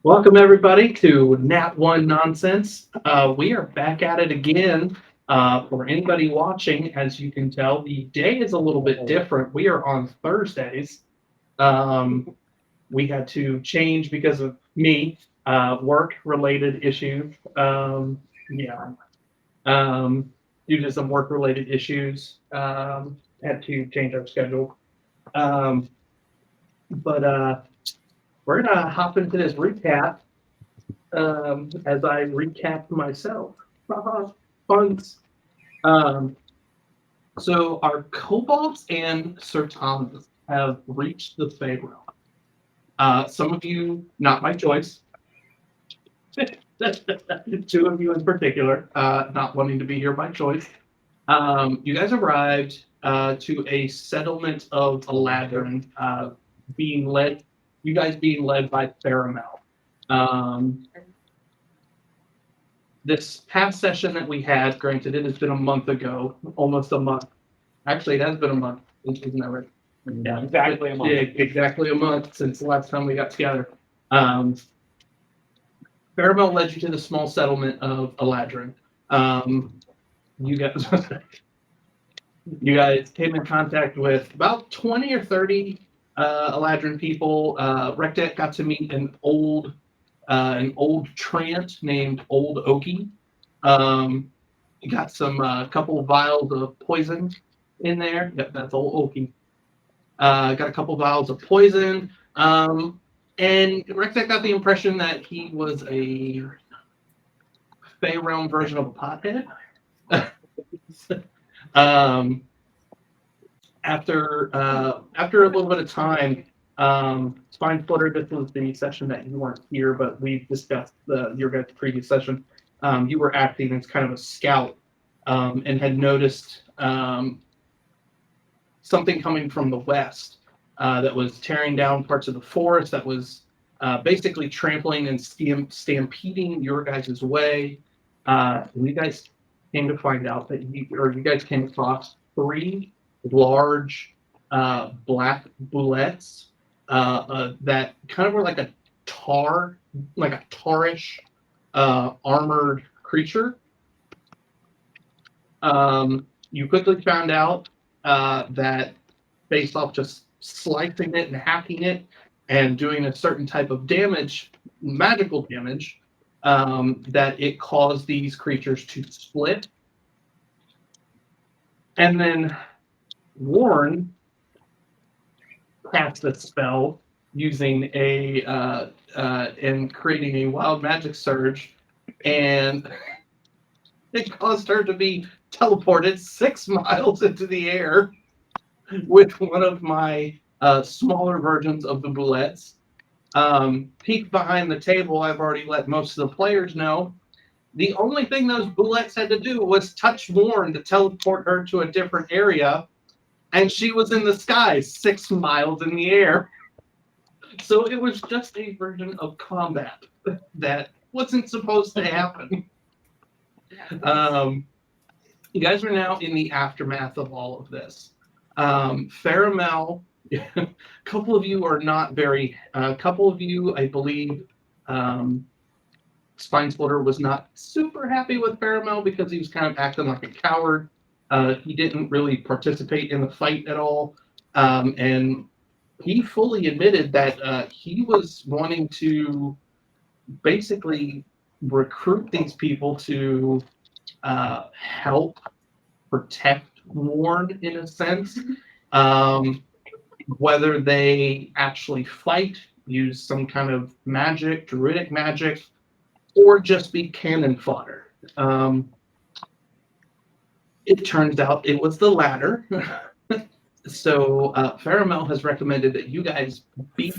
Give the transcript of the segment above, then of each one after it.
Welcome everybody to Nat One Nonsense. We are back at it again. For anybody watching, as you can tell, the day is a little bit different. We are on Thursdays. We had to change because of me, work-related issues. Yeah, um, Due to some work-related issues, had to change our schedule. Um, but we're gonna hop into this recap as I recap myself. Haha, Puns. Um, so our Kobolds and Sertanas have reached the Fey realm. Some of you, not by choice. Two of you in particular, not wanting to be here by choice. You guys arrived to a settlement of Aladrin, being led. You guys being led by Faramel. Um, this past session that we had, granted, it has been a month ago, almost a month. Actually, it has been a month, isn't that right? Yeah, exactly a month. Yeah, exactly a month since the last time we got together. Faramel led you to the small settlement of Aladrin. You guys, you guys came in contact with about 20 or 30 Aladrin people. Rekdet got to meet an old Trant named Old Okie. You got some couple vials of poison in there. Yep, that's Old Okie. Got a couple vials of poison. And Rekdet got the impression that he was a Fey realm version of a pothead. um, after a little bit of time, Spine Flutter, this was the session that you weren't here, but we discussed your guys' previous session. You were acting as kind of a scout and had noticed something coming from the west that was tearing down parts of the forest, that was basically trampling and stampeding your guys' way. And you guys came to find out that you guys came across three large black bullets that kind of were like a tarish armored creature. You quickly found out that based off just slicing it and hacking it and doing a certain type of damage, magical damage, that it caused these creatures to split. And then Warren cast a spell using and creating a wild magic surge, and it caused her to be teleported 6 miles into the air with one of my smaller versions of the bullets. Peek behind the table, I've already let most of the players know. The only thing those bullets had to do was touch Warren to teleport her to a different area, and she was in the sky 6 miles in the air. So it was just a version of combat that wasn't supposed to happen. You guys are now in the aftermath of all of this. Faramel, a couple of you are not very, a couple of you, I believe, Spine Splitter was not super happy with Faramel because he was kind of acting like a coward. He didn't really participate in the fight at all. And he fully admitted that he was wanting to basically recruit these people to help protect Warren in a sense. Whether they actually fight, use some kind of magic, druidic magic, or just be cannon fodder. It turns out it was the latter. So Faramel has recommended that you guys be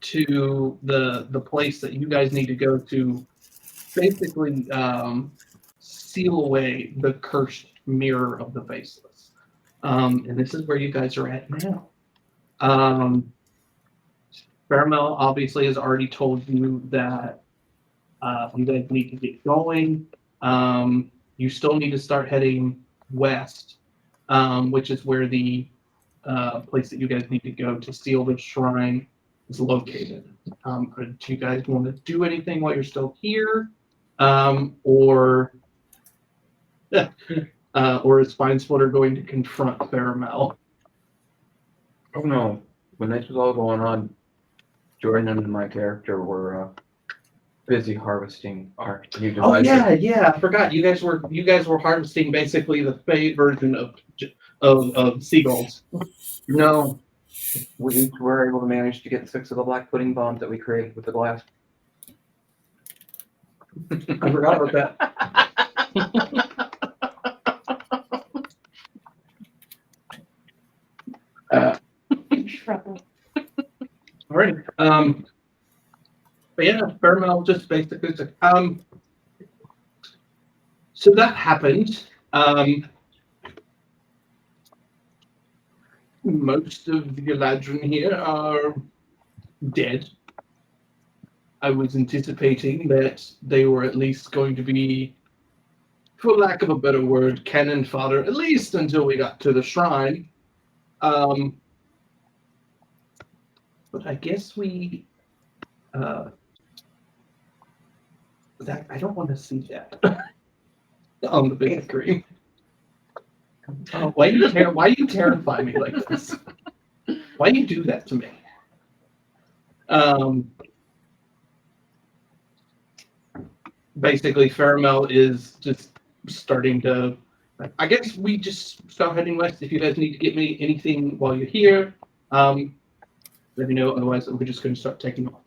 to the place that you guys need to go to basically seal away the cursed mirror of the faceless. And this is where you guys are at now. Faramel obviously has already told you that you guys need to get going. You still need to start heading west, which is where the place that you guys need to go to seal the shrine is located. Do you guys want to do anything while you're still here, or is Finesplitter going to confront Faramel? Oh no! When this was all going on, Jordan and my character were busy harvesting our new Oh devices. yeah, I forgot. You guys were harvesting basically the Fey version of seagulls. No, we were able to manage to get 6 of the black pudding bombs that we created with the glass. I forgot about that. Trouble. All right. But yeah, Faramel just basically said, so that happened. Most of the Eladrin here are dead. I was anticipating that they were at least going to be, for lack of a better word, cannon fodder, at least until we got to the shrine. But I guess we. That I don't want to see that on the big screen. Why you terrify me like this? Why you do that to me? Basically, Faramel is just starting to. I guess we just start heading west. If you guys need to get me anything while you're here, let me know. Otherwise, we're just going to start taking off.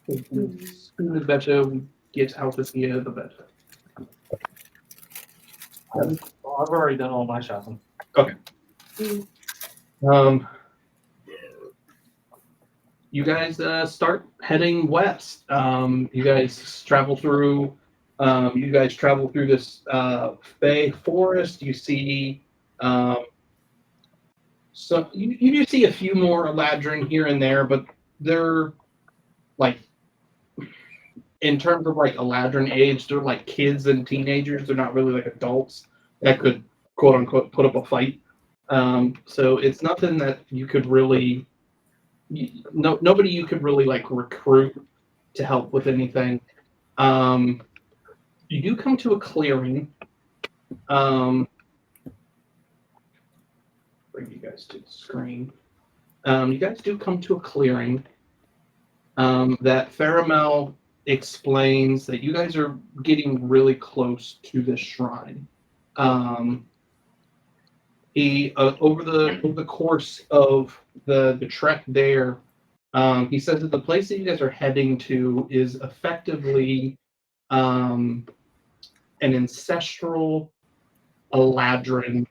The better we get out of here, the better. I've already done all my shopping. You guys start heading west. You guys travel through. This Fey forest. You see. So you do see a few more Eladrin here and there, but they're like, in terms of like Eladrin age, they're like kids and teenagers. They're not really like adults that could quote unquote put up a fight. So it's nothing that you could really, nobody you could really like recruit to help with anything. You do come to a clearing. Bring you guys to the screen. You guys do come to a clearing that Faramel explains that you guys are getting really close to this shrine. He over the course of the trek there, he says that the place that you guys are heading to is effectively an ancestral Eladrin,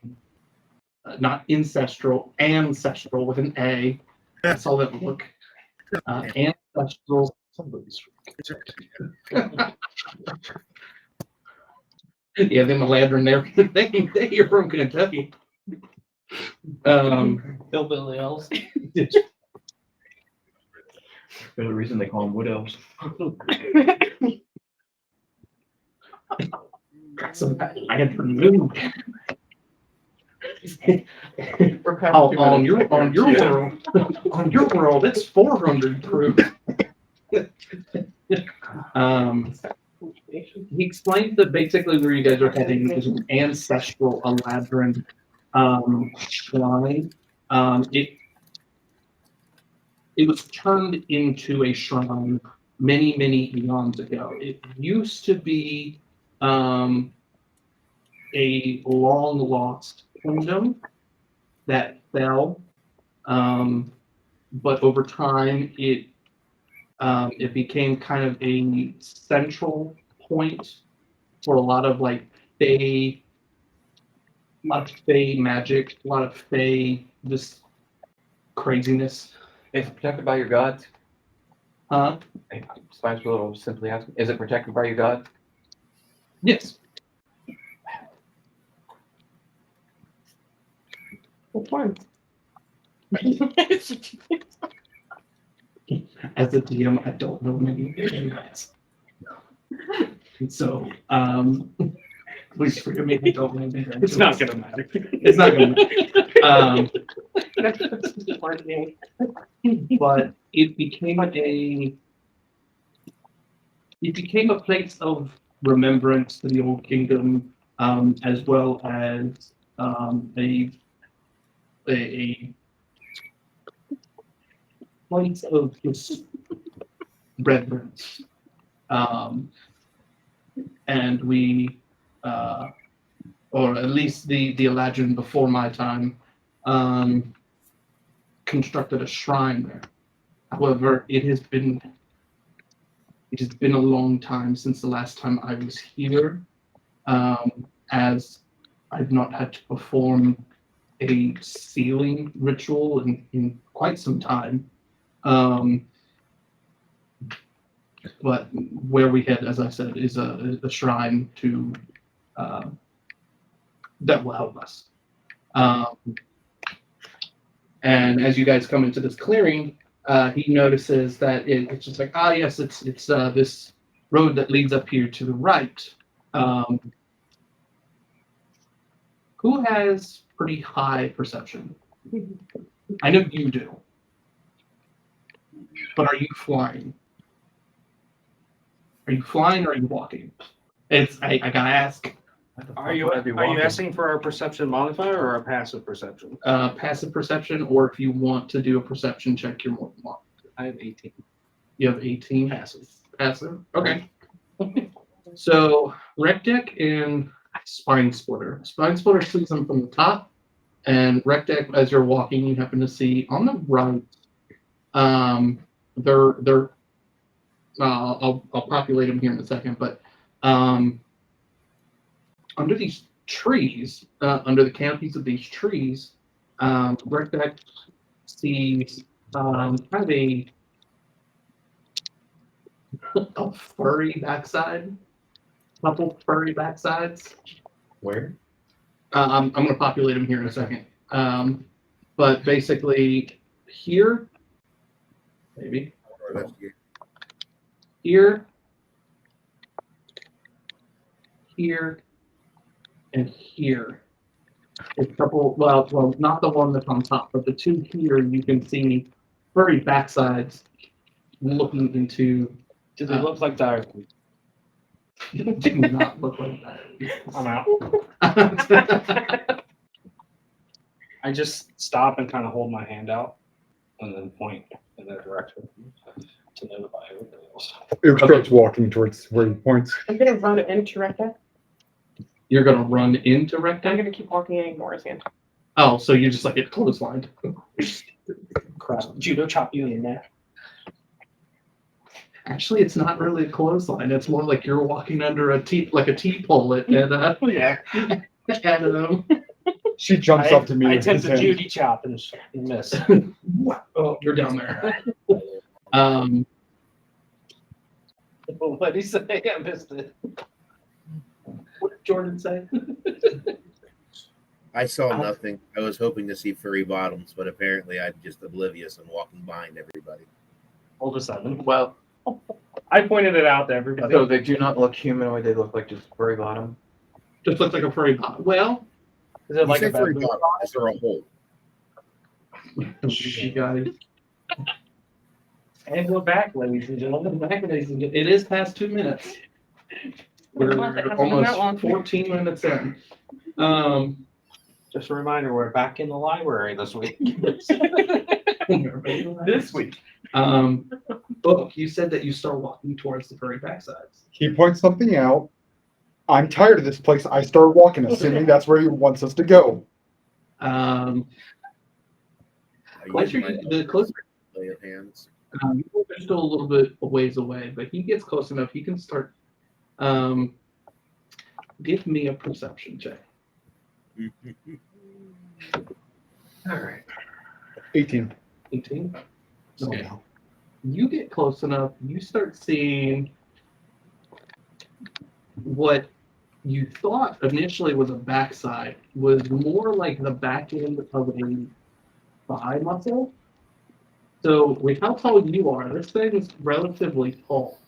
not ancestral with an A. That's all that look. Ancestral. Yeah, them Eladrin there. They're from Kentucky. Hillbilly elves. There's a reason they call them wood elves. So I had to remove. On your world, it's 400 proof. He explains that basically where you guys are heading is an ancestral Eladrin shrine. It was turned into a shrine many eons ago. It used to be a long lost kingdom that fell, but over time it became kind of a central point for a lot of like Fey magic, a lot of Fey this craziness. Is it protected by your gods? Huh? Spice will simply ask, is it protected by your gods? Yes. Which one? As a DM, I don't know many of you guys. So, please forgive me. I don't know many. It's not gonna matter. It's not gonna matter. But it became a place of remembrance to the old kingdom, as well as a place of just reverence. Um, and we, or at least the Eladrin before my time, constructed a shrine there. However, it has been a long time since the last time I was here, as I've not had to perform a sealing ritual in quite some time. But where we head, as I said, is a shrine to that will help us. And as you guys come into this clearing, he notices that it's just like, yes, it's this road that leads up here to the right. Who has pretty high perception? I know you do. But are you flying? Are you flying or are you walking? I gotta ask. Are you asking for our perception modifier or our passive perception? Passive perception, or if you want to do a perception check, you're more than welcome. I have 18. You have 18? Passive. Passive? Okay. So, Rec Deck and Spine Splitter. Spine Splitter sees them from the top, and Rec Deck, as you're walking, you happen to see on the right, they're I'll populate them here in a second, but under these trees, under the canopies of these trees, Rec Deck sees kind of a furry backside, couple furry backsides. Where? I'm going to populate them here in a second. But basically, here, maybe, here, and here. A couple, well, not the one that's on top, but the two here, you can see furry backsides looking into. Do they look like diary? Do not look like that. I'm out. I just stop and kind of hold my hand out and then point in that direction to notify everybody else. It starts walking towards where he points. I'm gonna run into Rekka. You're gonna run into I'm Rectangle? gonna keep walking and ignore his hand. Oh, so you just like get clotheslined. Crap. Judo chop you in there. Actually, it's not really a clothesline. It's more like you're walking under a tea pole at Yeah. She jumps up to me. I with his attempt a hand. Judy chop and miss. Oh, you're down there. What did he say? I missed it. What did Jordan say? I saw nothing. I was hoping to see furry bottoms, but apparently I'm just oblivious and walking behind everybody. Hold a 7. Well, I pointed it out to everybody. so they do not look humanoid. They look like just furry bottom. Just looks like a furry bot. Well, Is it You like say a furry baboon? bottom. Is there a hole? you guys. And we're back, ladies and gentlemen. It is past 2 minutes. We're It hasn't been that long. almost 14 minutes in. Just a reminder, we're back in the library this week. This week. Book, you said that you start walking towards the furry backsides. He points something out. I'm tired of this place. I start walking, assuming that's where he wants us to go. I Closer use my the closer lay of hands. you're still a little bit a ways away, but he gets close enough. He can start. Give me a perception check. All right. 18. 18. So Okay. now. You get close enough. You start seeing what you thought initially was a backside was more like the back end of a thigh muscle. So with how tall you are, this thing is relatively tall.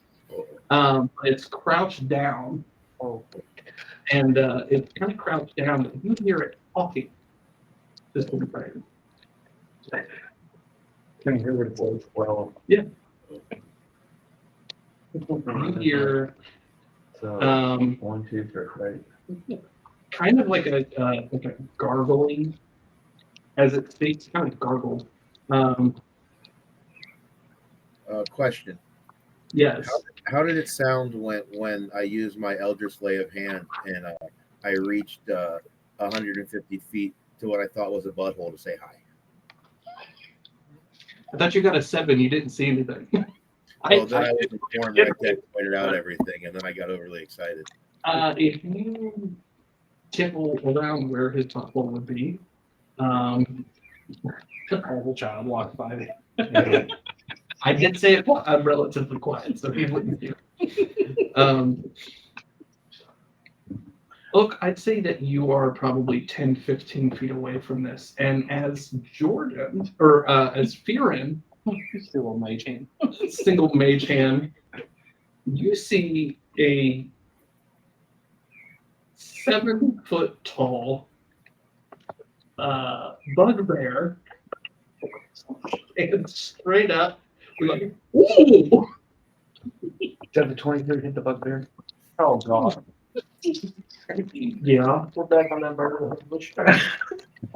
It's crouched down. And it's kind of crouched down, but you hear it talking. Just in front. Can you hear what it says? Well, You hear so 1, 2, 3, right? kind of like a gargling as it speaks, kind of gargled. Question. Yes. How did it sound when I used my Eldritch Lay of Hand and I reached 150 feet to what I thought was a butthole to say hi? I thought you got a 7. You didn't see anything. Well, then I was informed right there, pointed out everything, and then I got overly excited. If you tipple around where his butthole would be, A horrible child walked by. I did say it. I'm relatively quiet, so he wouldn't hear. Look, I'd say that you are probably 10, 15 feet away from this, and as Jordan or as Fearin, Still a mage hand. single mage hand, you see a 7-foot tall bugbear and straight up we're like, ooh! Did the 23 hit the bugbear? Oh god. Yeah. We're back on that bird.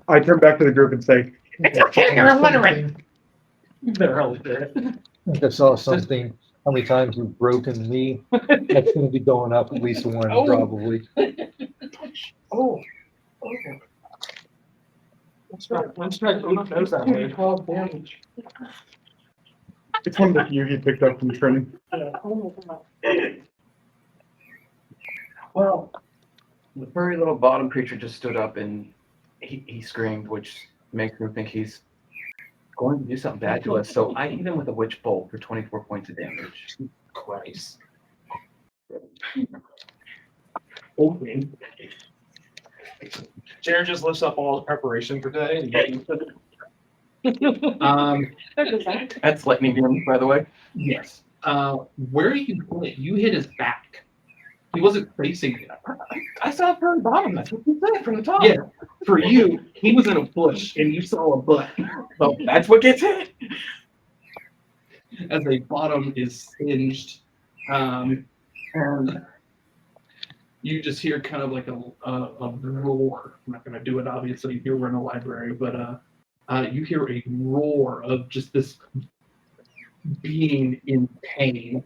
I turn back to the group and say, It's okay, you're illiterate. They're all dead. I saw something, how many times you've broken me, that's gonna be going up at least one, Oh. probably. Oh. Let's try to knows that way. 12 damage. it's one of the few he picked up from training. Well, the furry little bottom creature just stood up and he screamed, which makes me think he's going to do something bad to us. So I hit him with a witch bolt for 24 points of damage. Christ. Open. Jared just lifts up all his preparation for today. That's lightning damage, by the way. Yes. Where you hit, you hit his back. He wasn't facing you. I saw a furry bottom. That's what you said from the top. Yeah. For you, he was in a bush and you saw a butt. Well, that's what gets hit. As a bottom is singed. And you just hear kind of like a roar. I'm not going to do it, obviously, here we're in a library, but you hear a roar of just this being in pain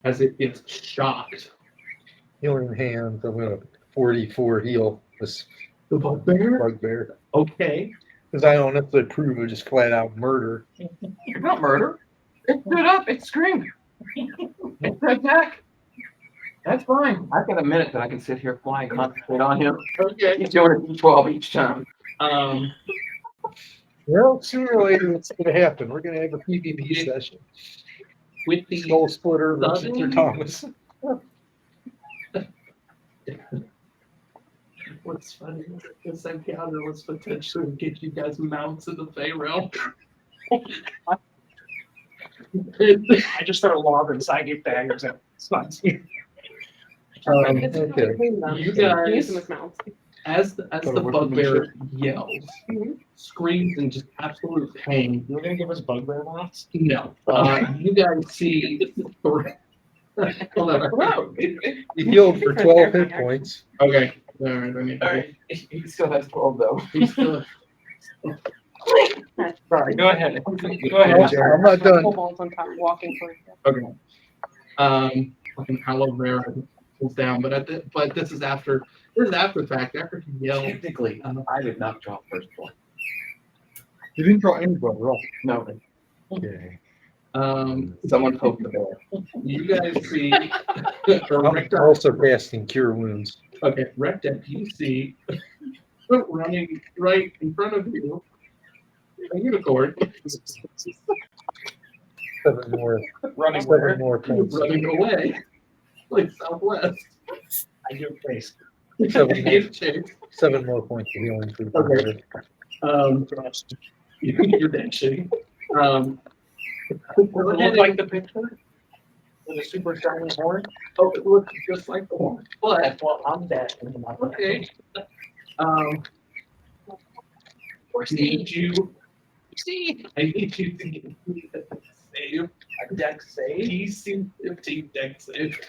as it gets shocked. Healing hands, I'm gonna 44 heal this The bugbear? bugbear. Okay. Cause I don't necessarily prove it, just flat out murder. It's not murder. It stood up. It screamed. It said back. That's fine. I've got a minute that I can sit here flying, concentrate on him. Okay. He's doing it D12 each time. Well, sooner or later it's gonna happen. We're gonna have a PvP session. With the Skull Splitter versus Sudden- Thomas. what's funny is that this encounter was potentially get you guys mounts in the Fey realm. I just started lobbing psychic daggers at spots. Okay. You guys, Use them as mounts. as the bugbear yells, screams in just absolute pain. You're gonna give us bugbear mounts? No. You guys see. Hold on. You healed for 12 hit points. Okay. All right. I need All to. right. He still has 12 though. He's still. Sorry, go ahead. Go Yeah, ahead. I'm not done. Kobolds on top walking for you. Okay. Fucking aloe vera is down, but this is after the fact. After he yelled. Technically, I did not draw first blood. You didn't draw any blood at all. No. Okay. Someone poked the bear. You guys see. I'm also casting Cure Wounds. Okay, Rectech, you see running right in front of you a unicorn 7 more. Running 7 where? more points. running away like southwest. I give face. 7 more, Give chase. 7 more points of healing for the Okay. bugbear. You're dashing. Does it look like the picture? With a super shiny horn? Oh, it looks just like the one. But Well, I'm dashing. okay. need you. See, I need you to give me a save. A deck save. DC 15 deck save.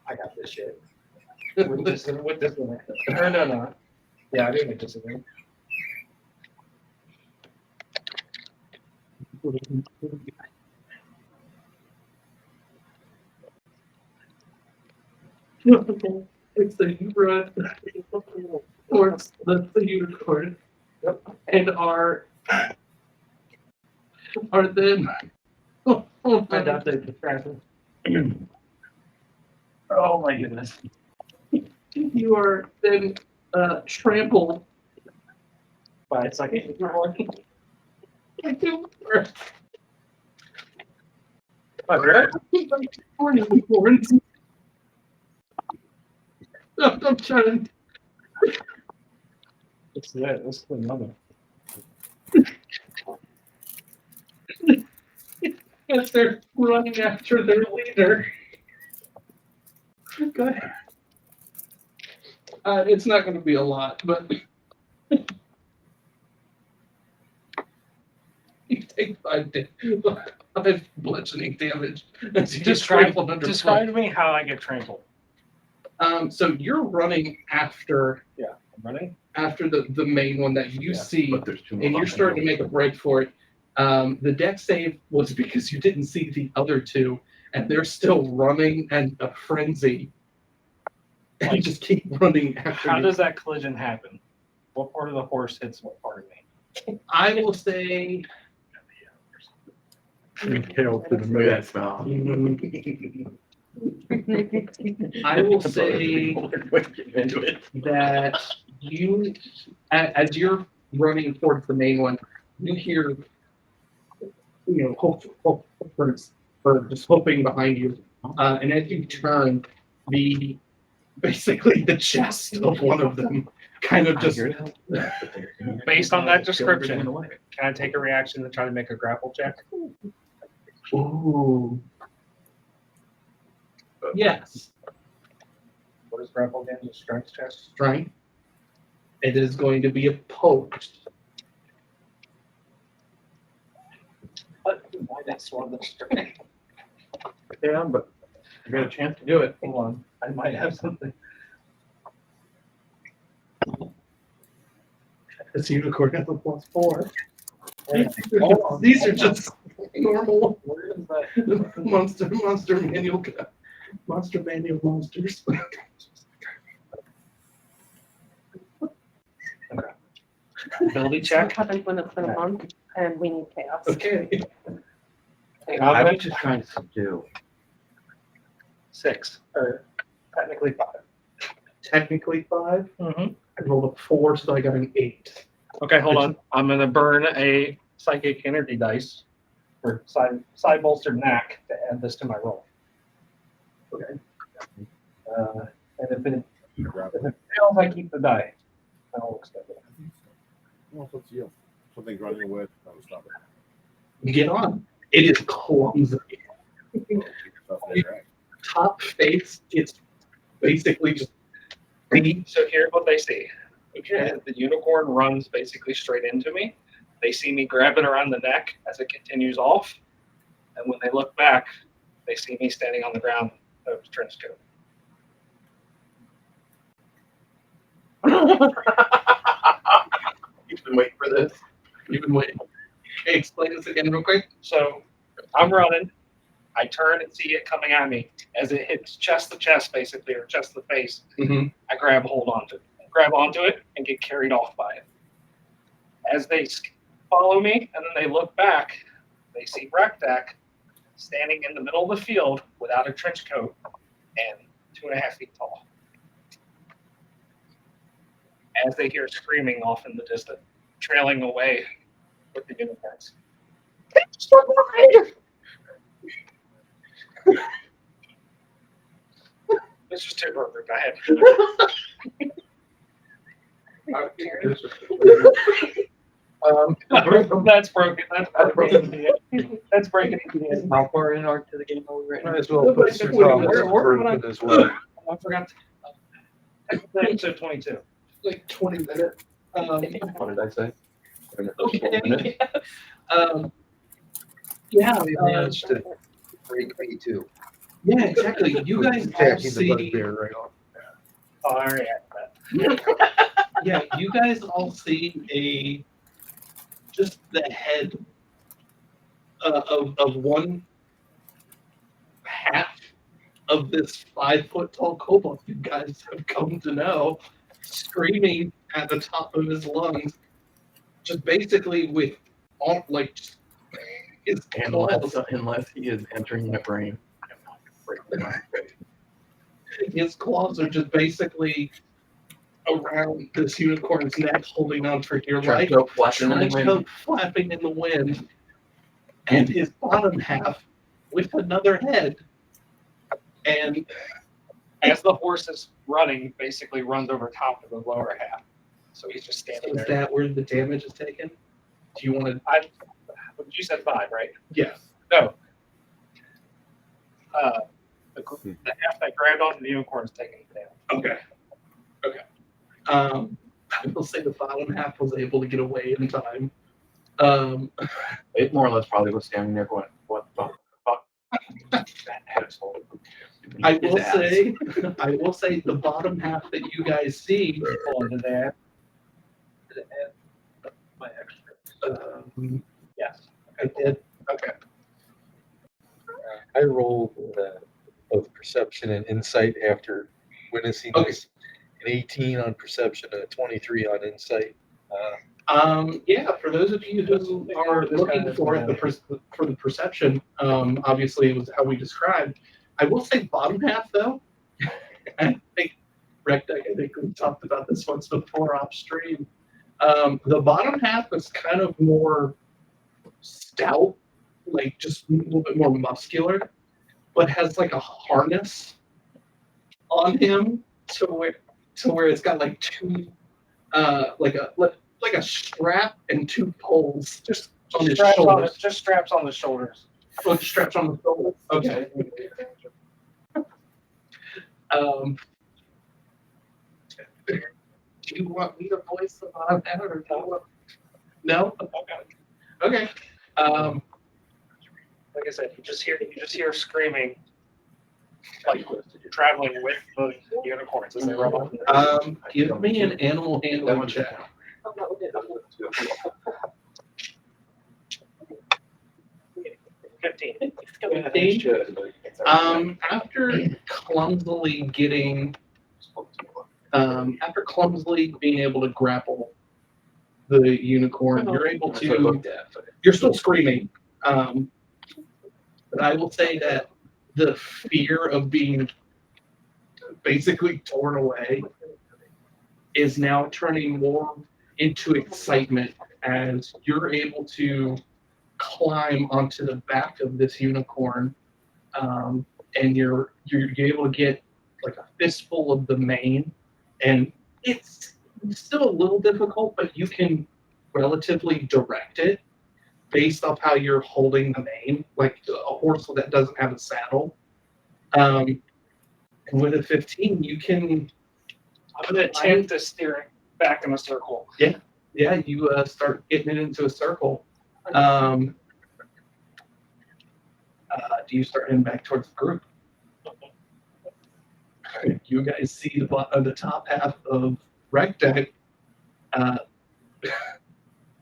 I got this shit. With this one. Or no. Yeah, I didn't get this one. It's the Ubra towards the unicorn. And are then I got the distraction. Oh my goodness. you are then trampled By a second. by unicorns. I'm trying. It's that. It's the number. As they're running after their leader. Go ahead. It's not going to be a lot, but you take 5 bludgeoning damage as you just trampled under Describe to me how I get trampled. So you're running after I'm running. after the main one that you see, But there's two more. and you're starting to make a break for it. The deck save was because you didn't see the other two, and they're still running and a frenzy. And you just keep running after How you. does that collision happen? What part of the horse hits what part of me? I will say Hail to the Look at moon. that smell. I will say into it. that you, as you're running towards the main one, you hear, hope for just hoping behind you, and as you turn, basically the chest of one of them kind of just. Based on that description, can I take a reaction to try to make a grapple check? Ooh. Yes. What is grapple again? Just strength check? Strength. It is going to be opposed. That's one of the strength. Yeah, but I got a chance to do it. Hold on. I might have something. This unicorn has a +4. These are just normal Where is that? monster manual monsters. Ability What check. happens when it's been a month and we need chaos? Okay. I was just trying to subdue. 6. Or technically 5. Technically 5. Mm-hmm. I rolled a 4, so I got an 8. Okay, hold on. I'm going to burn a psychic energy dice for side bolstered knack to add this to my roll. Okay. And if it fails, I keep the die. I'll extend it. Well, what's you? Something's running with. No, stop it. Get on. It is clumsy. Keep yourself in track. Top face, it's basically just So here's what they see. Okay, the unicorn runs basically straight into me. They see me grab it around the neck as it continues off. And when they look back, they see me standing on the ground of the trench coat. You've been waiting for this. You've been waiting. Okay, explain this again real quick. So I'm running. I turn and see it coming at me. As it hits chest to chest, basically, or chest to face, Mm-hmm. I grab onto it, and get carried off by it. As they follow me, and then they look back, they see Rektak standing in the middle of the field without a trench coat and 2.5 feet tall. As they hear screaming off in the distance, trailing away with the unicorns. This is too perfect. I had that's broken. That's breaking. How far in are to the game over right now? Might as well put some problems Where- as well. I forgot. Episode 22. Like 20 minutes. What did I say? in the first 4 minutes. Okay. Um, yeah, They managed to break me too. yeah, exactly. You guys all Attacking the see. bugbear right off. Oh, I already had that. Yeah, you guys all see just the head of one half of this 5 foot tall kobold you guys have come to know, screaming at the top of his lungs, just basically with all like just his claws. Unless he is entering my brain. His claws are just basically around this unicorn's neck, holding on for dear life. Trench coat flapping in the Trench wind. coat flapping in the wind, and his bottom half with another head. And As the horse is running, basically runs over top of the lower half. So he's just so standing is there. that where the damage is taken? Do you want to? You said 5, right? Yes. No. The half that grabbed onto the unicorn is taking it down. Okay. Okay. I will say the bottom half was able to get away in time. It more or less probably was standing there going, "What the fuck?" That asshole. I His will ass. say, the bottom half that you guys see. Hold on, did they add my extra? Yes. I did. Okay. I rolled both perception and insight after witnessing Okay. this. An 18 on perception and a 23 on insight. Yeah, for those of you who are looking for the perception, obviously it was how we described. I will say bottom half though. I think Rectech, I think we talked about this once before off stream. The bottom half is kind of more stout, like just a little bit more muscular, but has like a harness on him to where it's got like two like a strap and 2 poles just on his shoulders. Just straps on the shoulders. Oh, straps on the shoulders. Okay. Do you want me to voice the bottom half or no? Okay. Like I said, you just hear screaming, like you're traveling with the unicorns as they run off. Give me an animal handling check. After clumsily being able to grapple the unicorn, you're able to. You're still screaming, but I will say that the fear of being basically torn away is now turning more into excitement as you're able to climb onto the back of this unicorn, and you're able to get like a fistful of the mane, and it's still a little difficult, but you can relatively direct it based off how you're holding the mane, like a horse that doesn't have a saddle. And with a 15, you can. I'm going to attempt to steer it back in a circle. Yeah, you start getting it into a circle. Do you start heading back towards the group? You guys see the top half of Rectech,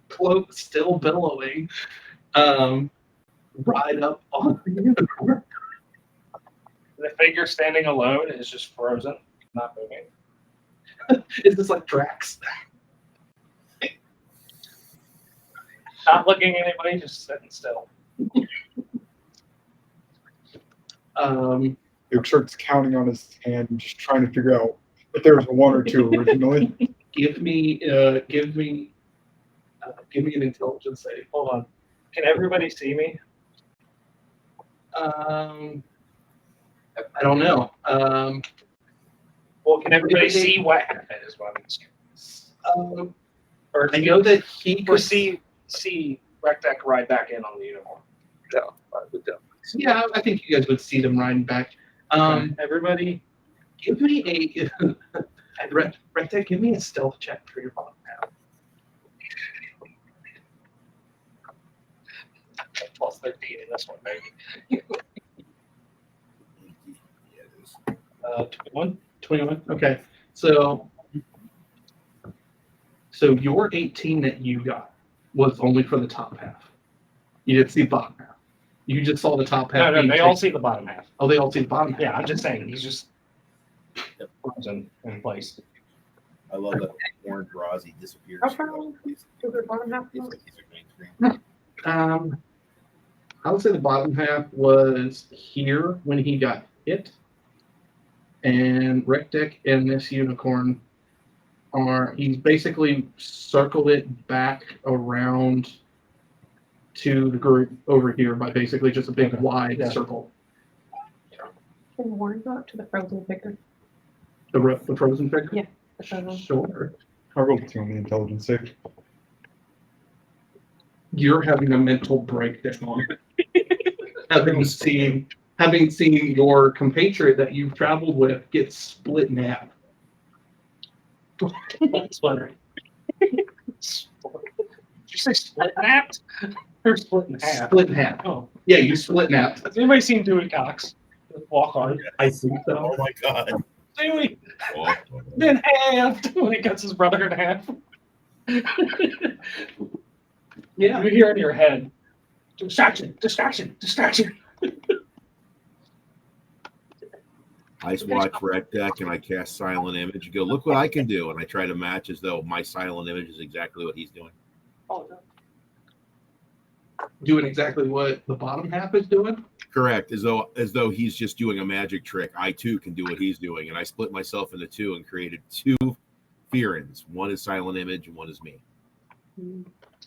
cloak still billowing, ride up on the unicorn. The figure standing alone is just frozen, not moving. Is this like Drax? Not looking at anybody, just sitting still. Luke starts counting on his hand and just trying to figure out if there was 1 or 2 originally. Give me an intelligence save. Hold on. Can everybody see me? I don't know. Well, can everybody see what happened is what I'm asking. Or I know that he Or could see Rectech ride back in on the unicorn. No, I would definitely. Yeah, I think you guys would see them riding back. Everybody, Give me Rectech, give me a stealth check for your bottom half. plus 13 in this one, baby. Yeah, it is. 21. 21. Okay. So your 18 that you got was only for the top half. You didn't see the bottom half. You just saw the top half. No, being they all taken. see the bottom half. Oh, they all see the bottom half. Yeah, I'm just saying, he's just frozen in place. I love that orange Rosy disappears. How far is the bottom half? He's like he's a green screen. I would say the bottom half was here when he got hit, and Rectic and this unicorn he's basically circled it back around to the group over here by basically just a big wide circle. Can Warren go up to the frozen figure? The frozen figure? Yeah. The frozen. Sure. I'll roll with you on the intelligence save. You're having a mental breakdown. having seen your compatriot that you've traveled with get split in half. Splinter. Did you say split napped? Or split in half? Split in half. Oh. Yeah, you split in half. Has anybody seen Dewey Cox? Walk on. I think so. Oh my god. Dewey Oh, been halved when he cuts his brother in half. Yeah. You hear in your head, distraction, distraction, distraction. I watch Red Deck and I cast Silent Image and go, look what I can do. And I try to match as though my Silent Image is exactly what he's doing. Oh, no. Doing exactly what the bottom half is doing. Correct. As though he's just doing a magic trick. I too can do what he's doing. And I split myself into two and created two Fearins. One is Silent Image and one is me.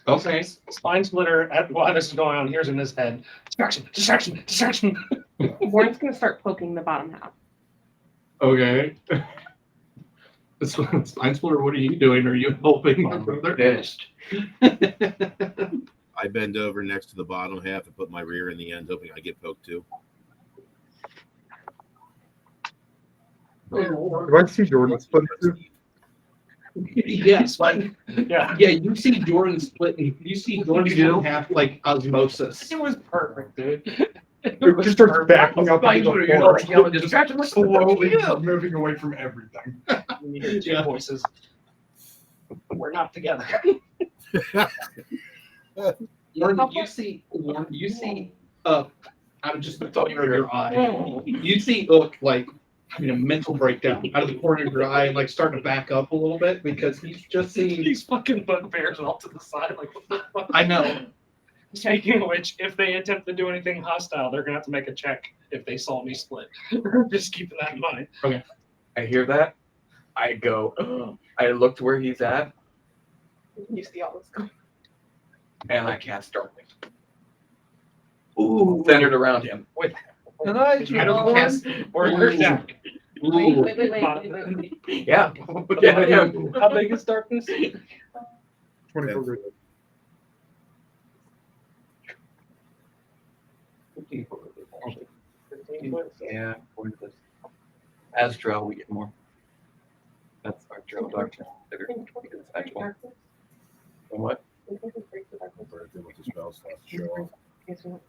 Okay. Spine splitter, while this is going on, here's in his head, distraction, distraction, distraction. Warren's gonna start poking the bottom half. Okay. Spine Splitter, what are you doing? Are you helping my brother? Pissed. I bend over next to the bottom half and put my rear in the end, hoping I get poked too. Do I see Jordan split too? Yeah, Spine. Yeah. Yeah, you see Jordan splitting. You see Jordan split in half like osmosis. It was perfect, dude. It just starts backing up Spine into Splitter, the you're floor, like yelling, distraction, what's the slowly you? moving away from everything. You hear two voices. We're not together. Warren, you see, out of just the corner of your eye, you see like, mental breakdown out of the corner of your eye, like starting to back up a little bit because he's just seeing. These fucking bugbears all to the side, like, what the fuck? I know. Speaking of which, if they attempt to do anything hostile, they're gonna have to make a check if they saw me split. Just keeping that in mind. I hear that. I go, I look to where he's at, You see all this going. and I cast darkness. Ooh. Centered around him. Wait, Can I don't cast or Jack. Wait, Ooh. wait. Yeah. Yeah. How big is darkness? 24 grid. Yeah. Astro, we get more. That's our drill darkness. Bigger. Because it's actual. And what? With the spell stuff to show off.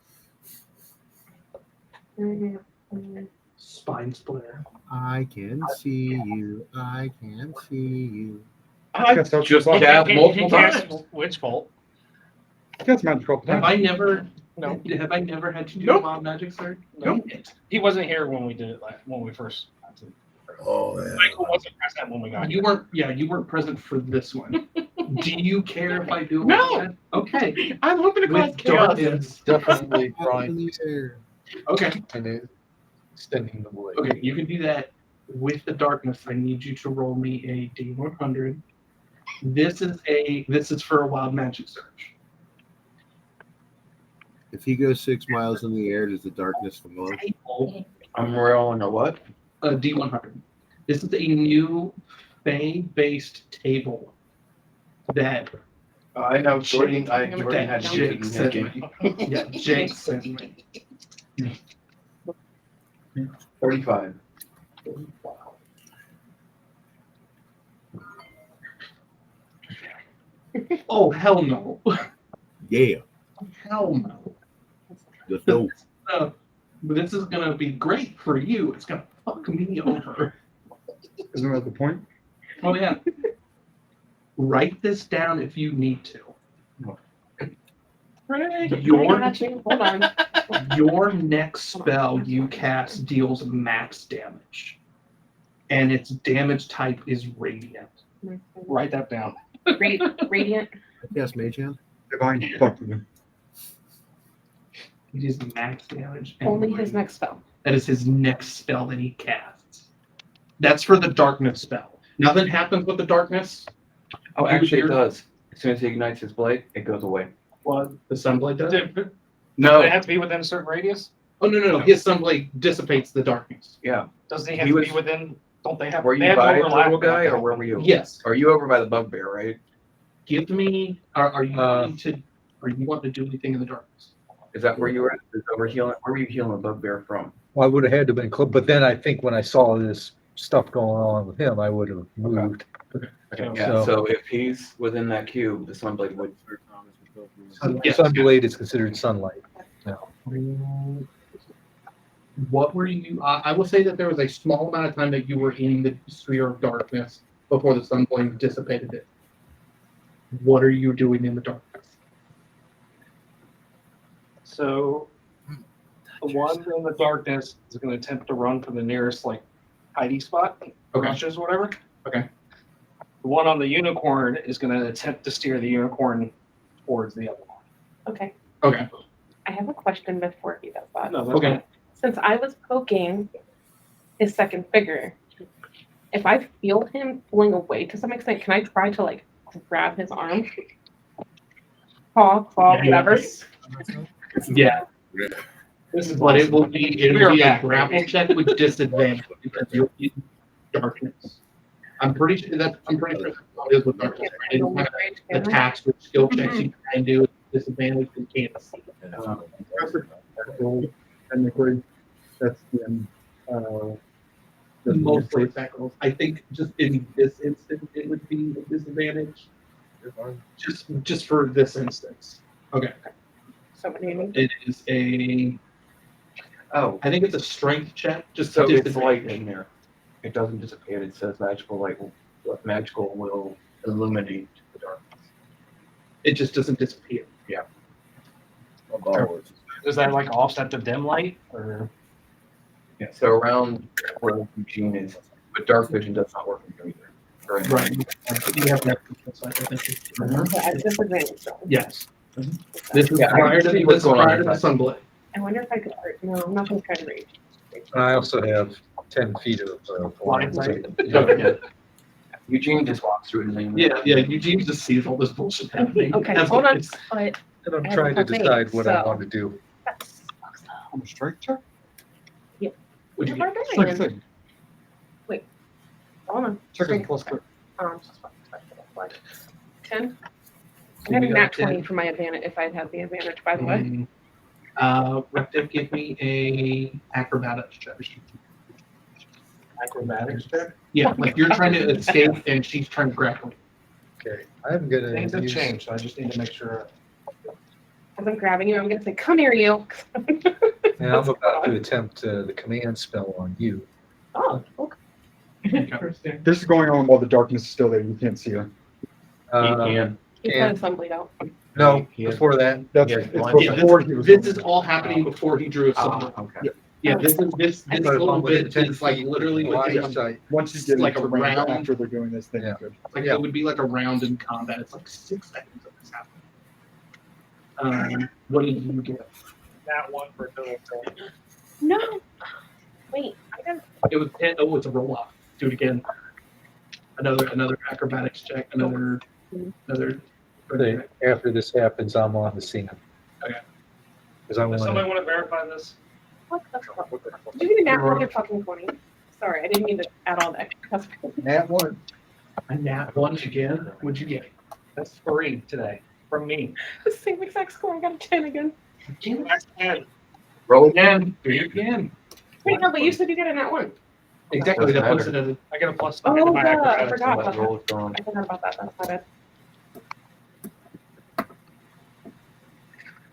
Spine Splitter. I can see you. I can see you. I Guess that's just fun. cast multiple cast times. Witch Bolt. That's magical. Have I never? No. Have I never had to do Nope. a wild magic surge? Nope. He wasn't here when we did it, when we first. Oh, yeah. Michael wasn't present when we got You here. weren't. Yeah, you weren't present for this one. Do you care if I do it? No. again? Okay. I'm hoping to cause With chaos. darkness. Definitely In trying the air. Okay. and extending the blade. Okay. You can do that with the darkness. I need you to roll me a D100. This is for a wild magic surge. If he goes 6 miles in the air, does the darkness follow? I'm rolling a what? A D100. This is a new Fey-based table that I know Jordan. Jordan had Jake Jake sent making me. Yeah, Jake sent me. 35. Oh hell no! Yeah. Hell no! Let's go. This is gonna be great for you. It's gonna fuck me over. Isn't that the point? Oh yeah. Write this down if you need to. Your Hold on. your next spell you cast deals max damage, and its damage type is radiant. Write that down. Radiant. Yes, Mage Hand. Divine, fuck you. It is max damage. and Only his radiant. next spell. That is his next spell that he casts. That's for the darkness spell. Nothing happens with the darkness. Oh, actually, it does. As soon as he ignites his blade, it goes away. What? The sunblade does. Do No. they have to be within a certain radius? Oh no! His sunblade dissipates the darkness. Yeah. Doesn't he have He to was- be within? Don't they have? Were they you have by the overlap, little guy, don't or they? where were you? Yes. Are you over by the bugbear, right? Give me. Are you wanting to? Are you wanting to do anything in the darkness? Is that where you were? Is over healing? Where were you healing the bugbear from? Well, I would have had to been close, but then I think when I saw this stuff going on with him, I would have moved. Okay. So- Yeah. So if he's within that cube, the sunblade would. Yes. Sunblade is considered sunlight. What were you? I will say that there was a small amount of time that you were in the sphere of darkness before the sunblade dissipated it. What are you doing in the darkness? So the one in the darkness is going to attempt to run for the nearest like hiding spot, Okay. bushes, whatever. Okay. The one on the unicorn is going to attempt to steer the unicorn towards the other one. Okay. Okay. I have a question before he does that. No, that's Okay. Since I was poking his second figure, if I feel him pulling away to some extent, can I try to like grab his arm? Claw, Yeah. whatever. Yeah. This is But it will be a back, grapple baby. check with disadvantage because you're in darkness. I'm pretty sure that's how it is with darkness. Right? Any kind of attacks with skill checks you can do with disadvantage you can't see. And the grid, that's the end. Mostly attack rolls. I think just in this instance it would be a disadvantage. Just for this instance. Okay. So what do you need? It is a Oh, I think it's a strength check. Just so it's disadvantage. light in there. It doesn't dissipate. It says magical light. What magical will illuminate the darkness. It just doesn't disappear. Is that like offset the dim light or? Yeah. So around where Eugene is, but dark vision does not work in here either. Right. Right. You have that control side, I think. Okay, I have disadvantage. So. Yes. This is Yeah, I prior can see to what's going on prior to the inside. sunblade. I wonder if I could. No, I'm not gonna try to rage. And I also have 10 feet of Line sight. Yeah. Eugene just walks through it and Yeah, Eugene just sees all this bullshit happening. Okay, That's hold what on. it's- But And I'm I have trying to a technique, decide what I so- want to do. that's On the strike check? Would you What get? am I doing? Hold on. Second plus good. Just like 10. I So got a you nat got 10. 20 for my advantage if I'd had the advantage, by the way. Rective, give me a acrobatics check. Acrobatics check? Yeah, like you're trying to escape and she's trying to grapple. Okay, I'm gonna Things have use, changed, so I just need to make sure. As I'm grabbing you, I'm gonna say, "Come here, you." and I'm about to attempt the command spell on you. Oh, okay. This is going on while the darkness is still there. You can't see her. he Uh, can. He's And- got some bleed out. no, He is. before that, That's Yeah, it's blind. Yeah, before he was. this is all happening before he drew a sunblade. Okay. Yeah, this I'm little within bit 10 is like feet literally line like of sight. Once you get like into a range round. after they're doing this thing, Yeah. good. Like Yeah. it would be like a round in combat. It's like 6 seconds of this happening. What did you get? That one for doing so. No. Wait, I got. It was 10. Oh, it's a roll off. Do it again. Another acrobatics check. Another. After this happens, I'm on the scene. Okay. Because I Does want somebody to. want to verify this? What the fuck? Did you get a nat 1 or fucking 20? Sorry, I didn't mean to add all that. That's Nat 1. A nat 1 again. What'd you get? That's 3 today from me. the same exact score. I got a 10 again. That's 10. Roll again. Do it again. Wait, no, but you said you got a nat 1. Exactly. That puts it at a. I get a plus Oh, 5 to my yeah, I acrobatics. forgot That about roll that. is gone. I forgot about that. That's my bad.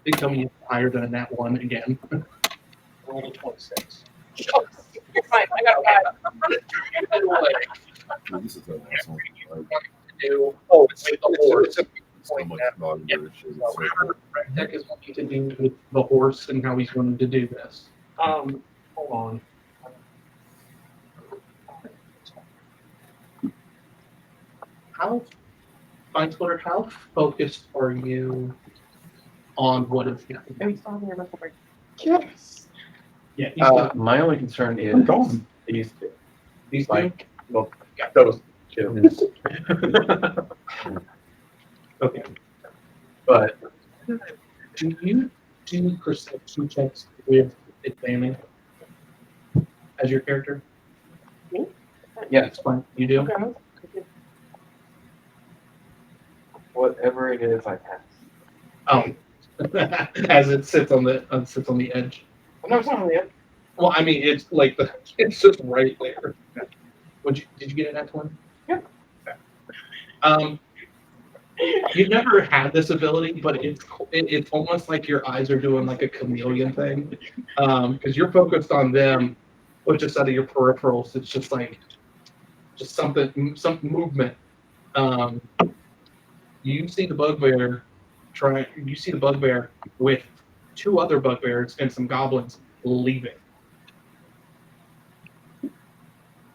They tell me it's higher than that one again. Roll a 26. It's fine. I got five. This is an awesome. Like, Do oh, it's with the horse. so much volume Yeah. to this shit. So It's so Whatever Deck is wanting to do with the horse and how he's going to do this. Hold on. How, Fine Splitter, how focused are you on what is happening? Oh, you saw me real quick. Yes. Yeah, he's got My only concern is I'm gone. these two. these two. Like, well, those two. Okay. But Do you do perception checks with advantage as your character? yeah, That's fine. You do? Okay. whatever it is, I pass. Oh. As it sits on the edge. No, it's not on the end. Well, I mean, it's like it's just right there. Did you get it at one? Yeah. You've never had this ability, but it's almost like your eyes are doing like a chameleon thing, because you're focused on them, but just out of your peripherals, it's just like some movement. You see the bugbear You see the bugbear with two other bugbears and some goblins leaving.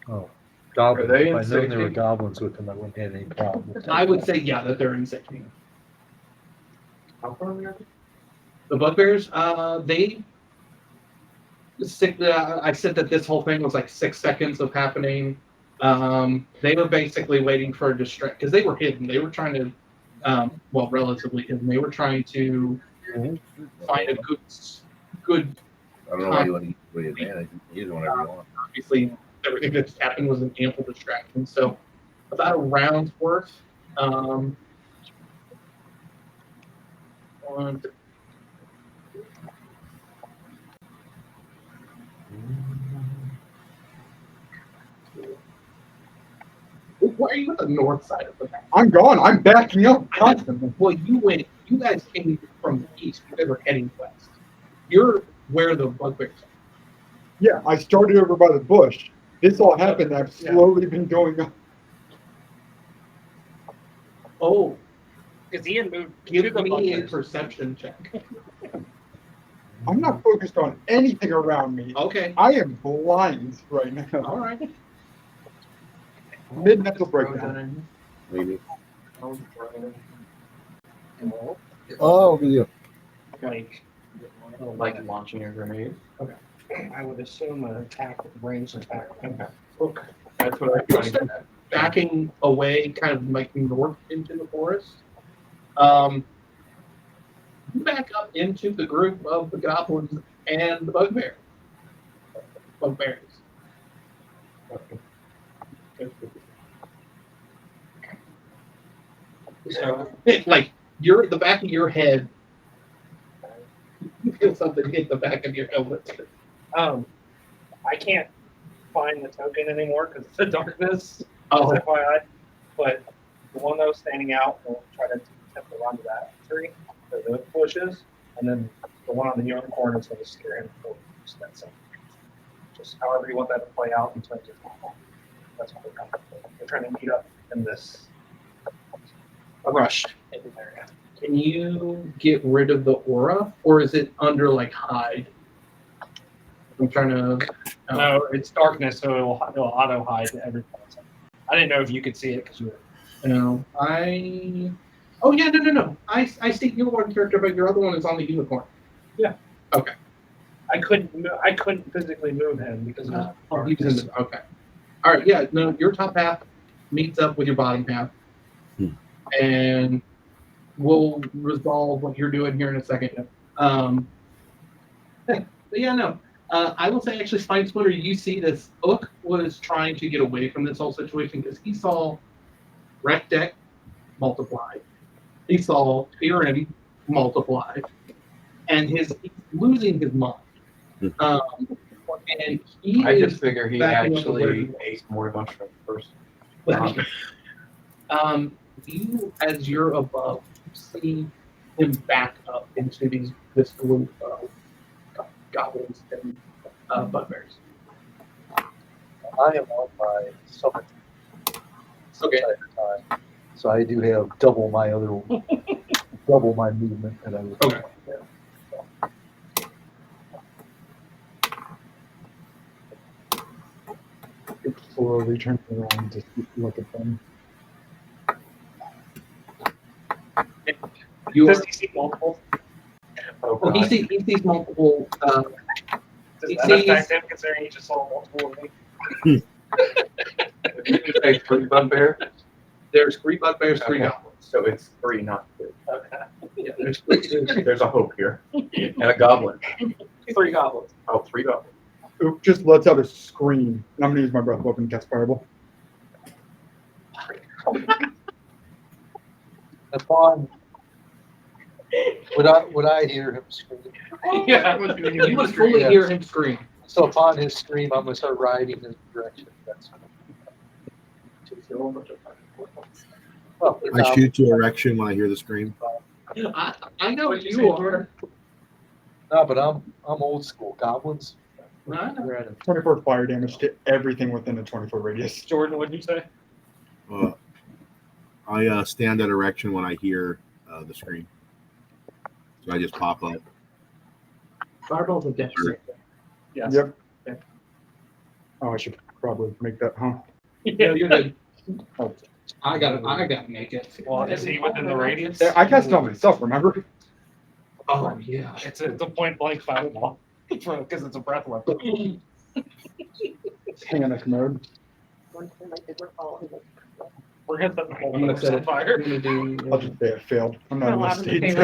Oh, goblins. Are they If I in known there were safety? goblins with them, I wouldn't have any problem. I would say, yeah, that they're in safety. How far are we? The bugbears, they stick. I said that this whole thing was like 6 seconds of happening. They were basically waiting for a distract because they were hidden. They were trying to, well, relatively hidden. They were trying to find a good. I don't know why you want to use advantage. You use it whenever you want. Obviously, everything that just happened was an ample distraction. So, about a round's worth. One, why are you at the north side of the map? I'm gone. I'm backing up constantly. Well, you guys came from the east. You guys were heading west. You're where the bugbears are. Yeah, I started over by the bush. This all happened. I've slowly been going up. Oh, Because Ian moved to give the me a bugbears. perception check. I'm not focused on anything around me. Okay. I am blind right now. All right. Mid-mental breakdown. Maybe. Oh, yeah. Like launching your grenade. I would assume an attack with range attack. Okay. That's what I'm trying to get at. Backing away, kind of like north into the forest. You back up into the group of the goblins and the bugbears. So, like, you're at the back of your head. You feel something hit the back of your helmet. I can't find the token anymore because it's the darkness. Oh, Just FYI. But the one that was standing out, we'll try to attempt to run to that tree, the bushes, and then the one on the unicorn is going to scare him. Just however you want that to play out in terms of that's what we're trying to do. We're trying to meet up in this rush in the area. can you get rid of the aura, or is it under like hide? I'm trying to. No, it's darkness, so it'll auto hide everything. I didn't know if you could see it because you were. No, Oh yeah, no. I see your one character, but your other one is on the unicorn. I couldn't physically move him because of his Oh, he's in darkness. the, okay. All right, yeah, no, your top half meets up with your bottom half, and we'll resolve what you're doing here in a second. But yeah, no. I will say, actually, Spine Splitter, you see this. Ook was trying to get away from this whole situation because he saw Wreck Deck multiply. He saw Tyrion multiply. And he's losing his mind. And he I is just figure he backing up actually away. ate more mushrooms first. You, as you're above, you see him back up into this group of goblins and bugbears. I am on my summit Okay. time, so I do have double my movement that I would. Okay. Slowly turn around to look at them. You are, Does he see multiple? Oh, well, he God. sees multiple. Does He that sees- affect him considering he just saw multiple of me? Did you say 3 bugbear? There's 3 bugbears, 3 Okay. goblins. So it's 3, not 2. Okay. Yeah, there's 3. There's a hope here. And a goblin. 3 goblins. Oh, 3 goblins. Oop just lets out a scream, and I'm gonna use my breath weapon and cast Fireball. Upon would I hear him scream? Yeah. You would fully hear him scream. So upon his scream, I'm gonna start riding in the direction. That's well, I shoot to erection when I hear the scream. I know you are. No, but I'm old school. Goblins. I know. We're at a 24 fire damage to everything within a 20-foot radius. Jordan, what did you say? I stand at erection when I hear the scream. So I just pop up. Fireball's a death save. Yes. Yep. Oh, I should probably make that, huh? Yeah, you're good. Oh. I gotta make it. Well, is he within the radius? I cast it on myself, remember? Oh yeah. It's a point blank fireball because it's a breath weapon. Panic mode. We're gonna set the whole I'm gonna house set on it. fire. I'm gonna do. I'll just say it failed. I'm not in Not the allowed state. to say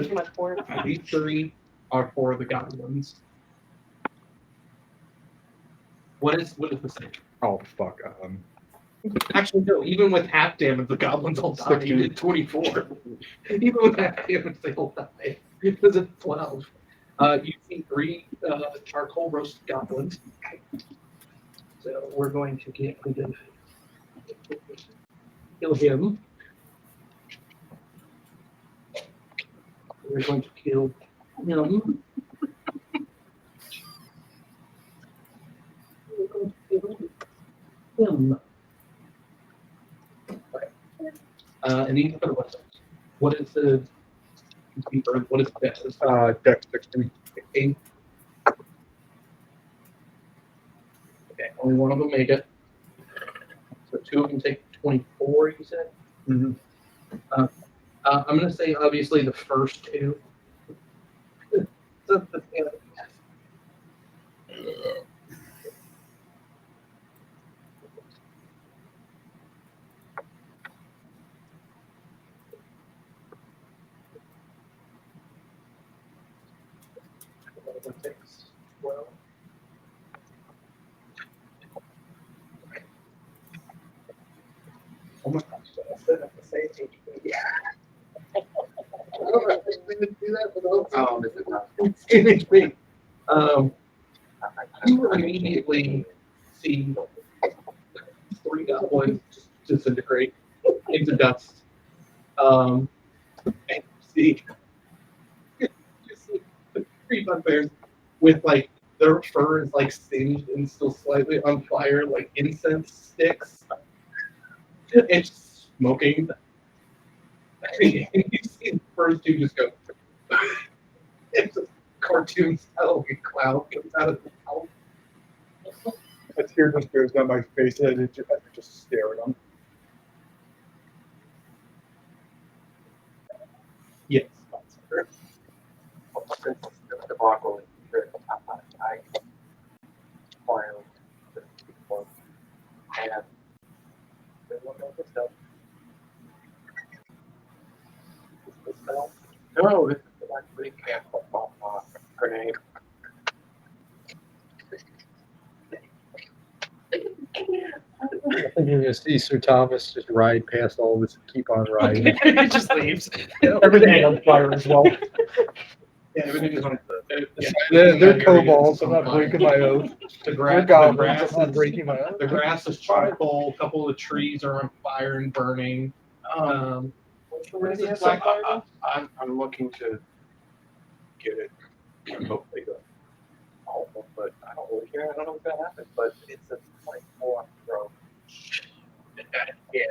to- much for it. These 3 are for the goblins. What is the save? Oh, fuck. Actually, no. Even with half damage, the goblins all die. You did 24. Even with half damage, they all die. Because it's 12. You see 3 charcoal roasted goblins. So we're going to get rid of kill him. We're going to kill him. We're going to kill him. Okay. And these are what? What is the what is the Dex 16. 16? Okay, only one of them make it. So 2 of them take 24, you said? Mhm. I'm going to say, obviously, the first 2. Well, oh my gosh, I said at the same HP. Oh, this is not. It's HP. You immediately see 3 goblins disintegrate into dust. And you see 3 bugbears with like their fur is like singed and still slightly on fire, like incense sticks. It's smoking. And you see the first 2 just go. It's a cartoon style like a cloud comes out of the mouth. A tear just goes down my face and I just stare at them. Yes. The debacle is I spoiled the people and they look at the stuff. Is the spell? No, this is the one we can't pop off grenade. I think you're gonna see Sir Thomas just ride past all this and keep on riding. It just leaves. Everything on fire as well. Yeah, everything is on They're kobolds. I'm not breaking my oath. The They're grass, the goblins. grass I'm not is breaking my oath. the grass is charcoal. A couple of the trees are on fire and burning. Where is this So, black fire? I'm looking to get it and hopefully go home, but I don't really care. I don't know what's gonna happen, but it's a 24 throw. Yeah.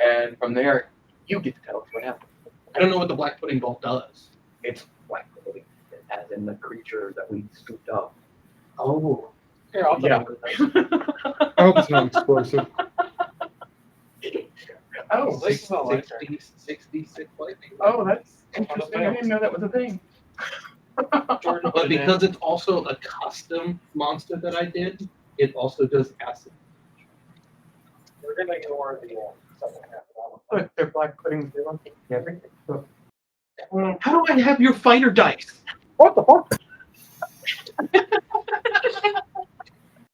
And from there, you get to tell us what happened. I don't know what the black pudding ball does. It's black pudding, as in the creature that we scooped up. Oh. Here, I'll tell Yeah. you what it does. I hope it's not explosive. Oh, this is not like her. 66 lightning. Oh, that's interesting. I didn't know that was a thing. Jordan But put it in. because it's also a custom monster that I did, it also does acid. We're gonna ignore the second half of Look, they're black puddings. They don't take everything. So, that one. How do I have your fighter dice? What the fuck?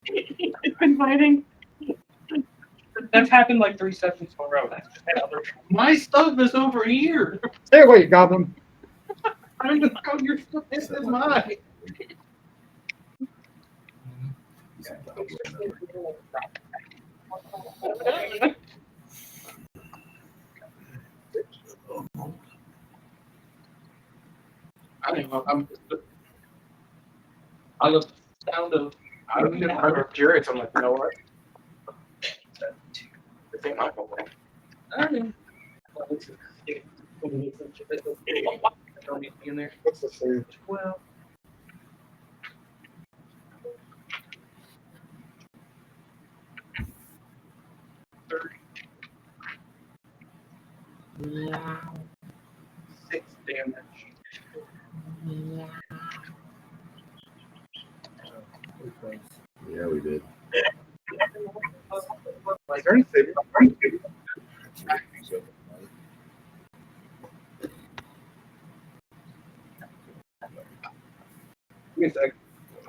it's been fighting. That's happened like 3 sessions in a row. That's just had other. My stuff is over here. Stay away, Goblin. I don't know how your stuff is mine. I don't know. I love the sound of. I'm curious. I'm like, you know what? This ain't my fault. I don't know. Don't need to be in there. What's the save? Well. Six damage. Yeah, we did. Is there any saving? Give me a sec.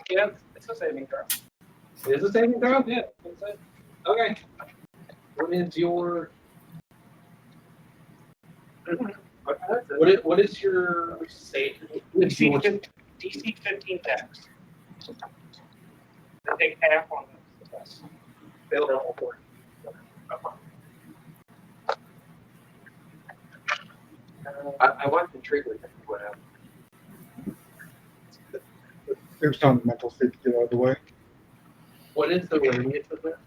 Yeah, it's a saving throw. Is it saving throw? Yeah, that's it. Okay. What is your what is your save? What's your- DC 15 tax. They take half on this. Yes. Failed level 4. I was intrigued with what happened. It was telling the mental state to get out of the way. What is the radius of it?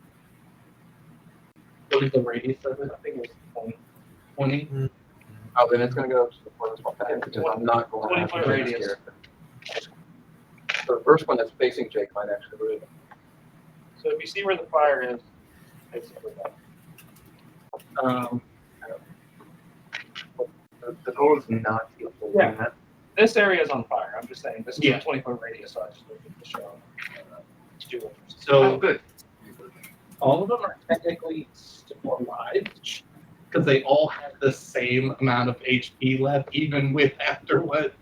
What is the radius of it? I think it was 20? 20. Oh, then it's going to go to the furthest one back because I'm not going to 20-foot radius. So the first one that's facing Jake might actually move. So if you see where the fire is, basically that. The goal is not to get full Yeah. that. This area is on fire. I'm just saying this is Yeah. a 20-foot radius, so I just looked at the show. To do it. So good. all of them are technically still alive because they all have the same amount of HP left, even with after what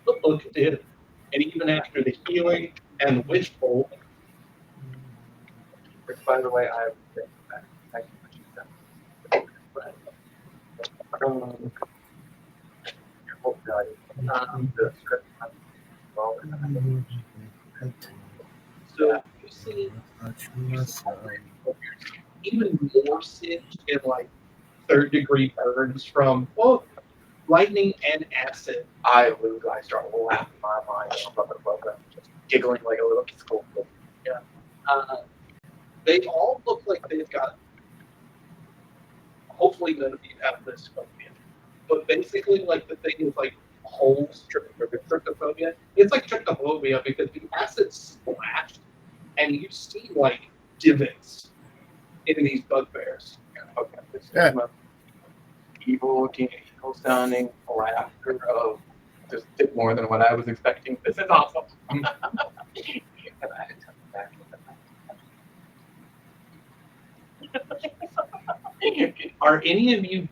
the book did, and even after the healing and the witch bolt. Which, by the way, I have back. Thank you for the script. Well, So you see even more singed and like third-degree burns from both lightning and acid. I start laughing my mind off of the program, just giggling like a little school. They all look like they've got. Hopefully, none of you have this phobia, but basically, like the thing is like holes, trypophobia. It's like trypophobia because the acid splashed, and you see like divots in these bugbears. Okay, this is Yeah. my evil-looking, evil-sounding laughter of just did more than what I was expecting. This is awesome. And I had to come back. Are any of you?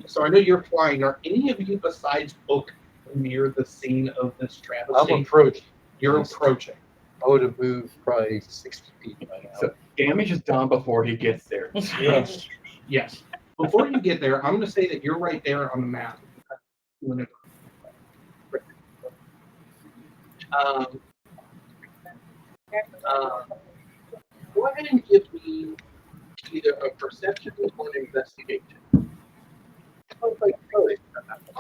So I know you're flying. Are any of you besides Book near the scene of this I'm travesty? approaching. You're approaching. I would have moved probably 60 feet by now. So damage is done before he gets there. Yes. Yes. Before you get there, I'm going to say that you're right there on the map. Whenever. Go ahead and give me either a perception or an investigation.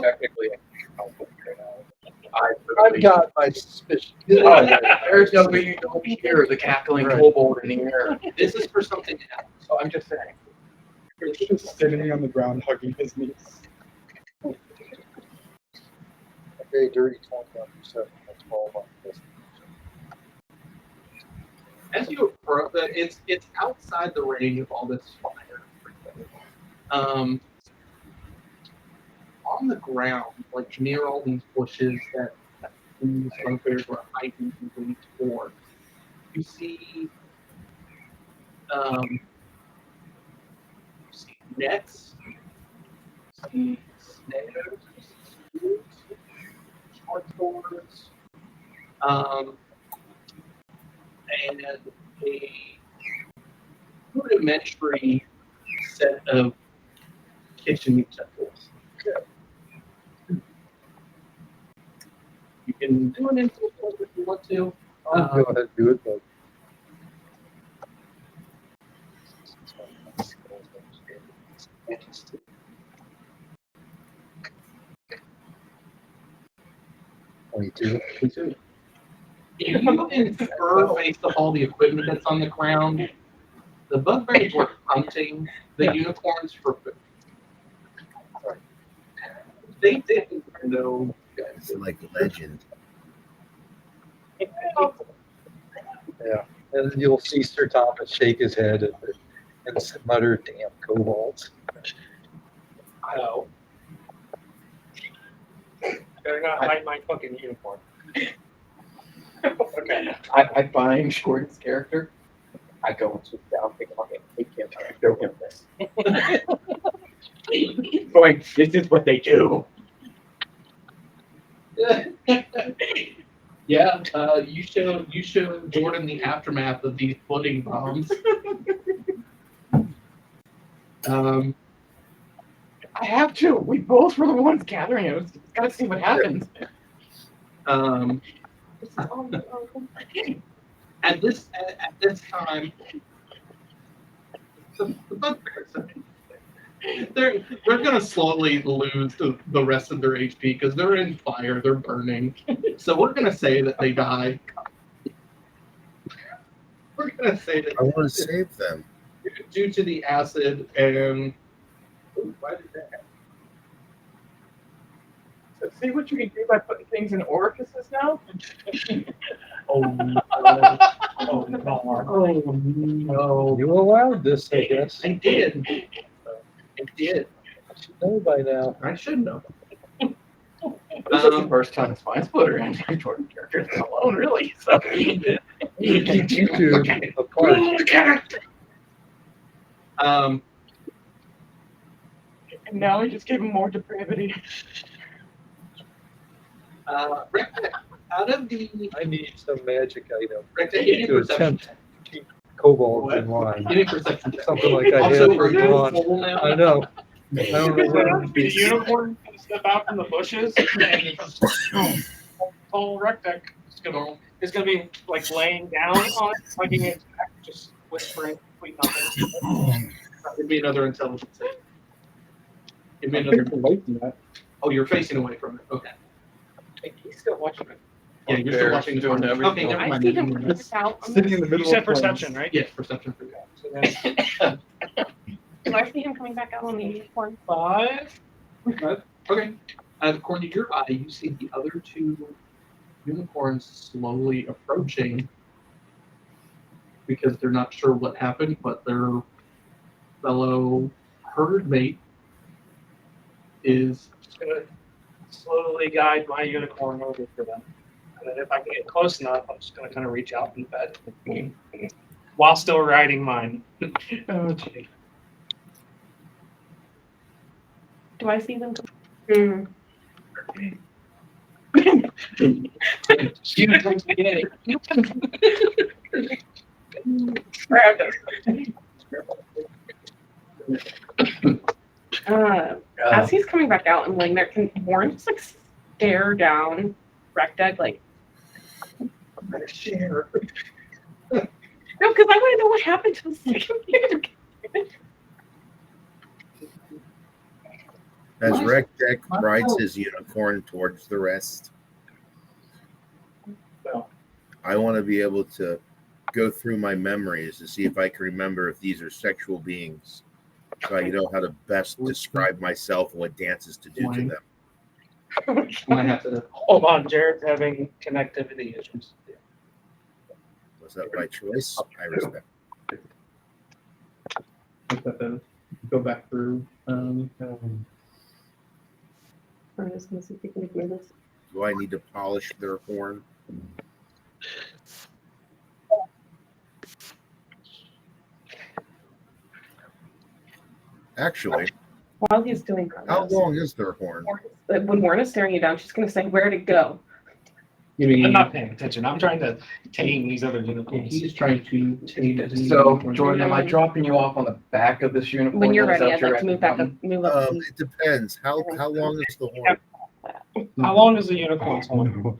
Technically, I've got my suspicion. There's no way you don't hear the cackling Right. kobold in the air. This is for something else. So I'm just saying. He's just sitting on the ground hugging his knees. Okay, dirty 21%. That's all about this. As you approach, it's outside the range of all this fire. On the ground, like near all these bushes that these smokers were hiding these for, you see nets, you see snares, you see screws, short swords, and a rudimentary set of kitchen utensils. You can do an influence if you want to. I'll go ahead and do it, but. Twenty-two. You infer based on all the equipment that's on the ground, the bugbears were hunting the unicorns for food. They didn't know. It's like a legend. Yeah, and you'll see Sir Thomas shake his head and mutter, "Damn kobolds." I know. Better not hide my fucking uniform. Okay. I find Gordon's character. I go and sit down, pick him up, and take him, and show him this. Going, this is what they do. Yeah, you show Jordan the aftermath of these pudding bombs. I have to. We both were the ones gathering it. Gotta see what happens. At this time, the bugbears, they're gonna slowly lose the rest of their HP because they're in fire, they're burning. So we're gonna say that they die. We're gonna say that I want to save them. due to the acid and why did that happen? So see what you can do by putting things in orifices now? Oh no! Oh no! Oh no! You allowed this, I guess. I did. I did. I should know by now. I should know. This is the first time Spine Splitter and Jordan characters been alone, really. So You two apart. Um, and now we just gave him more depravity. Rick, out of the I need some magic item Rick, give me to perception. attempt to keep kobolds in line. Give me perception. check. Something like I Also, have are you drawn. full now? I know. I don't know where The unicorn can step out from the bushes and tall rectangle is gonna be like laying down on it, hugging its back, just whispering sweet nothing. Give me another intelligence save. Give me another. Oh, you're facing away from it. Okay. He's still watching it. Yeah, you're still watching the doing corner. everything. Okay, never I mind. see him coming out. Sitting in the middle You said of flames. perception, right? Yes, perception for you. So then Do I see him coming back out on the unicorn? 5. Okay. According to your eye, you see the other two unicorns slowly approaching because they're not sure what happened, but their fellow herd mate is. Just gonna slowly guide my unicorn over for them. And then if I can get close enough, I'm just gonna kind of reach out in the bed while still riding mine. Oh, gee. Do I see them? Mm. As he's coming back out and laying there, can Warren just like stare down Rekdeg like, I'm gonna share. no, because I want to know what happened to the second As Nice. Rec Deck rides his unicorn towards the rest, I want to be able to go through my memories to see if I can remember if these are sexual beings, so I know how to best describe myself and what dances to do to them. Might have to Hold on, Jared's having connectivity issues. Was that by choice? I respect. go back through. I'm just gonna see if we can do this. Do I need to polish their horn? Actually, While he's doing how this, long is their horn? when Warren's staring you down, she's gonna say, "Where'd it go?" You mean I'm not paying attention. I'm trying to tame these other unicorns. he's trying to take it. So, Jordan, am I dropping you off on the back of this unicorn? When you're Is that ready, what I'd you're like to move back asking? up, move up. It depends. How long is the horn? How long is the unicorn's horn?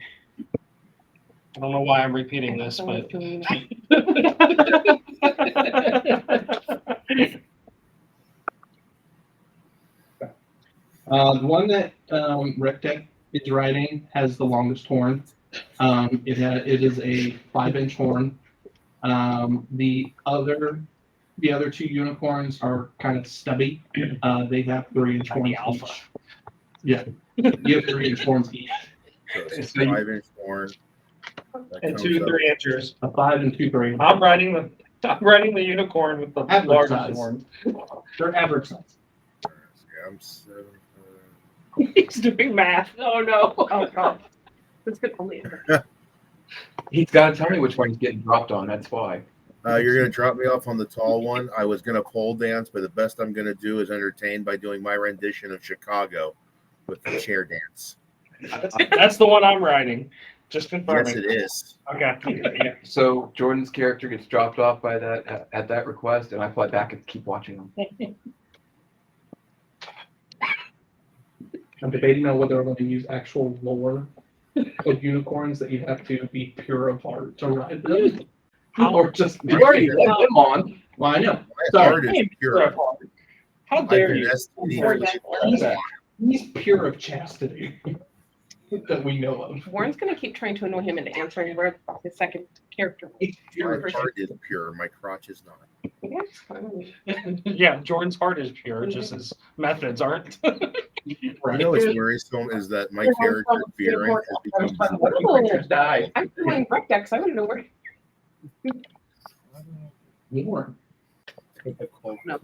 I don't know why I'm repeating this, but The one that Rectech is riding has the longest horn. It is a 5-inch horn. The other two unicorns are kind of stubby. They have 3-inch horns each. Yeah, you have 3-inch horns each. So it's a 5-inch horn. That and comes 2 up. 3-inchers. A 5 and 2 3. I'm riding the unicorn with the Average largest size. horn. They're average size. Yeah, I'm 7. He's doing math. Oh no. Oh god, this could only. He's got to tell me which one he's getting dropped on. That's why. You're gonna drop me off on the tall one. I was gonna pole dance, but the best I'm gonna do is entertain by doing my rendition of Chicago with the chair dance. That's the one I'm riding. Just Yes, confirming. it is. Okay. Yeah. So Jordan's character gets dropped off by that at that request, and I fly back and keep watching him. I'm debating on whether I'm going to use actual lore of unicorns that you have to be pure of heart to ride them, or just You already let him on. Well, I know. My Sorry. heart is pure. How I've dare been you? destiny Or for that- He's pure of chastity that we know of. Warren's gonna keep trying to annoy him into answering where his second character was. my heart is pure. My crotch is not. Yeah, it's fine. Yeah, Jordan's heart is pure, just his methods aren't. You know what's worrisome is that my character Fearing has become. Oh, Die. I'm doing rec decks. I wouldn't know where. More. No.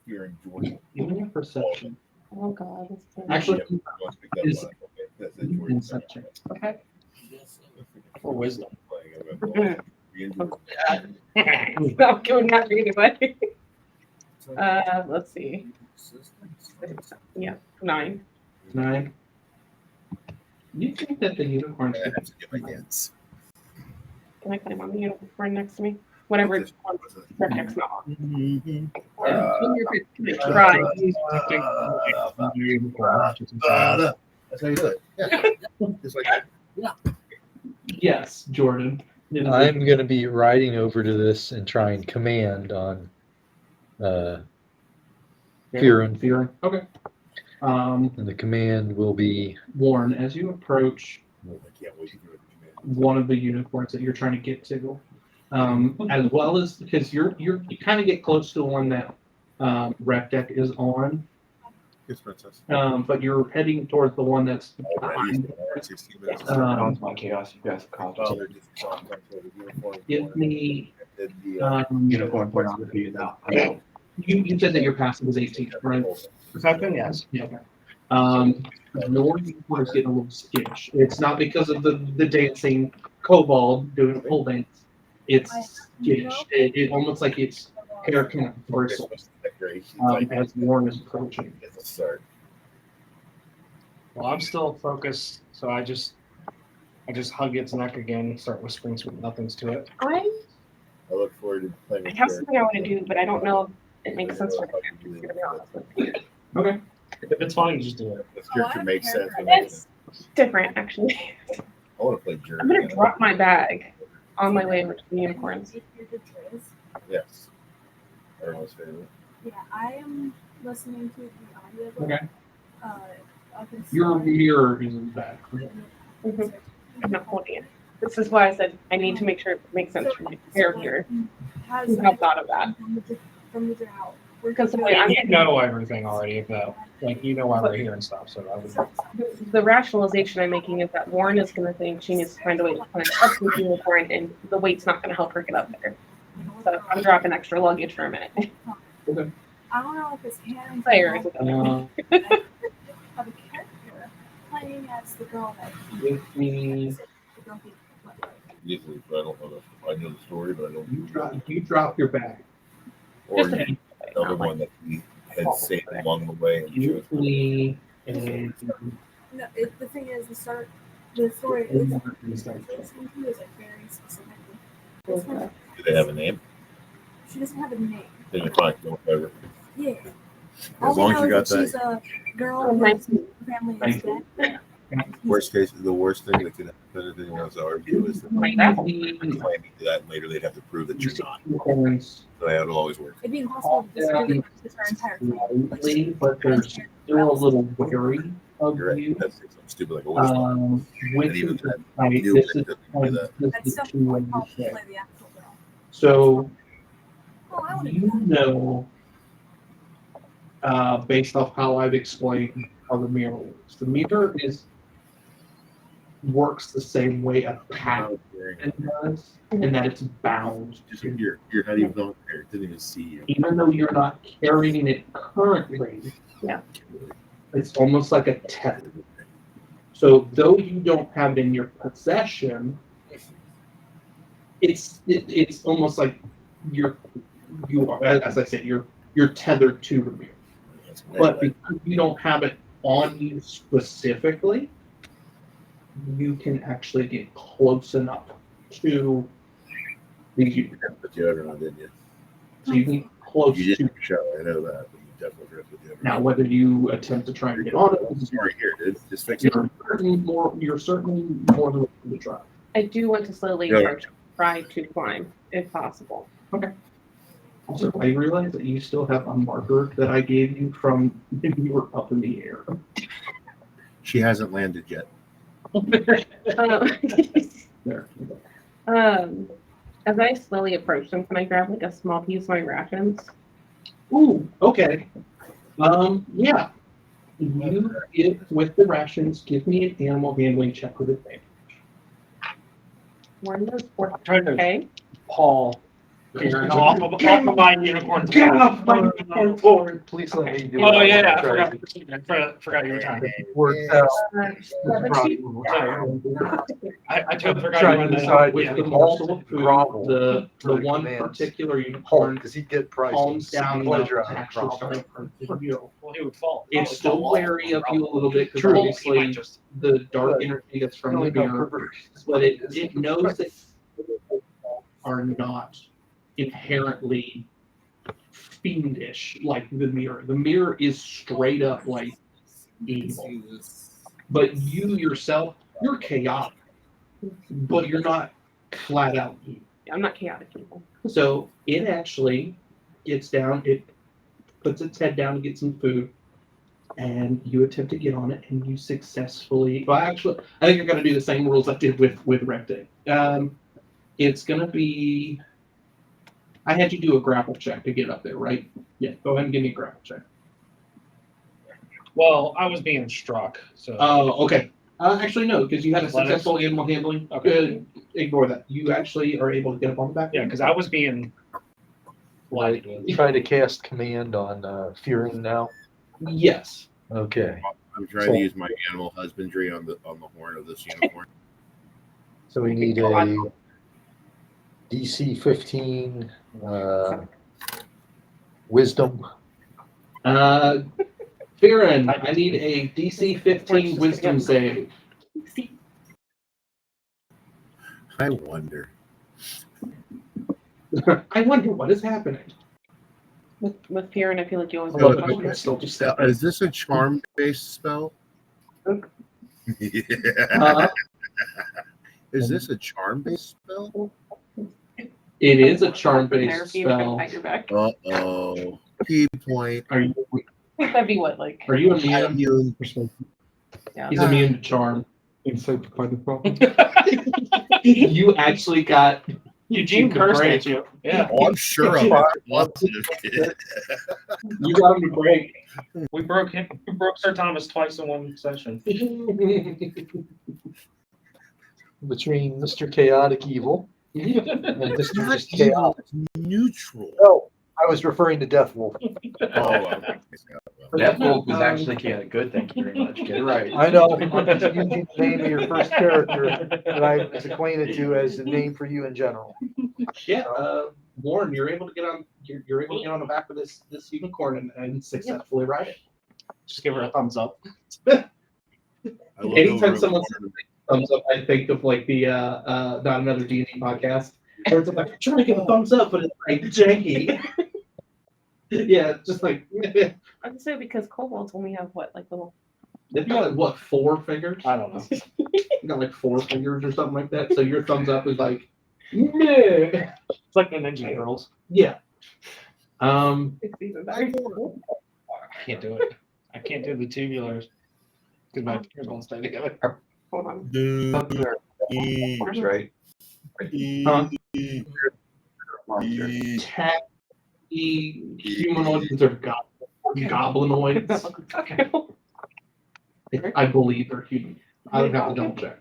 Fearing Jordan. Give me a perception. Oh god, this thing. Actually, is That's inception. Okay. For wisdom. Stop doing that anyway. Let's see. Yeah, 9. 9. You think that the unicorns I have to get my dance. Can I climb on the unicorn next to me? Whatever it's on. Rec deck's not on. Try. That's how you do it. Yeah. Just like that. Yes, Jordan. I'm going to be riding over to this and try and command on Fearing. Fearing. Okay. And the command will be Warren, as you approach I can't wait to do it. one of the unicorns that you're trying to get to, as well as because you kind of get close to the one that Rec Deck is on, Yes, princess. but you're heading towards the one that's Already, behind. 16 minutes. Sounds my chaos. You guys call Oh, they're just talking about the uniform. Give me. And the, unicorn points to be now. You said that your passive was 18, right? Perception, yes. Yeah. Okay. Your unicorn is getting a little skittish. It's not because of the dancing kobold doing a pole dance. It's skittish. It almost like its hair kind of bristles as Warren is approaching. It's a start. Well, I'm still focused, so I just hug its neck again, start whispering sweet nothings to it. I I look forward to playing I with have Jared. something I want to do, but I don't know if it makes sense for the characters, to be honest with you. Okay. If it's funny, just do it. This character makes sense. when I It's different, actually. want to play Jared. I'm gonna drop my bag on my way over to the unicorns. Yes. Everyone's favorite. Yeah, I am listening to the audiobook. Okay. Your mirror isn't back. Mhm. I'm not holding it. This is why I said I need to make sure it makes sense for my character. Who have thought of that? Because the way I'm You know everything already about, like, you know why we're here and stuff, so I would. the rationalization I'm making is that Lauren is going to think she needs to find a way to climb up to the unicorn, and the weight's not going to help her get up there. So I'm dropping extra luggage for a minute. I don't know if it's canon. Player is Of a character playing as the girl that Give me. Usually, I don't know. I know the story, but I don't. You drop your bag. Or Just a- you tell the one that we had saved along the way. And chose. Give me a. No, the thing is, the story is like very specific. This one, Do they have a name? she doesn't have a name. Then you're fine. Don't cover. Yeah. As long as you got she's that. a girl Oh, nice. whose family is dead. Worst case, the worst thing that could happen if anyone wants to argue is that Like that. claiming that and later they'd have to prove that you're not. Unicorns So that'll always work. It'd be impossible to disprove her entire claim. slightly, but they're still a little wary of You're right. you. That's something stupid like a whistle. With And even the that fight, new this one is doesn't do that. this That's is still two ways probably to say. play the actual girl. So Oh, I would you know, based off how I've explained how the mirror works, the mirror works the same way a pattern does, in that it's bound. Just you're not even on there. It didn't even see you. Even though you're not carrying it currently, Yeah. it's almost like a tether. So though you don't have it in your possession, it's almost like you are, as I said, you're tethered to the mirror. That's But because you don't have it on you specifically, you can actually get close enough to the unit. But you ever know, didn't you? So you can get close You to. didn't show. I know that. But you definitely dressed with you. Now, whether you attempt to try and get on it, It's right here, dude. Just fix it. you're certainly more than welcome to try. I do want to slowly Yeah. try to climb, if possible. Also, I realize that you still have a marker that I gave you from when you were up in the air. She hasn't landed yet. There. As I slowly approach them, can I grab like a small piece of my rations? Ooh, okay. Yeah. You give with the rations. Give me an animal handling check with advantage. One of those four. Trying to Okay. Paul off of my unicorn. Get off my unicorn board. Please let me do Oh it. yeah, I Try forgot you were trying. to work out. 17. I totally forgot Trying you to were decide With yeah. the morsel of food, Grovel the for the one commands. particular Halt, unicorn because he'd get priced. calms down enough Pleasure to out of actually grovel. start approaching you. Well, he would fall. It's still wary of you a little bit because True. He obviously might just the dark energy that's from the Only got mirror, perverse. but it knows that are not inherently fiendish like the mirror. The mirror is straight up like evil. But you yourself, you're chaotic, but you're not flat out evil. I'm not chaotic people. So it actually gets down, it puts its head down to get some food, and you attempt to get on it, and you successfully. Well, actually, I think I'm going to do the same rules I did with Recte. It's going to be. I had you do a grapple check to get up there, right? Yeah, go ahead and give me a grapple check. Well, I was being struck, so. Oh, okay. Actually, no, because you had a Athletics? successful animal handling. Okay. Ignore that. You actually are able to get up on the back. Yeah, because I was being lied with. Try to cast command on Fearing now. Yes. Okay. I'm trying to use my animal husbandry on the horn of this unicorn. So we need a DC 15 wisdom. Farron, I need a DC 15 wisdom save. I wonder. I wonder what is happening. With Fearing, I feel like you always Oh, have a okay. question. Still just step Is this a charm-based spell? Yeah. Is this a charm-based spell? It is a charm-based There, if you can spell. pat your back. Uh-oh. Key point. Are you That'd be what, like? Are you I'm immune? immune. Yeah. He's immune to charm. Insight to find the problem. You actually got Eugene to cursed break. at you. Yeah. Oh, I'm sure I'm a positive kid. You got him to break. We broke Sir Thomas twice in one session. Between Mr. Chaotic Evil and Mr. Not Just evil, Chaotic. it's neutral. No, I was referring to Death Wolf. Oh, okay. That wolf was actually chaotic. Good, thank you very much. Get it right. I know, I'm just using the name of your first character that I was acquainted to as the name for you in general. Yeah, Warren, you're able to get on. You're able to get on the back of this unicorn and successfully ride it. Just give her a thumbs up. I look Anytime over at someone Warren. thumbs up, I think of like the not another D&D podcast. Where it's like trying to get a thumbs up, but it's like janky. Yeah, just like I would say because kobolds only have what, like little. they've got like what 4 fingers? I don't know. You got like 4 fingers or something like that. So your thumbs up is like, meh. It's like the Ninja Turtles. Yeah. It's even better. I can't do it. I can't do the tubulars because my fingers won't stay together. Hold on. That's right. Huh? Monster. Humanoids are goblinoids. Okay. I believe they're human. I would have to double check.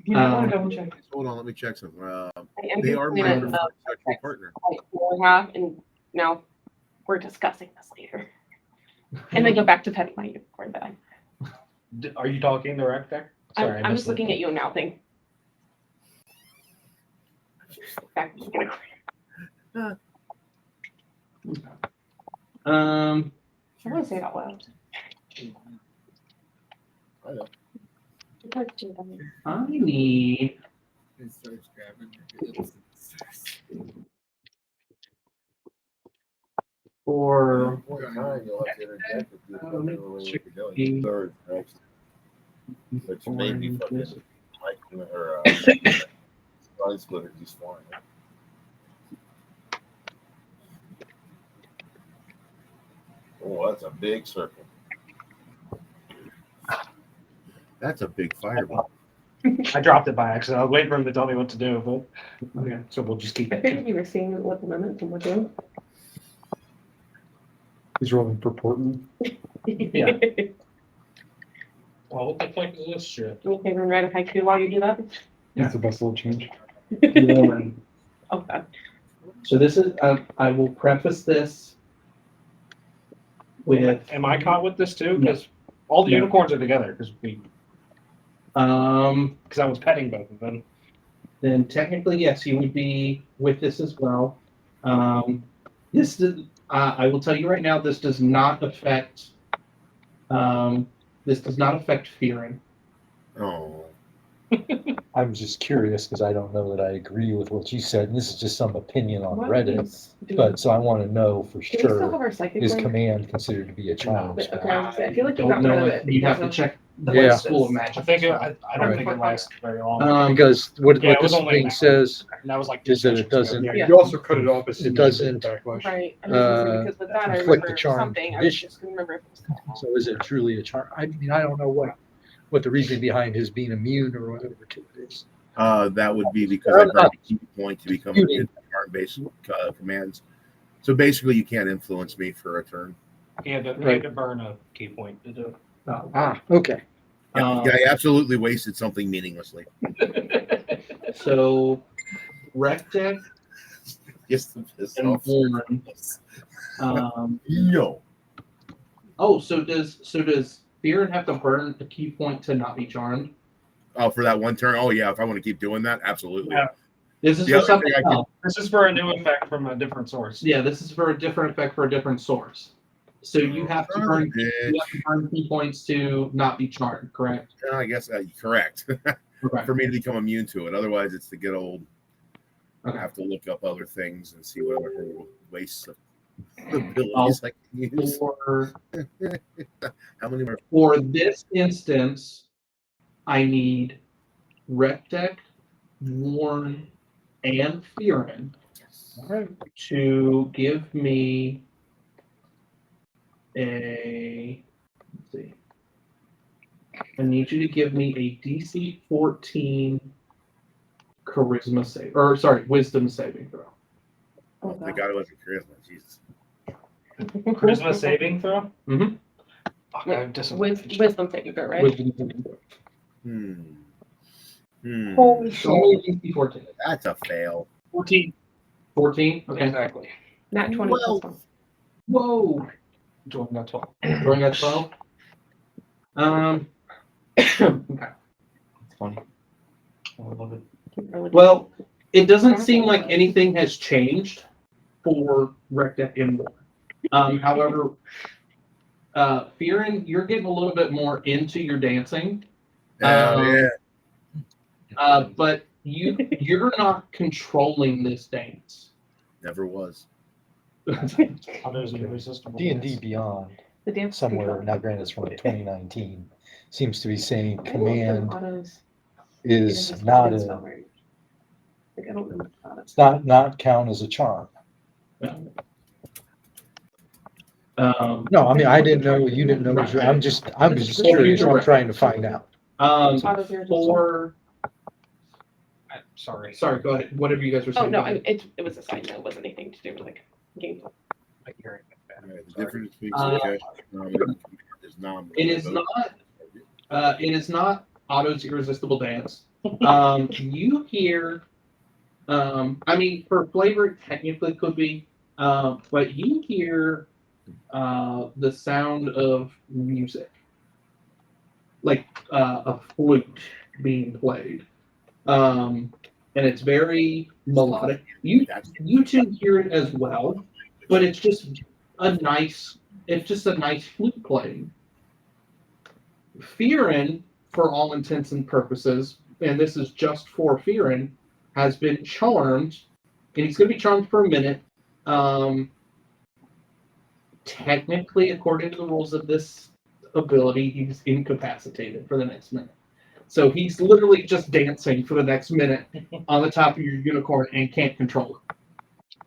You might want to double check. Hold on, let me check something. I am They are my between preferred sexual partner. like 4.5, and now we're discussing this later. And then go back to petting my unicorn that Are you talking the rec deck? Sorry, I'm just looking at you now, thing. Back to the unicorn. Um, I want to say it out loud. I know. I need for You'll have to interject if you don't know what you're doing. Third, next. Which made me fucking Mike or Line Splitter just flying. Oh, that's a big circle. That's a big fireball. I dropped it by accident. I was waiting for him to tell me what to do, but okay. So we'll just keep I it. figured you were seeing what the momentum we're doing. He's rolling for Portland. Yeah. Well, what the fuck is this shit? Okay, then write a haiku while you do that. That's the best little change. Warren. Okay. So this is I will preface this with Am I caught with this too? Because all the No. unicorns are together. Because I was petting both of them. then technically yes, you would be with this as well. This is, I will tell you right now, this does not affect fearing. Oh. I'm just curious because I don't know that I agree with what you said. And this is just some opinion on What Reddit. is- do But so I want to know for we still have sure, our psychic is link? command considered to be a charm But, okay, spell? I was gonna say, I feel like you Don't got rid know of if it. you'd have to because check the Yeah. School of Magic. I think I don't Right. think it lasts very long. Because what Yeah, it what was this only an thing hour. says And that was like is that it 2 sessions doesn't- ago. Yeah, Yeah. you also cut it off as soon It as you did doesn't, backlash. Right. And this is because with that, I inflict a remember charm something. I condition. just couldn't remember if it was cut off. So is it truly a charm? I mean, I don't know what the reason behind his being immune or whatever to it is. That would be because I burned a key point to become a charm-based commands. So basically, you can't influence me for a turn. He had to Right. burn a key point to do. Okay. Yeah, I absolutely wasted something meaninglessly. So Rectech Just to piss and off. Warren. No. Oh, so does Fearin have to burn a key point to not be charmed? Oh, for that one turn? Oh, yeah. If I want to keep doing that, absolutely. Yeah. This is The for other something thing I else. This is for a new effect from a different source. Yeah, this is for a different effect for a different source. So you have to burn key points to not be charmed, correct? I guess correct. Okay. For me to become immune to it. Otherwise, it's to get old. Okay. I have to look up other things and see what other wastes of abilities I can use. How many more? For this instance, I need Rectech, Warren, and Fearin to give me a. Let's see. I need you to give me a DC 14 charisma save, or sorry, wisdom saving throw. Oh, They got it with the charisma. Jesus. Charisma saving throw? Mhm. Fuck, Wait, I have disadvantage. Wisdom saving throw, right? Wisdom saving throw. Holy It's only shit. a DC 14. That's a fail. 14. 14? Okay. Exactly. Nat 20 Well- plus 1. Whoa. Join that 12. Throwing at 12. Okay. It's funny. I love it. Well, it doesn't seem like anything has changed for Rectech anymore. However, Fearin, you're getting a little bit more into your dancing. Yeah. But you're not controlling this dance. Never was. D&D Beyond, The dance somewhere, now granted it's from 2019, seems to be saying command is not a, Like, I don't know much about it. it's not count as a charm. No, I mean, I didn't know, you didn't know, I'm just curious, I'm trying to find out. Auto's irresistible. For Sorry. sorry, go ahead. Whatever you guys were Oh, saying. no, go ahead. it was a side note. It wasn't anything to do with like gameplay. My hearing is bad. All right, the Sorry. difference between Uh, suggestion and nominating is nominating. It is not. It is not Otto's irresistible dance. You hear. I mean, for flavor, it technically could be. But you hear the sound of music, like a flute being played, and it's very melodic. You two hear it as well, but it's just a nice flute playing. Fearin, for all intents and purposes, and this is just for Fearin, has been charmed, and he's going to be charmed for a minute. Technically, according to the rules of this ability, he's incapacitated for the next minute. So he's literally just dancing for the next minute on the top of your unicorn and can't control it.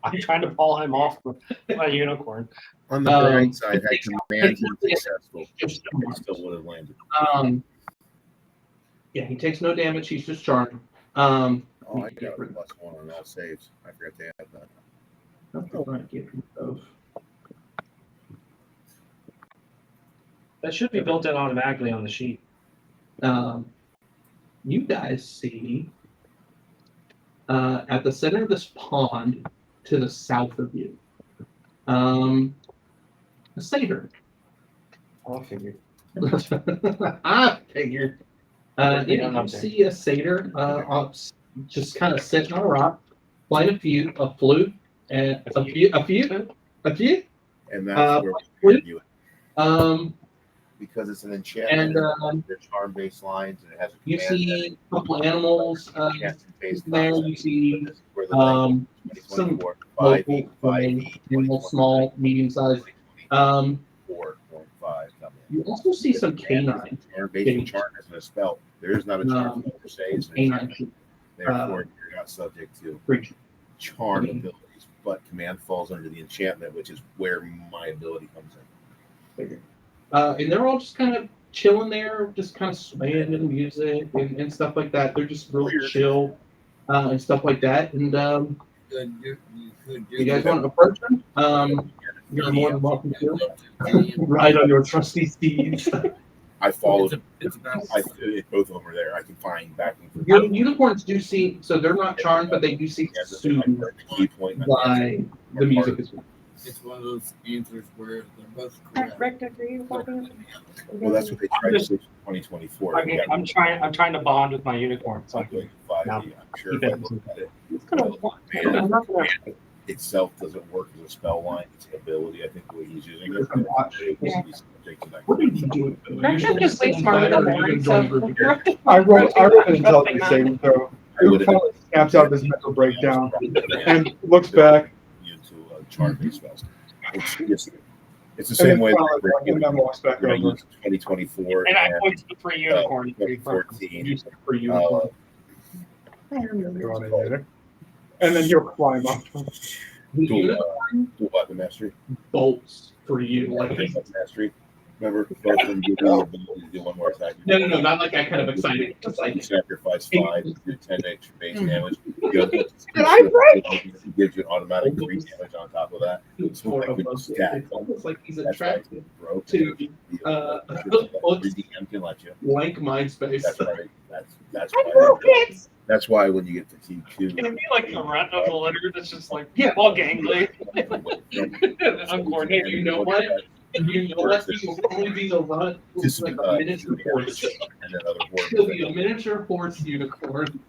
I'm trying to pull him off with my unicorn. On the bright side, it had takes- command been successful, Just he still would have landed. Yeah, he takes no damage. He's just charmed. Oh, I got a +1 on all saves. I forgot to add that. Get rid of. That should be built in automatically on the sheet. You guys see at the center of this pond to the south of you, a satyr. I figured. I figured. Yeah, You I'm there. see a satyr just kind of sitting on a rock, playing a flute, and a few. And that's where we review it. Because it's an enchantment, And they're charm-based lines, and it has a you command see a couple animals enchantment-based there. concept. You see This is where the language some 2024, local 5e, animals, small, medium-sized. 4.5 come in. You also see some canine. Charm-based charm isn't a spell. There is not a charm per se. It's an Canine enchantment. Therefore, you're not subject to creature. charm abilities, but command falls under the enchantment, which is where my ability comes in. And they're all just kind of chilling there, just kind of swaying to the music and stuff like that. They're just really chill and stuff like that. And you guys want to approach them? You're more than welcome to ride on your trusty steeds. I followed. If both of them are there, I can find backing. Your unicorns do see, so they're not charmed, but they do see soothed Key point. by the music as well. It's one of those answers where they're both correct. Rector, are you walking? Well, that's what they tried to do in 2024. I mean, I'm trying to bond with my unicorn. So I can, I'm sure if I look at it, It's gonna walk. I'm not gonna. itself doesn't work as a spell line. It's an ability. I think the way he's using it. Yeah. What are you doing? Rector just way smarter than Lauren, so. I rolled an intelligence saving throw. Who kind of snaps out this mental breakdown and looks back. Into charm-based spells. It's the same way that And then walks back we're going to over. use 2024 and I point to the free unicorn. 2014. For you. And then he'll climb up. The Dual, unicorn dual weapon mastery. bolts for you. Like Weapon mastery. Remember, both of them give you the ability to do one more attack. no, not like that kind of exciting. Just like You sacrifice 5 to do 10 extra base damage. Did I break? It gives you an automatic 3 damage on top of that. it's So more like of when you a- stack it's almost like he's That's why attracted it's broke. to Free DM can let you. like mind space. That's why. That's I why. broke it. That's why when you get fatigue too. Can it be like the run of the litter that's just like Yeah. all gangly? Uncoordinated. You know what? You know what? He will only be the run This like is a miniature horse. and then other He'll be a horses. miniature horse unicorn.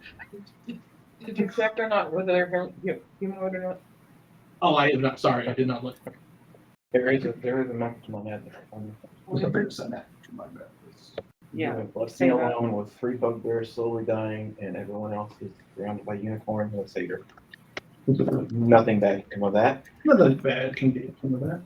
Did you check or not whether they're humanoid or not? Oh, I am not sorry. I did not look. There is a message on that. With a big set. My bad. Yeah, say seen that. alone with 3 bugbears slowly dying, and everyone else is surrounded by unicorns and a satyr. Nothing bad came of that. Nothing bad can get from that.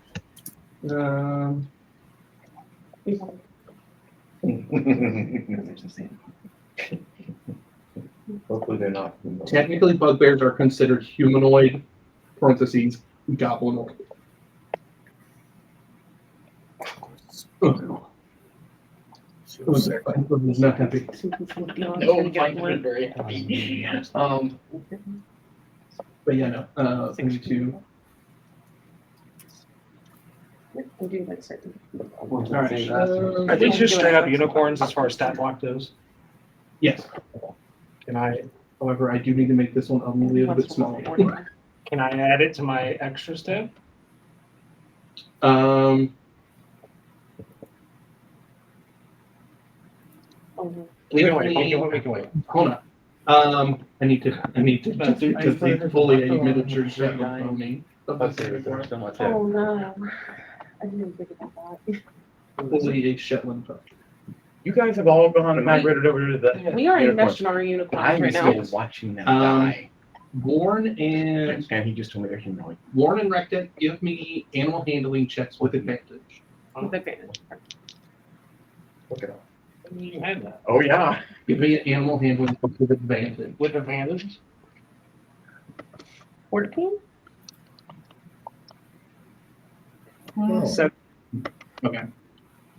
Hopefully they're not. Technically, bugbears are considered humanoid. Parentheses goblinoid. Oh, I was not happy. No, I'm very happy. But yeah, no. I need to. I do like certain. All right. Are these just straight up unicorns as far as stat block goes? Yes. Can I However, I do need to make this one a little bit smaller. can I add it to my extra step? We can wait. Hold on. I need to be fully a miniature shadow on me. Oh no. I didn't even think about that. Fully a Shetland pup. You guys have all gone and migrated over to the. We are unicorn. enmeshed in our unicorns I'm right now. still watching them die. Warren and He just told me they're humanoid. Warren and Recta, give me animal handling checks with advantage. With advantage. Look it up. You had that. Oh yeah. Give me an animal handling with advantage. With advantage? 14? Oh. So, Okay.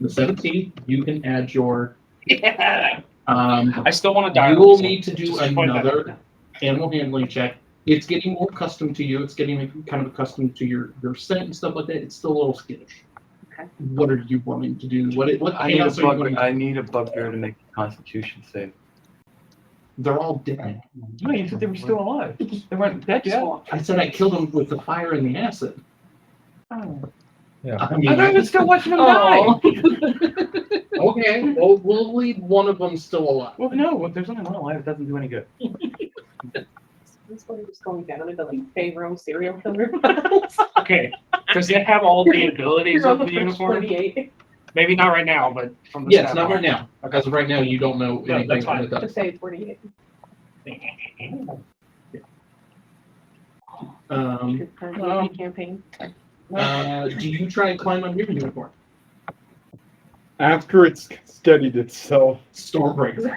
The 17, you can add your. yeah. I still want to die. You will need to do Just point that another out. animal handling check. It's getting more accustomed to you. It's getting kind of accustomed to your scent and stuff like that. It's still a little skittish. Okay. What are you wanting to do? What I need a chaos are you wanting bug. to I need a bugbear to make a Constitution save. They're all dead. No, you said they were still alive. They weren't dead yet. I said I killed them with the fire and the acid. Oh. Yeah. I mean, I thought you were still watching them Oh. die. Okay, well, we'll leave one of them still alive. Well, no, if there's only one alive, it doesn't do any good. This one just going down into like Pharaoh serial killer. Okay. Does it have all the abilities You're on of the first unicorn? 28. Maybe not right now, but from the Yes, stat not block. right now. Because right now you don't know No, anything that's fine. that does. Just say it's 48. Good for a campaign. Do you try and climb on your unicorn? After it's steadied itself, Stormbreaker.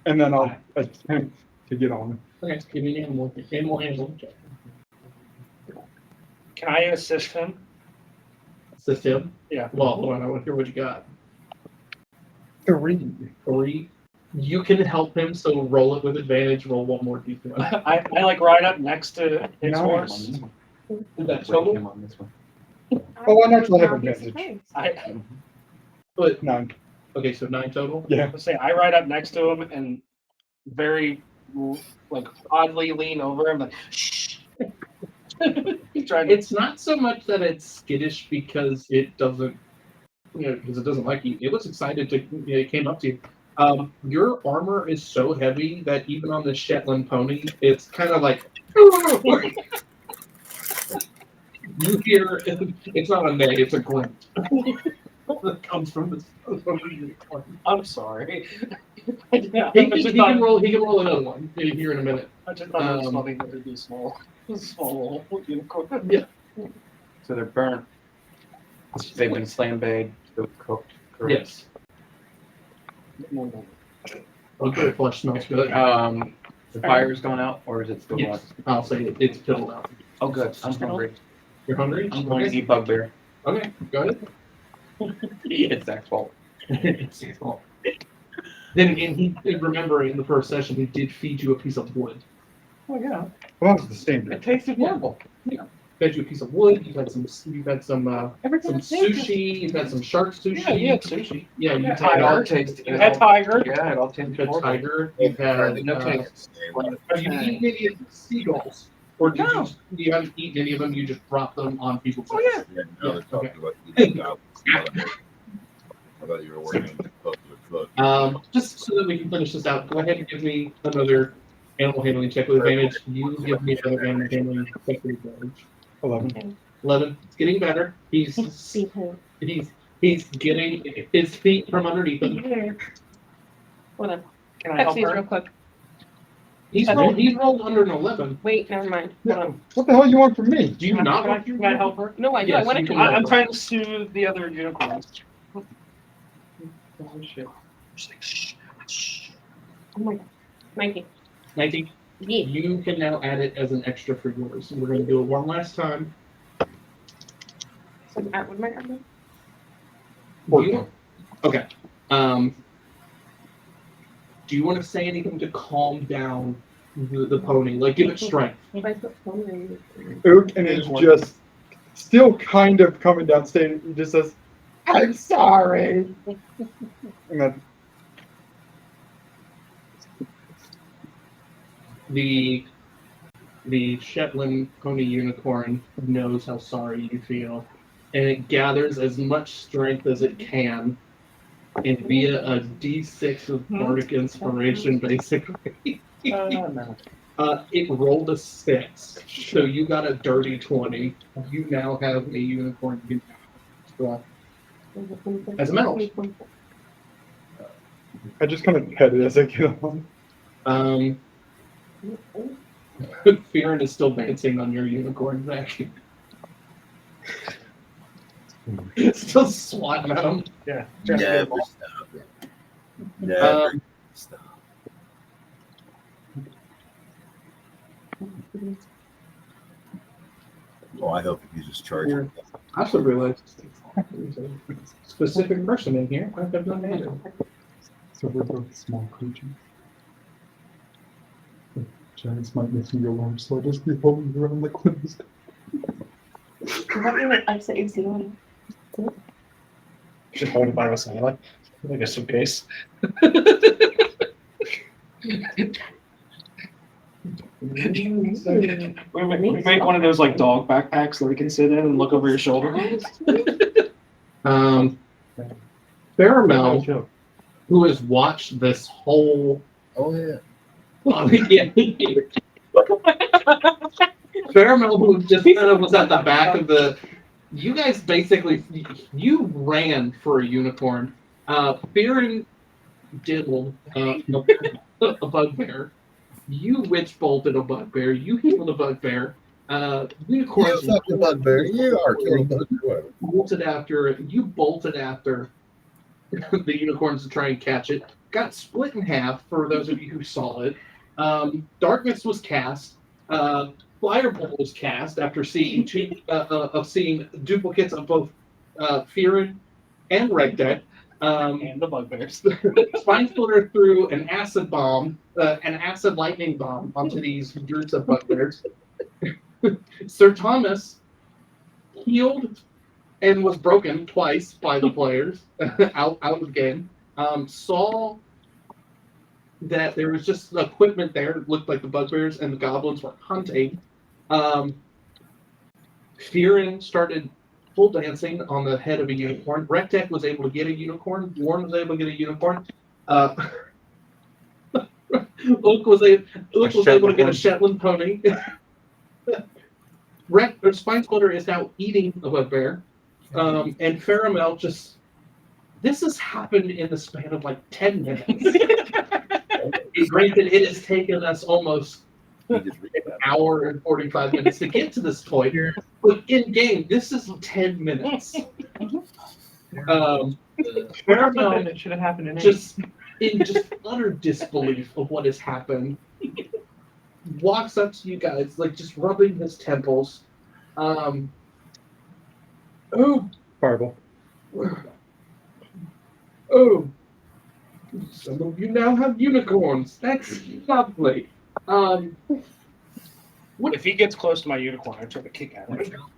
and then I'll attempt to get on. Okay, give me an animal handling check. Can I assist him? Assist him? Yeah. Well, hold on, I want to hear what you got. 3. 3. You can help him, so roll it with advantage. Roll one more d20. I like ride up next to his Nice. horse. Is that total? on this one. Oh, why not let him I'll be advantage? surprised. I But 9. okay, so 9 total. Yeah. let's say I ride up next to him and very like oddly lean over him like shh. He's trying to It's not so much that it's skittish because it doesn't, because it doesn't like you. It was excited to, it came up to you. Your armor is so heavy that even on the Shetland pony, it's kind of like. You hear, it's not a neigh, it's a grunt. That comes from the unicorn. I'm sorry. He can roll another one here in a minute. I just thought it was funny that it'd be small. Small unicorn. Yeah. So they're burnt. They've been flambéed, still cooked. Correct? Yes. Okay, flesh smells good. The fire's gone out, or is it still Yes, on? I'll say it's fiddled out. Oh, good. I'm hungry. You're hungry? I'm going to Okay. eat bugbear. Okay, go ahead. It's Zach's fault. It's his fault. Then again, he did remember in the first session, he did feed you a piece of wood. Oh yeah. Well, that was the standard. It tasted horrible. Fed you a piece of wood. You've had some Everything sushi. You've had some shark sushi. Yeah, you had sushi. Yeah, you've Yeah, had It all tiger. tasted. You had tiger. Yeah, it all You've tasted had horrible. tiger. You've had no taste. Have you eaten any of the seagulls, or did No. you haven't eaten any of them? You just drop them on people's. Oh, yeah. Yeah, now they're talking Okay. about eating goblins. I thought you were working on the cook. Just so that we can finish this out, go ahead and give me another animal handling check with advantage. You give me another animal handling check with advantage. 11. 11. It's getting better. He's getting his feet from underneath him. Hold on. Can I Text help these her? real quick. He's rolled under an 11. Wait, never mind. Hold on. What the hell you want from me? Do you not want Can I help her? No, I do. Yes, I want you to can come help I'm her. trying to soothe the other unicorns. Oh my god. 19. 19. Yeah. You can now add it as an extra for yours. We're going to do it one last time. So what am I doing? You- Okay. Do you want to say anything to calm down the pony? Like, give it strength. If I put phone in Ook and is just still kind of coming down saying he just says, I'm sorry. And then The Shetland pony unicorn knows how sorry you feel, and it gathers as much strength as it can, and via a D6 of bardic inspiration, basically, No. it rolled a 6, so you got a dirty 20. You now have a unicorn as a medal. I just kind of pet it as I get on. Fearon is still dancing on your unicorn back. Still swatting at him. Yeah. Never stop. Never stop. Oh, I hope he uses charge. Yeah. I should realize there's a specific person in here. I have done that. So we're both small creatures. The giants might make me go large, so I'll just be holding around like limbs. Does that mean that I set you ceiling? Should hold it by the side, like a suitcase. We make one of those like dog backpacks that we can sit in and look over your shoulder. Faramel, who has watched this whole Oh yeah. Faramel, who just kind of was at the back of the. You guys basically, you ran for a unicorn. Fearon diddled a bugbear. You witch bolted a bugbear. You healed a bugbear. Unicorns. You fucking bugbear. You are killing bugbear. Bolted after it. You bolted after the unicorns to try and catch it. Got split in half for those of you who saw it. Darkness was cast. Firebolt was cast after seeing seeing duplicates of both Fearon and Regdeck. And the bugbears. Spine Splitter threw an acid bomb, an acid lightning bomb onto these groups of bugbears. Sir Thomas healed and was broken twice by the players out of the game. Saw that there was just equipment there that looked like the bugbears and the goblins were hunting. Fearon started full dancing on the head of a unicorn. Rectech was able to get a unicorn. Warren was able to get a unicorn. Oak was able to get a Shetland pony. Spine Splitter is now eating the bugbear. And Faramel just. This has happened in the span of like 10 minutes. Granted, it has taken us almost an hour and 45 minutes to get to this point. But in game, this is 10 minutes. Faramel It should have happened in just in utter disbelief of what has happened, walks up to you guys, like just rubbing his temples. Oh, Fireball. oh, some of you now have unicorns. That's lovely. If he gets close to my unicorn, I try to kick at him. I smell.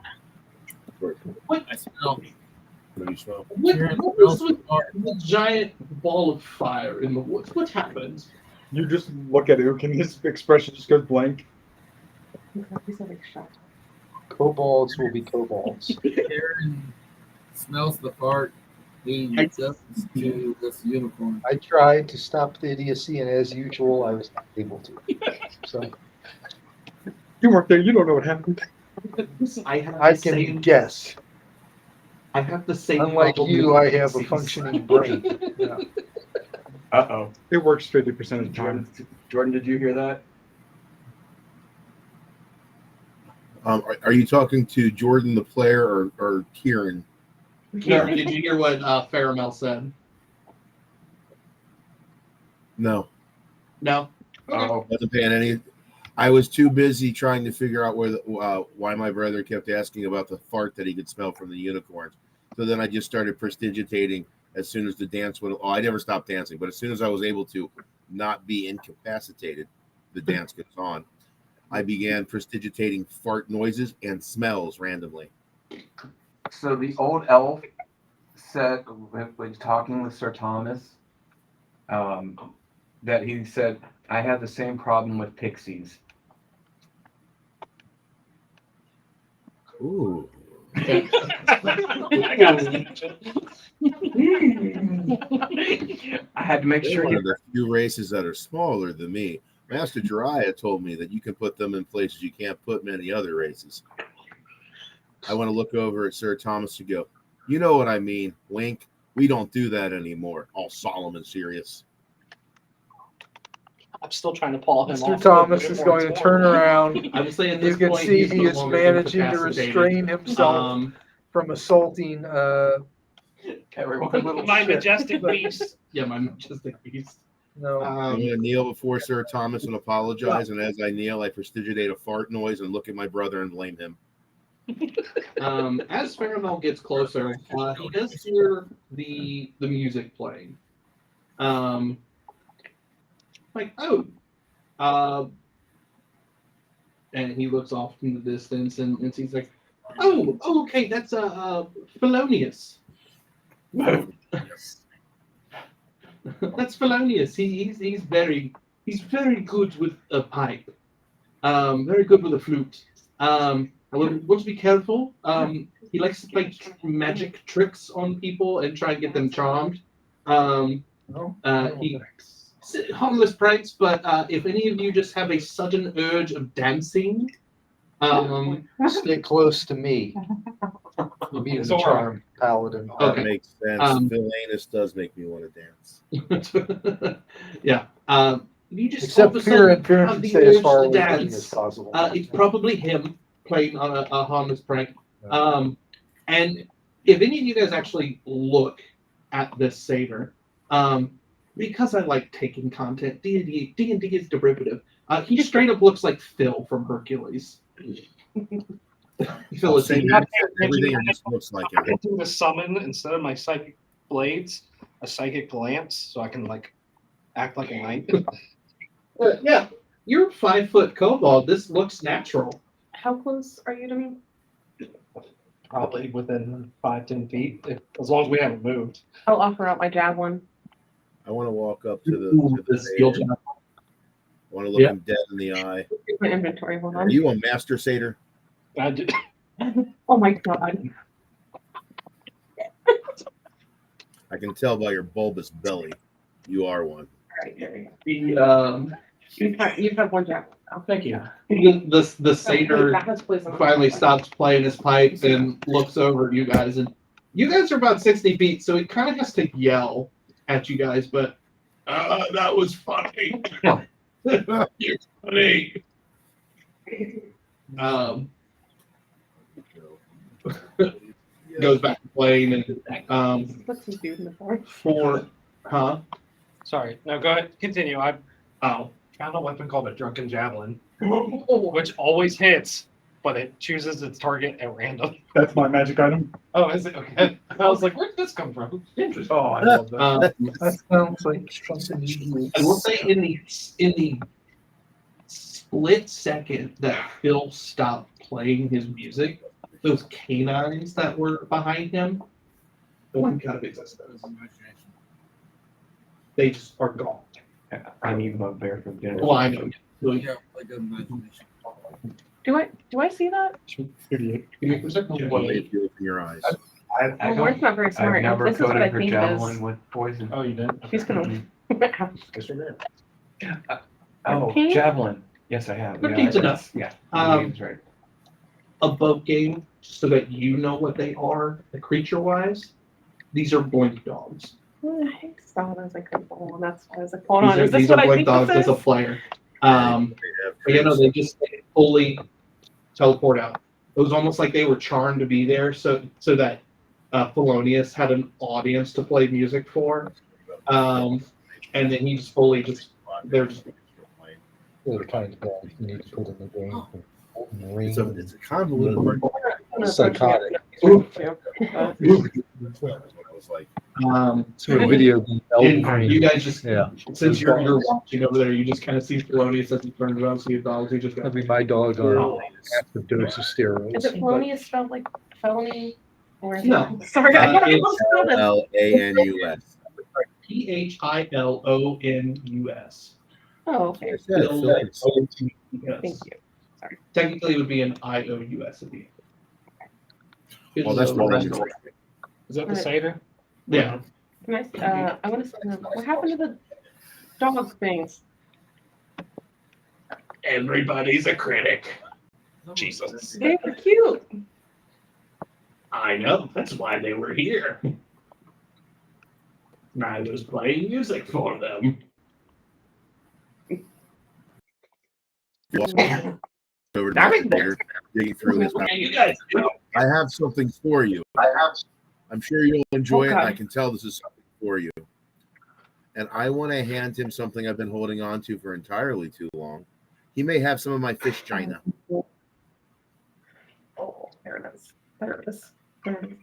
What do you smell? What was with the giant ball of fire in the woods? What happened? You just look at Ook and his expression just goes blank. He's like shocked. Kobolds will be kobolds. Karen smells the fart. He gets up to this unicorn. I tried to stop the idiocy, and as usual, I was not able to. So You weren't there. You don't know what happened. I have I the can same. guess. I have the same. Unlike problem you, with I have a pixies. functioning brain. Yeah. Uh-oh. It works 50% of the time. Jordan, did you hear that? Are you talking to Jordan the player or Kieran? Kieran, did you hear what Faramel said? No, No. Oh, wasn't paying any. I was too busy trying to figure out why my brother kept asking about the fart that he could smell from the unicorns. So then I just started prestidigitating as soon as the dance went. Oh, I never stopped dancing, but as soon as I was able to not be incapacitated, the dance gets on. I began prestidigitating fart noises and smells randomly. so the old elf said, when talking with Sir Thomas, that he said, I have the same problem with pixies. Ooh. I got it. I had to make They're sure one you. of the few races that are smaller than me. Master Jiraiya told me that you can put them in places you can't put many other races. I want to look over at Sir Thomas and go, you know what I mean, wink. We don't do that anymore. All solemn and serious. I'm still trying to paw him Mr. off. Thomas is going to turn around. I would say at You this can point see he's he no is longer managing to incapacitated. restrain himself from assaulting Everyone. My majestic beast. Yeah, my majestic beast. No. I'm going to kneel before Sir Thomas and apologize. And as I kneel, I prestidigitate a fart noise and look at my brother and blame him. As Faramel gets closer, he does hear the music playing. And he looks off in the distance and he's like, oh, okay, that's Felonious. That's Felonious. He's very good with a pipe. Very good with a flute. I want to be careful. He likes to play magic tricks on people and try and get them charmed. He harmless pranks, but if any of you just have a sudden urge of dancing, Stay close to me. Be the charm paladin. That Okay. makes sense. Phil Anus does make me want to dance. Yeah. You just Except all of a fear sudden and fear have should the stay as urge far to away from me dance. as possible. It's probably him playing on a harmless prank. And if any of you guys actually look at this satyr, because I like taking content, D&D is derivative. He straight up looks like Phil from Hercules. Phil is Same everything just looks like I him. do the summon instead of my psychic blades, a psychic glance, so I can like act like a knight. Yeah, you're 5 foot kobold. This looks natural. How close are you to me? Probably within 5-10 feet, as long as we haven't moved. I'll offer out my javelin. I want to walk up to the Steel satyr. javelin. I want to look him dead in the eye. Here's my inventory. Hold Are on. you a master satyr? I did. Oh my god. I can tell by your bulbous belly. You are one. All right, there we go. The You have one javelin. thank you. The satyr That has poison. finally stops playing his pipes and looks over at you guys, and you guys are about 60 feet, so he kind of has to yell at you guys, but that was funny. You're funny. Goes back to playing and What's he doing before? for huh? Sorry. No, go ahead. Continue. Oh, Found a weapon called a drunken javelin, which always hits, but it chooses its target at random. That's my magic item. Oh, is it? Okay. I was like, where did this come from? Interesting. Oh, I love that. That sounds like something you I will say in the split second that Phil stopped playing his music, those canines that were behind him, went out of existence. They just are gone. I need bugbear for dinner. Well, I know. Yeah, like imagination. Do I see that? 38. Give me a second. What if you open your eyes? I Well, Ward's not very smart. I've never This is what coated I her think javelin is. with poison. Oh, you did? She's gonna. Oh, Pink? javelin. Yes, I have. But Yeah, pink's that's- enough. Yeah, that's right. A boat game, so that you know what they are, the creature-wise. These are blink dogs. I saw it as like a ball, and that's why I was like, hold on, is this These what are I blink think dogs this as a is? player. They have But, you know, traits. they just fully teleport out. It was almost like they were charmed to be there, so that Polonius had an audience to play music for, and then he just fully they're just Those are kind of dogs you need to put in the game. Marine. It's a convoluted word. Psychotic. That's what it was like. Sort of video game. and you guys just Yeah. since you're watching over there, you just kind of see Polonius as he turns around, see his dogs. He just That'd be my dog on half a dose of steroids. Is it Polonius spelled like felony? Or is No. it... Sorry, I gotta It's look at this. Lanus. Philonus. Oh, okay. I said Phillips. Thank you. Sorry. Technically, it would be an IOUS at the end. Well, that's the rest Roman. Is that the satyr? Yeah. Can I want to know what happened to the dog things? Everybody's a critic. Jesus. They were cute. I know. That's why they were here. I was playing music for them. Over to the computer, digging through his mouth. Hey, you guys do. I have something for you. I'm sure you'll enjoy it. And I can tell this is something for you. And I want to hand him something I've been holding on to for entirely too long. He may have some of my fish china. Oh, there it is. There it is. There it is.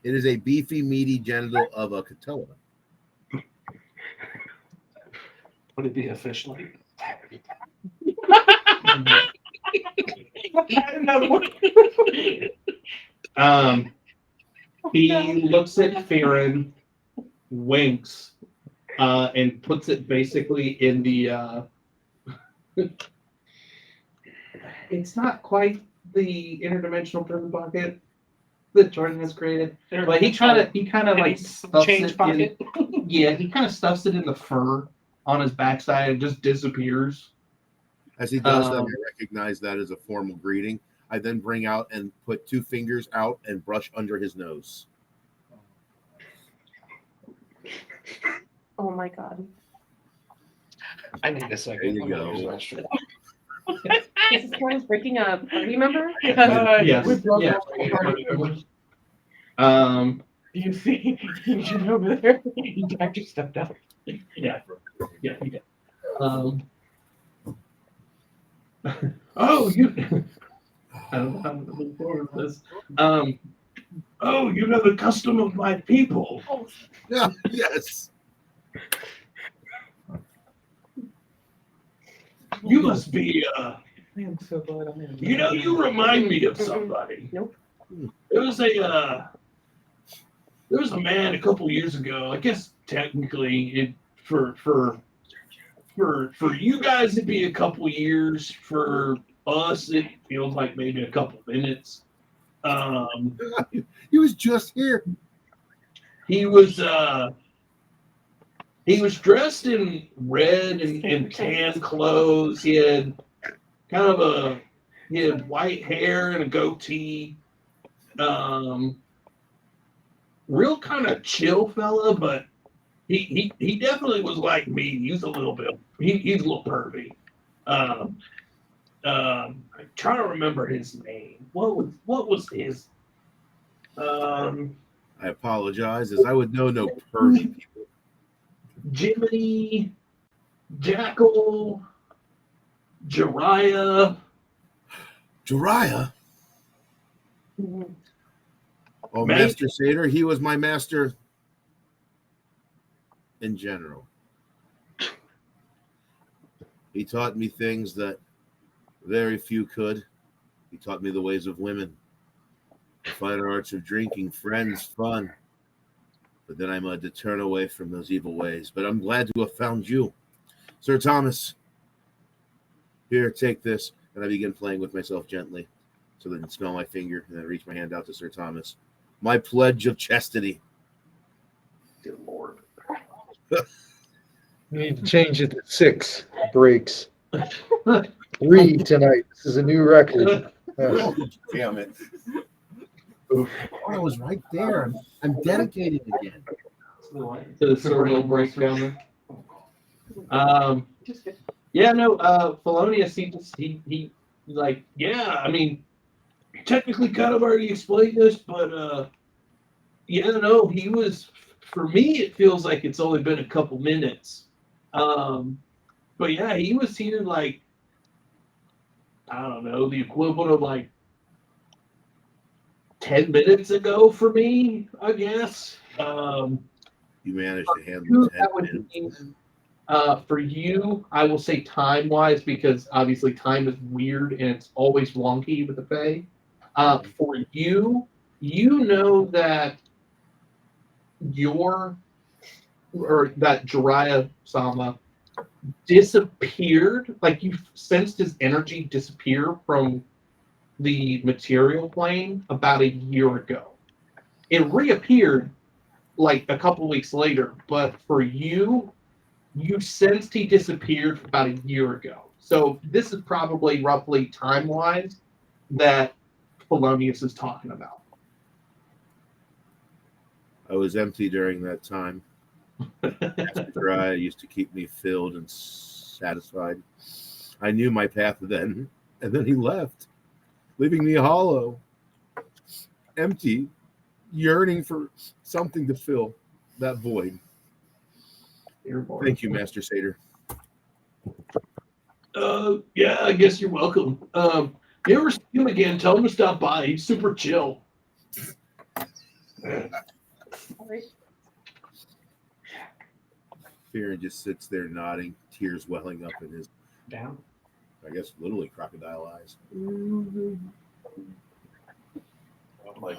It is a beefy, meaty genital of a katoa. Would it be officially? Another one. He looks at Farron, winks, and puts it basically in the. It's not quite the interdimensional prison pocket that Jordan has created, but he kind of like stuffs Change it pocket? in. Yeah, he kind of stuffs it in the fur on his backside and just disappears. As he does that, I recognize that as a formal greeting. I then bring out and put 2 fingers out and brush under his nose. Oh my god. I need a second. There you Let me go. use the restroom. This is Karen's breaking up. Remember? Yes. Yeah. You see, you over there. He actually stepped out. Yeah. Yeah. He did. Oh, you. I don't know how to move forward with this. Oh, you know the custom of my people. Yeah, yes. You must be. I'm so glad I'm in. You know, you remind me of somebody. Nope. There was a man a couple years ago. I guess technically, for you guys, it'd be a couple years. For us, it feels like maybe a couple minutes. He was just here. He was dressed in red and tan clothes. He had he had white hair and a goatee. Real kind of chill fella, but he definitely was like me. He's a little bit he's a little pervy. I'm trying to remember his name. What was his I apologize, as I would know no pervy people. Jiminy Jackal, Jiraiya. Jiraiya? Mhm. Oh, Maybe. Master Satyr, he was my master in general. He taught me things that very few could. He taught me the ways of women, the fine arts of drinking, friends, fun. But then I had to turn away from those evil ways. But I'm glad to have found you. Sir Thomas, here, take this. And I begin playing with myself gently so that I can smell my finger, and then reach my hand out to Sir Thomas. My pledge of chastity. Dear Lord. You need to change it to 6 breaks. 3 tonight. This is a new record. Oh, damn it. Oh, I was right there. I'm dedicated again. To the cerebral breakdown. Yeah, no, Felonius, he like, yeah, I mean, technically kind of already explained this, but yeah, no, he was, for me, it feels like it's only been a couple minutes. But yeah, he was here like, I don't know, the equivalent of like 10 minutes ago for me, I guess. You managed to handle Who 10 that would minutes. be, for you, I will say time-wise, because obviously time is weird and it's always wonky with the Fae. For you, you know that that Jiraiya Sama disappeared, like you sensed his energy disappear from the material plane about a year ago. It reappeared like a couple weeks later, but for you, you sensed he disappeared about a year ago. So this is probably roughly time-wise that Polonius is talking about. I was empty during that time. Master Jiraiya used to keep me filled and satisfied. I knew my path then, and then he left, leaving me hollow, empty, yearning for something to fill that void. Thank you, Master Satyr. Yeah, I guess you're welcome. You ever see him again, tell him to stop by. He's super chill. Sorry. Fearon just sits there nodding, tears welling up in his, Down. I guess, literally crocodile eyes. Mm-hmm. Like,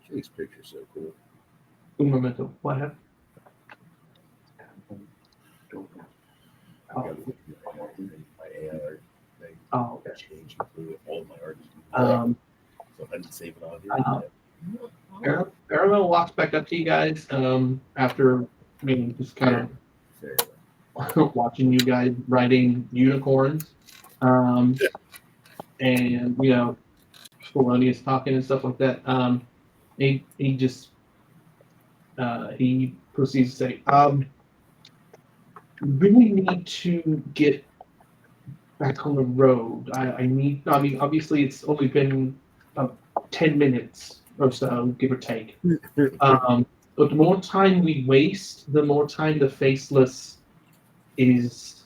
Jake's picture's so cool. Un momento. What happened? I got my AI art thing. Oh, okay. Changing through all of my art. So I didn't save it on here. Aramil walks back up to you guys after, I mean, just kind Fair. of watching you guys riding unicorns. And, you know, Polonius talking and stuff like that. He just, he proceeds to say, really need to get back on the road. I mean, obviously it's only been 10 minutes or so, give or take. But the more time we waste, the more time the Faceless is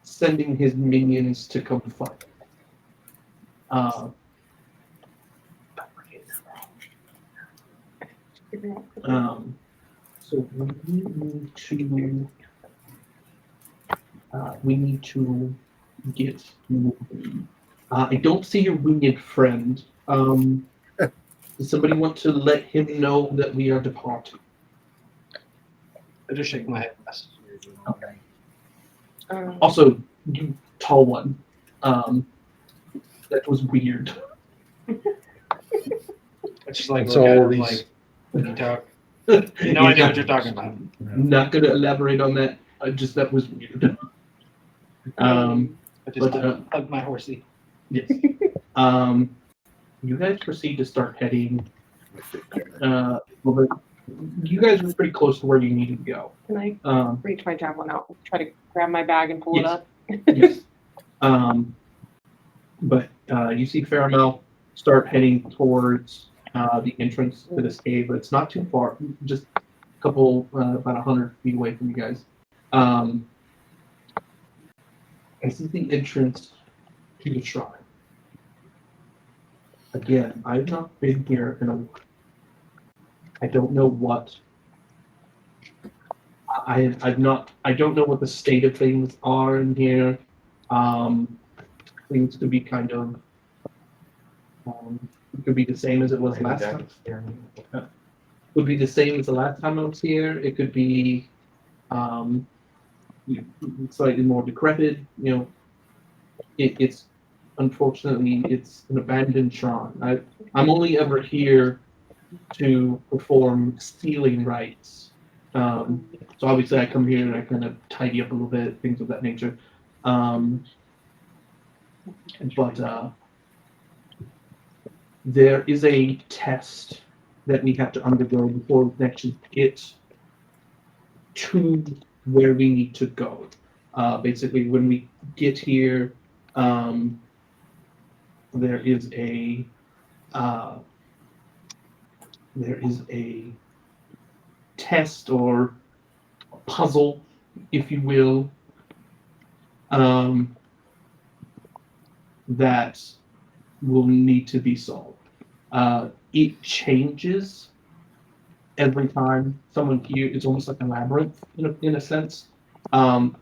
sending his minions to come fight. So we need to get moving. I don't see your winged friend. Does somebody want to let him know that we are departing? I just shake my head. Yes. Okay. Also, you tall one. That was weird. I just like It's look at all him these- like when you talk. No idea what you're talking about. Not going to elaborate on that. Just that was weird. I just But, hug my horsey. Yes. You guys proceed to start heading. Well, but you guys are pretty close to where you needed to go. Can I Um, reach my javelin out, try to grab my bag and pull Yes. it up? yes. But you see Faramel start heading towards the entrance to this cave, but it's not too far. Just couple about 100 feet away from you guys. This is the entrance to the shrine. Again, I've not been here in a while. I don't know what. I've not. I don't know what the state of things are in here. Things could be kind of. It could be the same as it was last time. Would be the same as the last time I was here. It could be slightly more decrepit. It's unfortunately it's an abandoned shrine. I'm only ever here to perform sealing rites. So obviously I come here and I kind of tidy up a little bit, things of that nature. But there is a test that we have to undergo before we can actually get to where we need to go. Basically, when we get here, there is a test or a puzzle, if you will, that will need to be solved. It changes every time someone here. It's almost like a labyrinth in a sense. But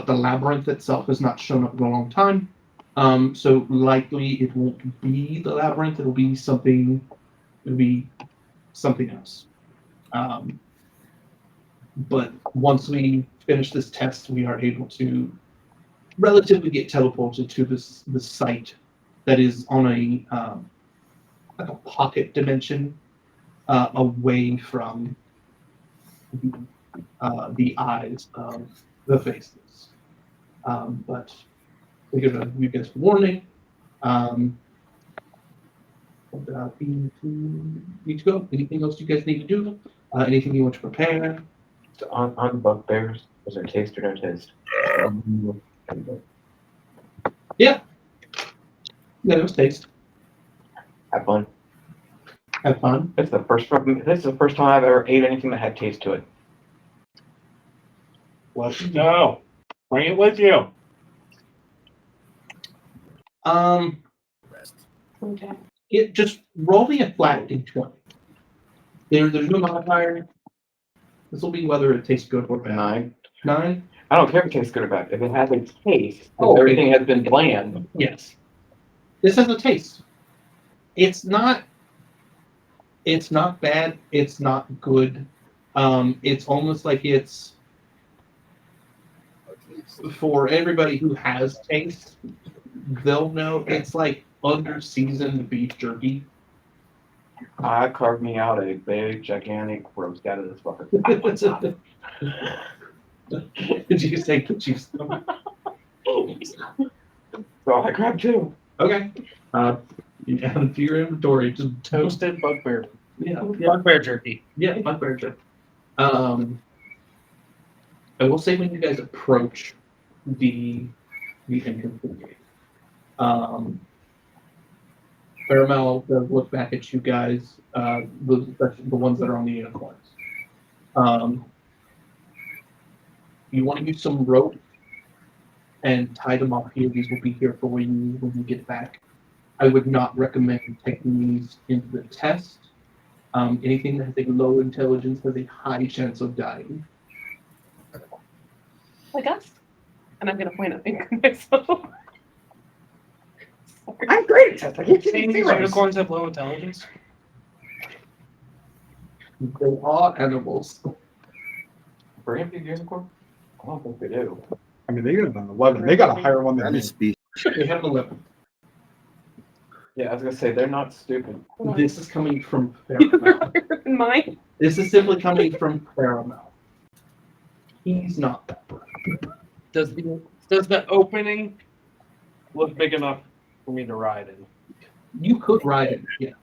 the labyrinth itself has not shown up in a long time. So likely it won't be the labyrinth. It'll be something else. But once we finish this test, we are able to relatively get teleported to this site that is on a like a pocket dimension away from the eyes of the faces. But we're gonna give you guys a warning. We need to go. Anything else you guys need to do? Anything you want to prepare? So on bugbears, was there taste or no taste? Yeah, it was taste. Have fun. Have fun. This is the first time I've ever ate anything that had taste to it. Let's go. Bring it with you. Okay. It just roll me a flat d20. There's no modifier. This will be whether it tastes good or bad. 9. 9? I don't care if it tastes good or bad. If it has a taste, Oh, okay. everything has been bland. Yes. This has a taste. It's not bad. It's not good. It's almost like it's for everybody who has taste, they'll know it's like under seasoned beef jerky. I carved me out a big, gigantic roast out of this fucker. What's up? Did you say could you? So I grabbed 2. Okay. You add it to your inventory. Just Toasted bugbear. yeah. Bugbear jerky. Yeah, bugbear jerky. I will say when you guys approach the entrance to the gate, Paramel does look back at you guys, the ones that are on the unicorns. You want to use some rope and tie them off here. These will be here for you when you get back. I would not recommend taking these into the test. Anything that has a low intelligence has a high chance of dying. Like us. And I'm gonna point a finger at myself. I'm great at test. I keep Saying getting these zeros. unicorns have low intelligence. They are animals. Brand big unicorn? I don't think they do. I mean, they got an 11. They got a higher one than That me. is species. They have 11. Yeah, I was gonna say they're not stupid. This is coming from Paramel. Mine. This is simply coming from Paramel. He's not that bright. Does the opening look big enough for me to ride in? You could ride it, yeah.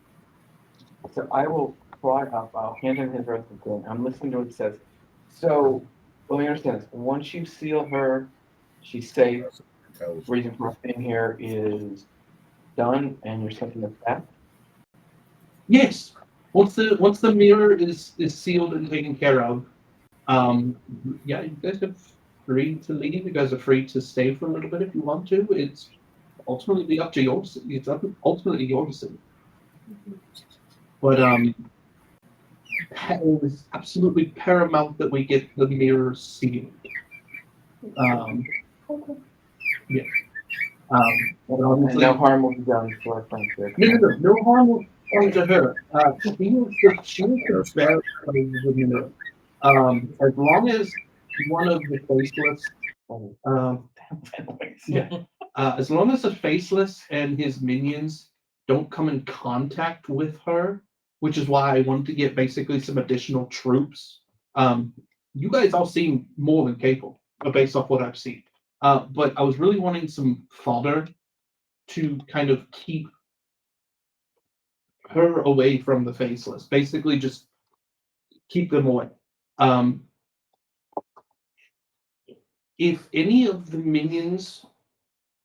So I will fly up. I'll hand him his roast thing. I'm listening to what it says. So let me understand this. Once you seal her, she's safe. Reason for us being here is done, and you're sending us back. Yes. Once the mirror is sealed and taken care of, yeah, you guys are free to leave. You guys are free to stay for a little bit if you want to. It's ultimately up to yours. It's ultimately your decision. But it was absolutely paramount that we get the mirror sealed. Yeah. But And obviously, no harm will be done to our friendship. no harm will come to her. She is the bearer of the mirror. As long as one of the faceless, yeah, as long as the faceless and his minions don't come in contact with her, which is why I wanted to get basically some additional troops. You guys all seem more than capable, based off what I've seen. But I was really wanting some fodder to kind of keep her away from the faceless. Basically, just keep them away. If any of the minions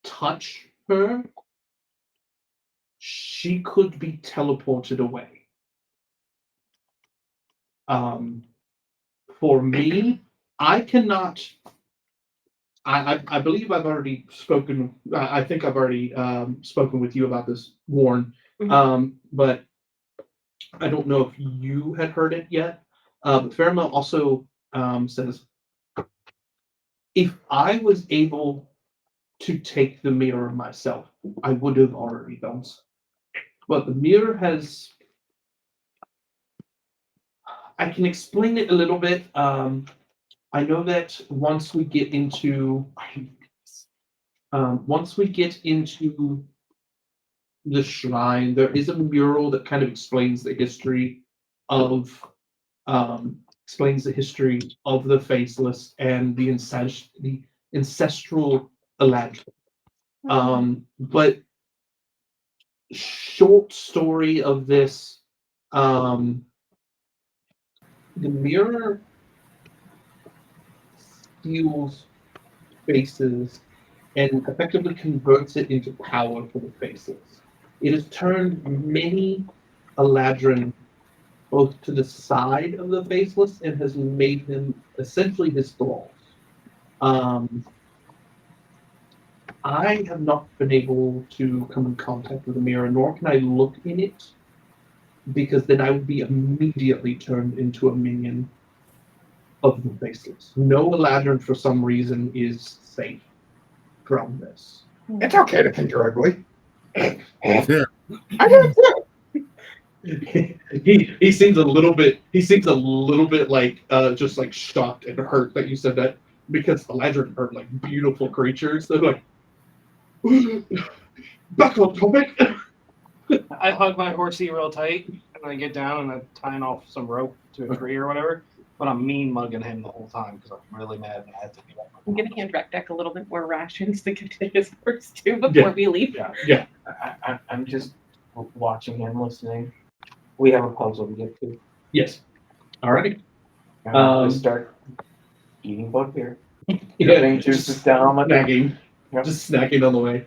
touch her, she could be teleported away. For me, I cannot. I believe I've already spoken. I think I've already spoken with you about this, Warren. But I don't know if you had heard it yet. But Fairmount also says, if I was able to take the mirror myself, I would have already done so. But the mirror has. I can explain it a little bit. I know that once we get into the shrine, there is a mural that kind of explains the history of the faceless and the ancestral Eladrin. But short story of this, the mirror steals faces and effectively converts it into power for the faces. It has turned many Eladrin both to the side of the faceless and has made them essentially his thralls. I have not been able to come in contact with the mirror, nor can I look in it, because then I would be immediately turned into a minion of the faceless. No Eladrin, for some reason, is safe from this. It's okay to think you're ugly. Yeah. I do too. He seems a little bit like just like shocked and hurt that you said that, because the Eladrin are like beautiful creatures. They're like, back on topic. I hug my horsey real tight, and I get down and I'm tying off some rope to a tree or whatever. But I'm mean mugging him the whole time because I'm really mad and I had to be like, I'm gonna hand Recdeck a little bit more rations to get to his horse too before we leave. Yeah. I'm just watching him, listening. We have a puzzle to get to. Yes. Alrighty. And I'm just start eating both here. Getting juices down my snacking. Yep. Just snacking on the way.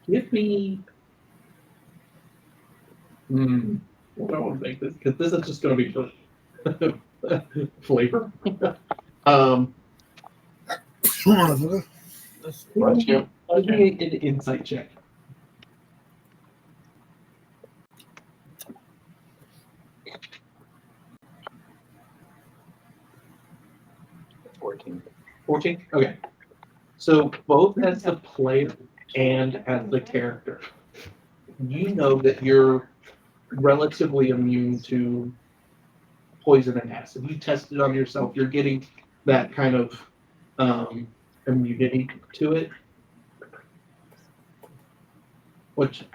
Give me. I don't want to make this, because this is just going to be for flavor. Bless you. Give me an insight check. 14. 14? Okay. So both as the player and as the character, you know that you're relatively immune to poison and acid. You tested on yourself. You're getting that kind of immunity to it. Which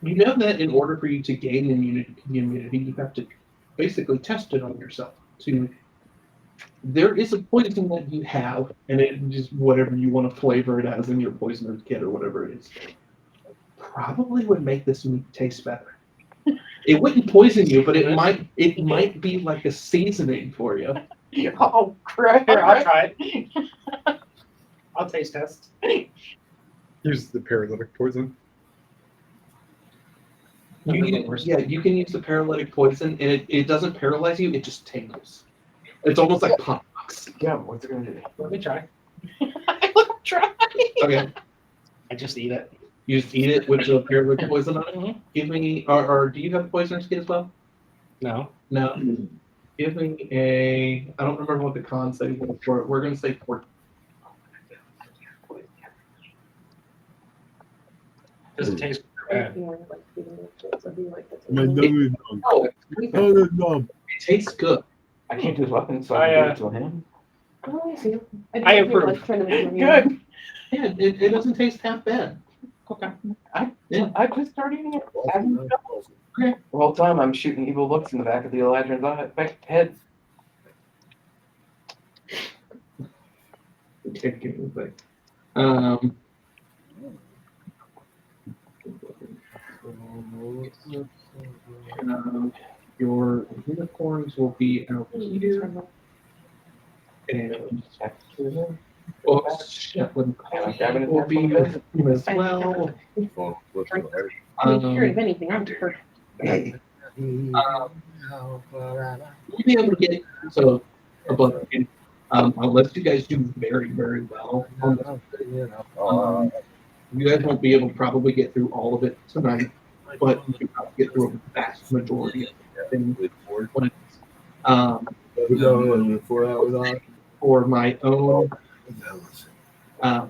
you know that in order for you to gain immunity, you have to basically test it on yourself. There is a poison that you have, and it just whatever you want to flavor it as in your poisoner's kit or whatever it is, probably would make this meat taste better. It wouldn't poison you, but it might be like a seasoning for you. oh, crap. Here, I'll try it. I'll taste test. Use the paralytic poison. You can use the paralytic poison, and it doesn't paralyze you, it just tingles. It's almost like pop rocks. Yeah, what's it gonna do? Let me try. Try. Okay. I just eat it. You just eat it with the paralytic poison on it. Mhm. Give me, or do you have poisoner's kit as well? No. No. Give me a. I don't remember what the con setting was for it. We're gonna say 14. Does it taste bad? My nose is numb. Oh, Nose is numb. it tastes good. I can't do his weapon, so I can give it to him. Oh, I see. I approve. Good. Yeah, it doesn't taste half bad. Okay. I just started eating it. Awesome. The whole time I'm shooting evil looks in the back of the Elijah's head. Um, your unicorns will be out here, and books will be with you as well. Well, what's the heart? If anything, I'm hurt. You'll be able to get so a bunch. Unless you guys do very, very well on this, you guys won't be able to probably get through all of it tonight, but you can probably get through a vast majority of it. For my own, for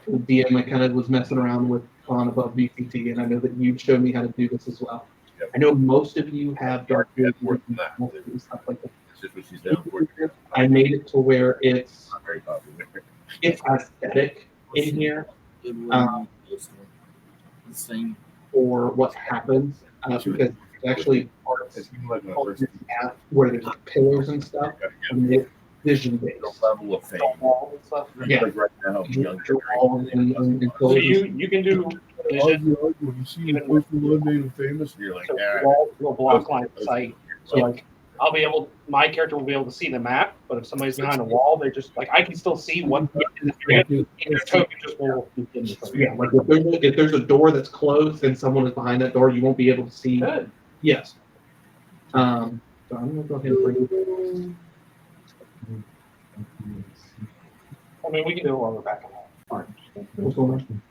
the DM, I kind of was messing around with on above VCT, and I know that you've shown me how to do this as well. Yep. I know most of you have dark vision more than that. and stuff like that. It's just what she's down for. I made it to where it's Not very popular. aesthetic in here The same. for what happens because it's actually parts It's like my of first this path where there's pillars and stuff, and it's vision based. the level of fame. Yeah. Like right now, young And So you can do vision. when you see the person who made him famous, you're like, So ah. wall will block line of sight. So like I'll be able, my character will be able to see the map, but if somebody's behind a wall, they just like I can still see what their token just will. yeah, like if there's a door that's closed and someone is behind that door, you won't be able to see. Good. Yes. So I'm gonna go ahead and bring it. I mean, we can do it while we're back on. What's going on?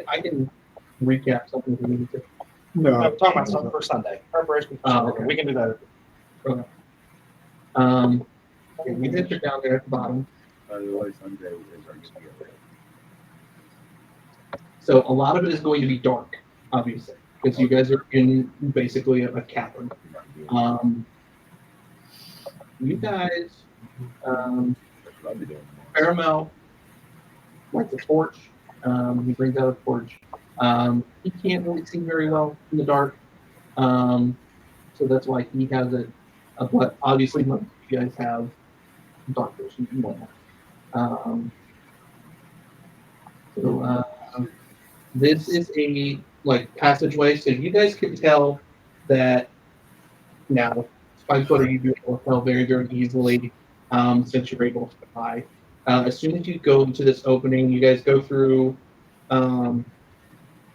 I can recap something if we need to. No. I'm talking about something for Sunday. Preparation for Sunday. okay. We can do that. Okay, you guys are down there at the bottom. Otherwise, someday is our together. So a lot of it is going to be dark, obviously, because you guys are in basically a cavern. You guys, Paramount lights a torch. He brings out a torch. He can't really see very well in the dark, so that's why he has it. But obviously, most of you guys have dark vision. This is a passageway, so you guys can tell that now. Spikefoot, you do able to tell very, very easily since you're able to fly. As soon as you go into this opening, you guys go through kind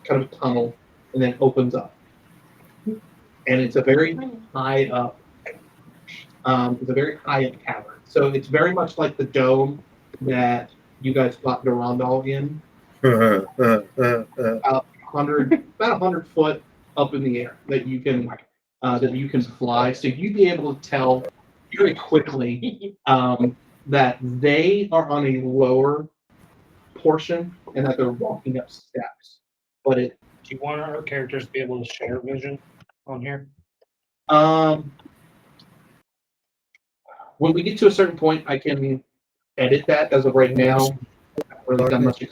of a tunnel, and then it opens up. And it's a very high up. It's a very high up cavern. So it's very much like the dome that you guys got Durandal in. About 100 foot up in the air that you can fly. So you'd be able to tell very quickly that they are on a lower portion and that they're walking up steps. But Do you want our characters to be able to share vision on here? When we get to a certain point, I can edit that. As of right now, I haven't really done much.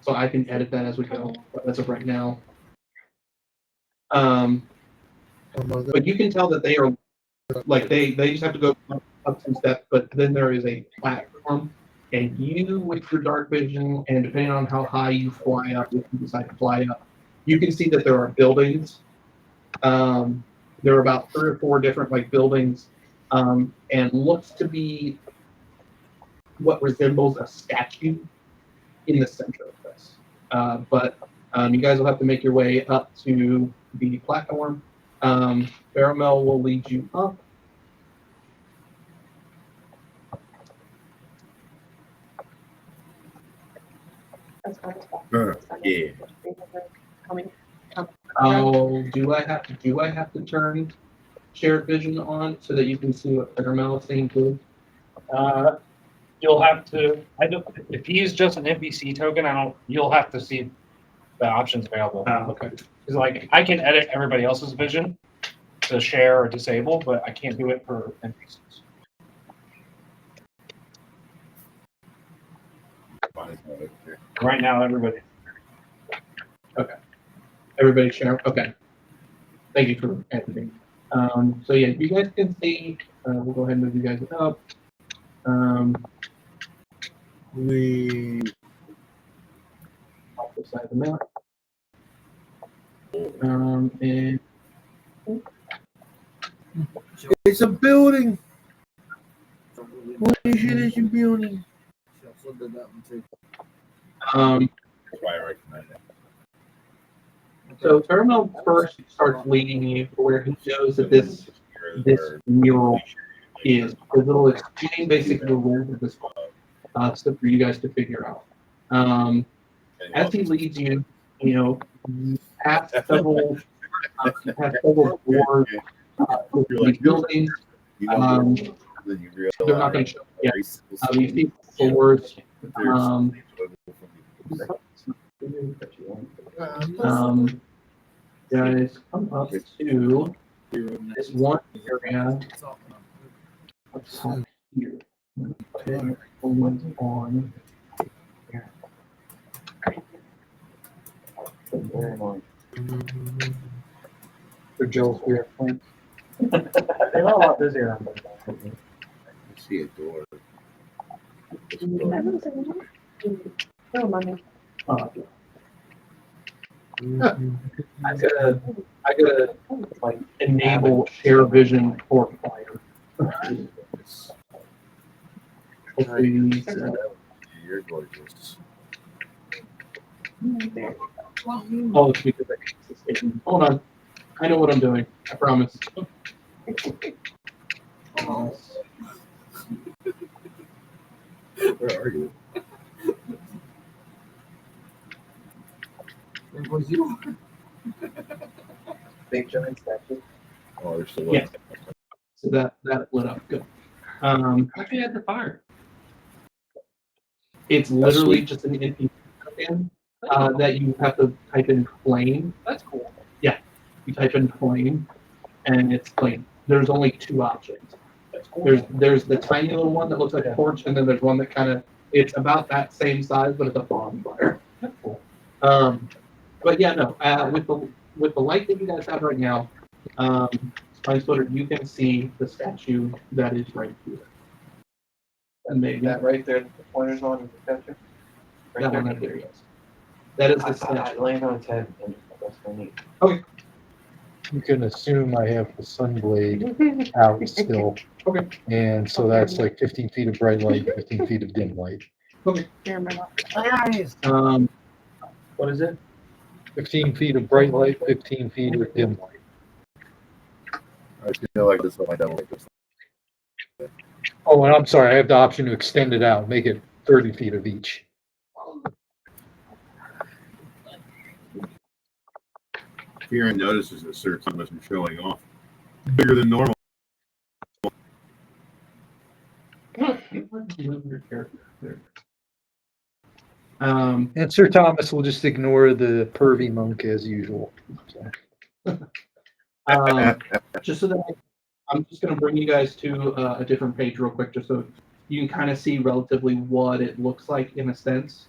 So I can edit that as we go. But as of right now, but you can tell that they are like they just have to go up some steps. But then there is a platform, and you, with your dark vision, and depending on how high you fly up, if you decide to fly up, you can see that there are buildings. There are about 3 or 4 different buildings, and looks to be what resembles a statue in the center of this. But you guys will have to make your way up to the platform. Caramel will lead you up. That's fine. Yeah. Coming. Oh, do I have to turn shared vision on so that you can see what Caramel is saying too? You'll have to. I don't. If he's just an NPC token, I don't. You'll have to see the options available. Okay. Because like I can edit everybody else's vision to share or disable, but I can't do it for NPCs. Right now, everybody. Everybody share. Okay. Thank you for editing. So yeah, you guys can see. We'll go ahead and move you guys up. We Off the side of the map. And it's a building. What is it? It's a building. She also did that one too. That's why I recommend it. So Caramel first starts leading you to where he knows that this mural is, because it'll explain basically the rules of this stuff for you guys to figure out. As he leads you, you past several doors, these buildings. Then you realize They're not going to show you yet. You see doors. Guys, come up to this one area up top here. Okay, on here. For Joe's weird point. They're a lot busier. I see a door. No money. I gotta like enable share vision for fire. Hopefully these, You're gorgeous. oh, it's because I can't escape. Hold on. I know what I'm doing. I promise. Where are you? Where was you? Big giant statue. Oh, there's still Yeah. So that lit up. Good. How'd you add the fire? It's literally sweet. just an NPC token that you have to type in flame. That's cool. Yeah. You type in flame and it's flame. There's only two options. That's cool. There's the tiny little one that looks like a torch, and then there's one that kind of, it's about that same size, but it's a bonfire. That's cool. But yeah, no. With the light that you guys have right now, Spine Splitter, you can see the statue that is right here. And maybe That right there, the pointer's on the statue. Right that there. one right there, yes. That is the I statue. land on its head, and that's very neat. You can assume I have the sunblade out still. Okay. And so that's like 15 feet of bright light, 15 feet of dim light. Okay. What is it? 15 feet of bright light, 15 feet of dim light. I feel like this one I don't like this. Oh, and I'm sorry, I have the option to extend it out, make it 30 feet of each. Kieran notices that Sir Thomas is showing off. Bigger than normal. And Sir Thomas will just ignore the pervy monk as usual. So. Just so that I'm just going to bring you guys to a different page real quick, just so you can kind of see relatively what it looks like in a sense.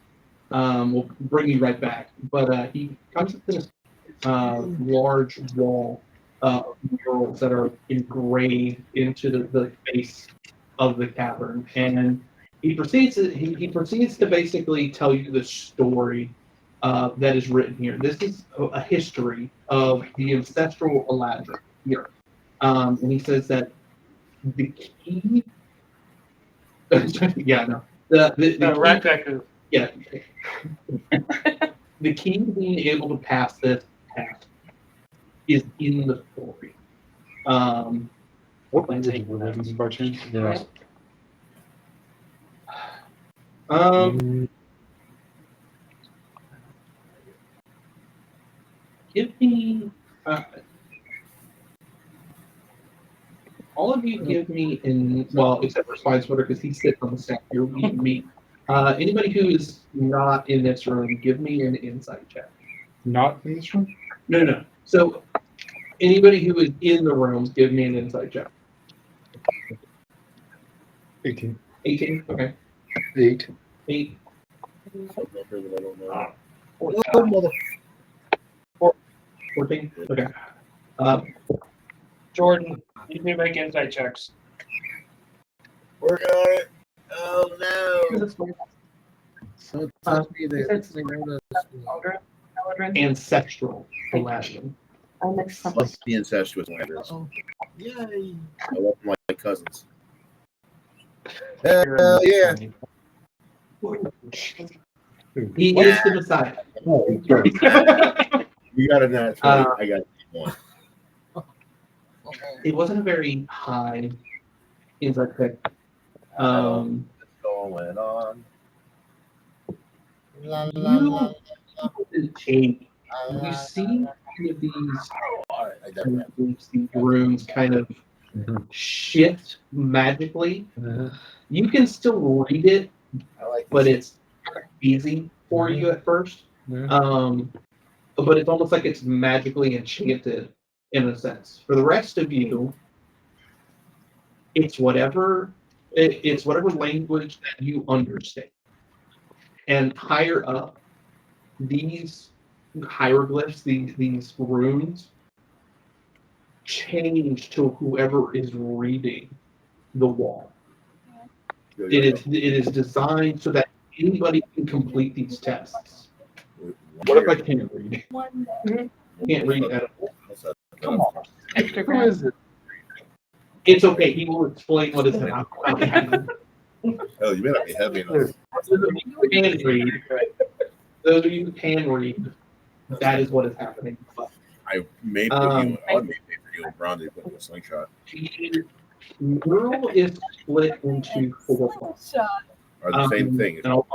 We'll bring you right back. But he comes to this large wall of murals that are engraved into the face of the cavern, and he proceeds to basically tell you the story that is written here. This is a history of the ancestral Aladdin here, and he says that the key. Yeah, no. The key, Raktek is Yeah. The key to being able to pass this test is in the story. What language is this by chance? Yeah. Give me. All of you give me except for Spine Splitter because he's sitting on the stack here. Me. Anybody who is not in this room, give me an insight check. Not in this room? No. So anybody who is in the room, give me an insight check. 18. 18. Okay. 8. 8. Some number that I don't know. 14. Okay. Jordan, you do make insight checks. Working on it. Oh no. So tell me that It's they know Eldrin. Ancestral Aladdin. must be incestuous language. Oh, yay! I love my cousins. Hell yeah! He is the Messiah. Oh, sorry. You got a nat 20. I got one. It wasn't a very high insight check. What's going on? La, la, You la, take. la, You see kind of All right, I got these runes kind of shift magically. You can still read it, I like but this. it's easy for you at first. But it's almost like it's magically enchanted in a sense. For the rest of you, it's whatever language that you understand. And higher up, these hieroglyphs, these runes, change to whoever is reading the wall. It is designed so that anybody can complete these tests. What if I can't read? One Can't read at all. Come on. Who is it? It's okay. He will explain what is happening. Oh, you may not be heavy enough. Those of you who can read, that is what is happening. I may put you on me for you and Bronze put in a slingshot. The mural is split into 4 parts. Or the same thing. And I'll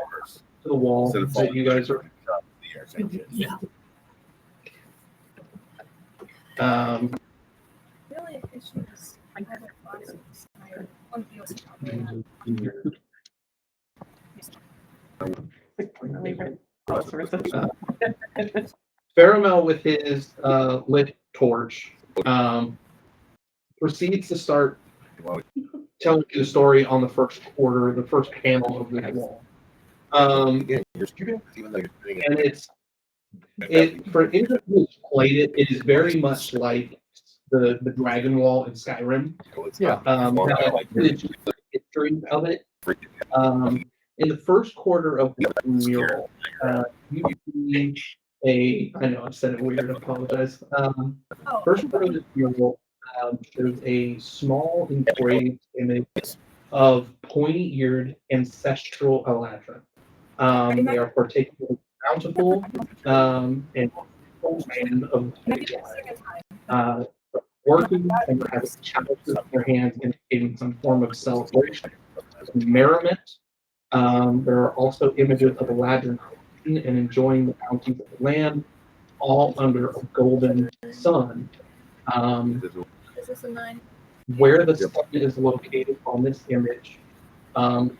to the wall Instead of that you guys are. really issues. I have boxes. I want to be Faramel with his lit torch proceeds to start telling you the story on the first quarter, the first panel of the wall. And for anyone who's played it, it is very much like the Dragon Wall in Skyrim. Yeah. History of it. In the first quarter of the mural, you see I know I said it weird, I apologize. First quarter of the mural, there's a small engraved image of pointy-eared ancestral Eladrin. They are particularly bountiful and land of working and having chalices in their hands indicating some form of celebration, merriment. There are also images of Eladrin and enjoying the bounties of the land, all under a golden sun. Is this a 9? Where the sun is located on this image, what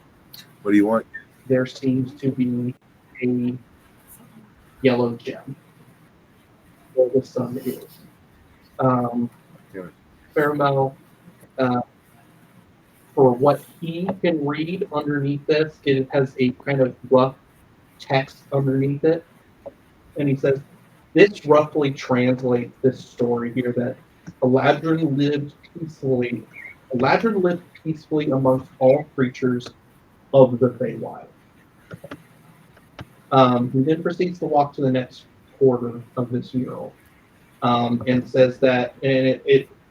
do you want? there seems to be a yellow gem where the sun is. Faramel, for what he can read underneath this, it has a kind of rough text underneath it. And he says, this roughly translates this story here that Eladrin lived peacefully amongst all creatures of the Feywild. He then proceeds to walk to the next quarter of this mural, and says that, and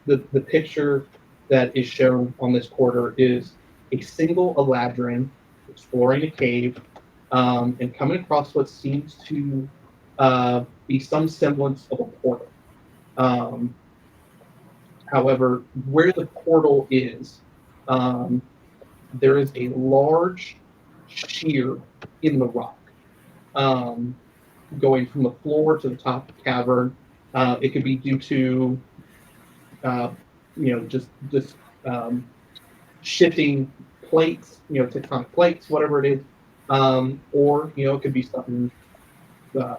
the picture that is shown on this quarter is a single Eladrin exploring a cave and coming across what seems to be some semblance of a portal. Um, However, where the portal is, um, there is a large shear in the rock, um, going from the floor to the top of the cavern. It could be due to, uh, just shifting plates, tectonic plates, whatever it is, or it could be something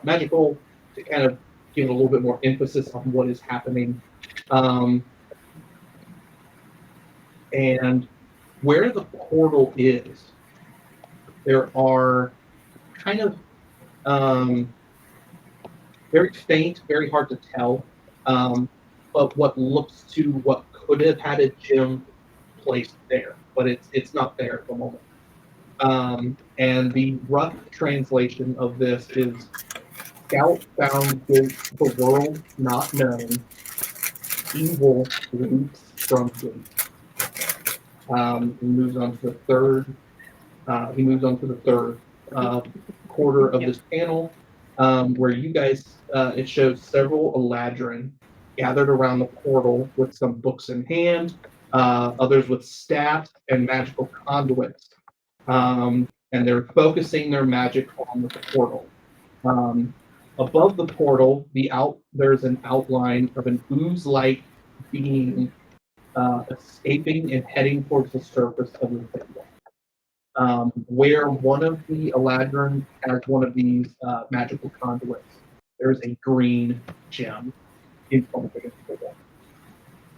magical to kind of give it a little bit more emphasis on what is happening. Um, and where the portal is, there are kind of um, very faint, very hard to tell, but what looks to what could have had a gem placed there, but it's not there at the moment. And the rough translation of this is Scout found the world not known, evil leaps from gate. He moves on to the third. He moves on to the third quarter of this panel, where you guys. It shows several Eladrin gathered around the portal with some books in hand, others with staffs and magical conduits, and they're focusing their magic on the portal. Um, Above the portal, there's an outline of an ooze-like being escaping and heading towards the surface of the thing. Where one of the Eladrin has one of these magical conduits, there's a green gem in front of it.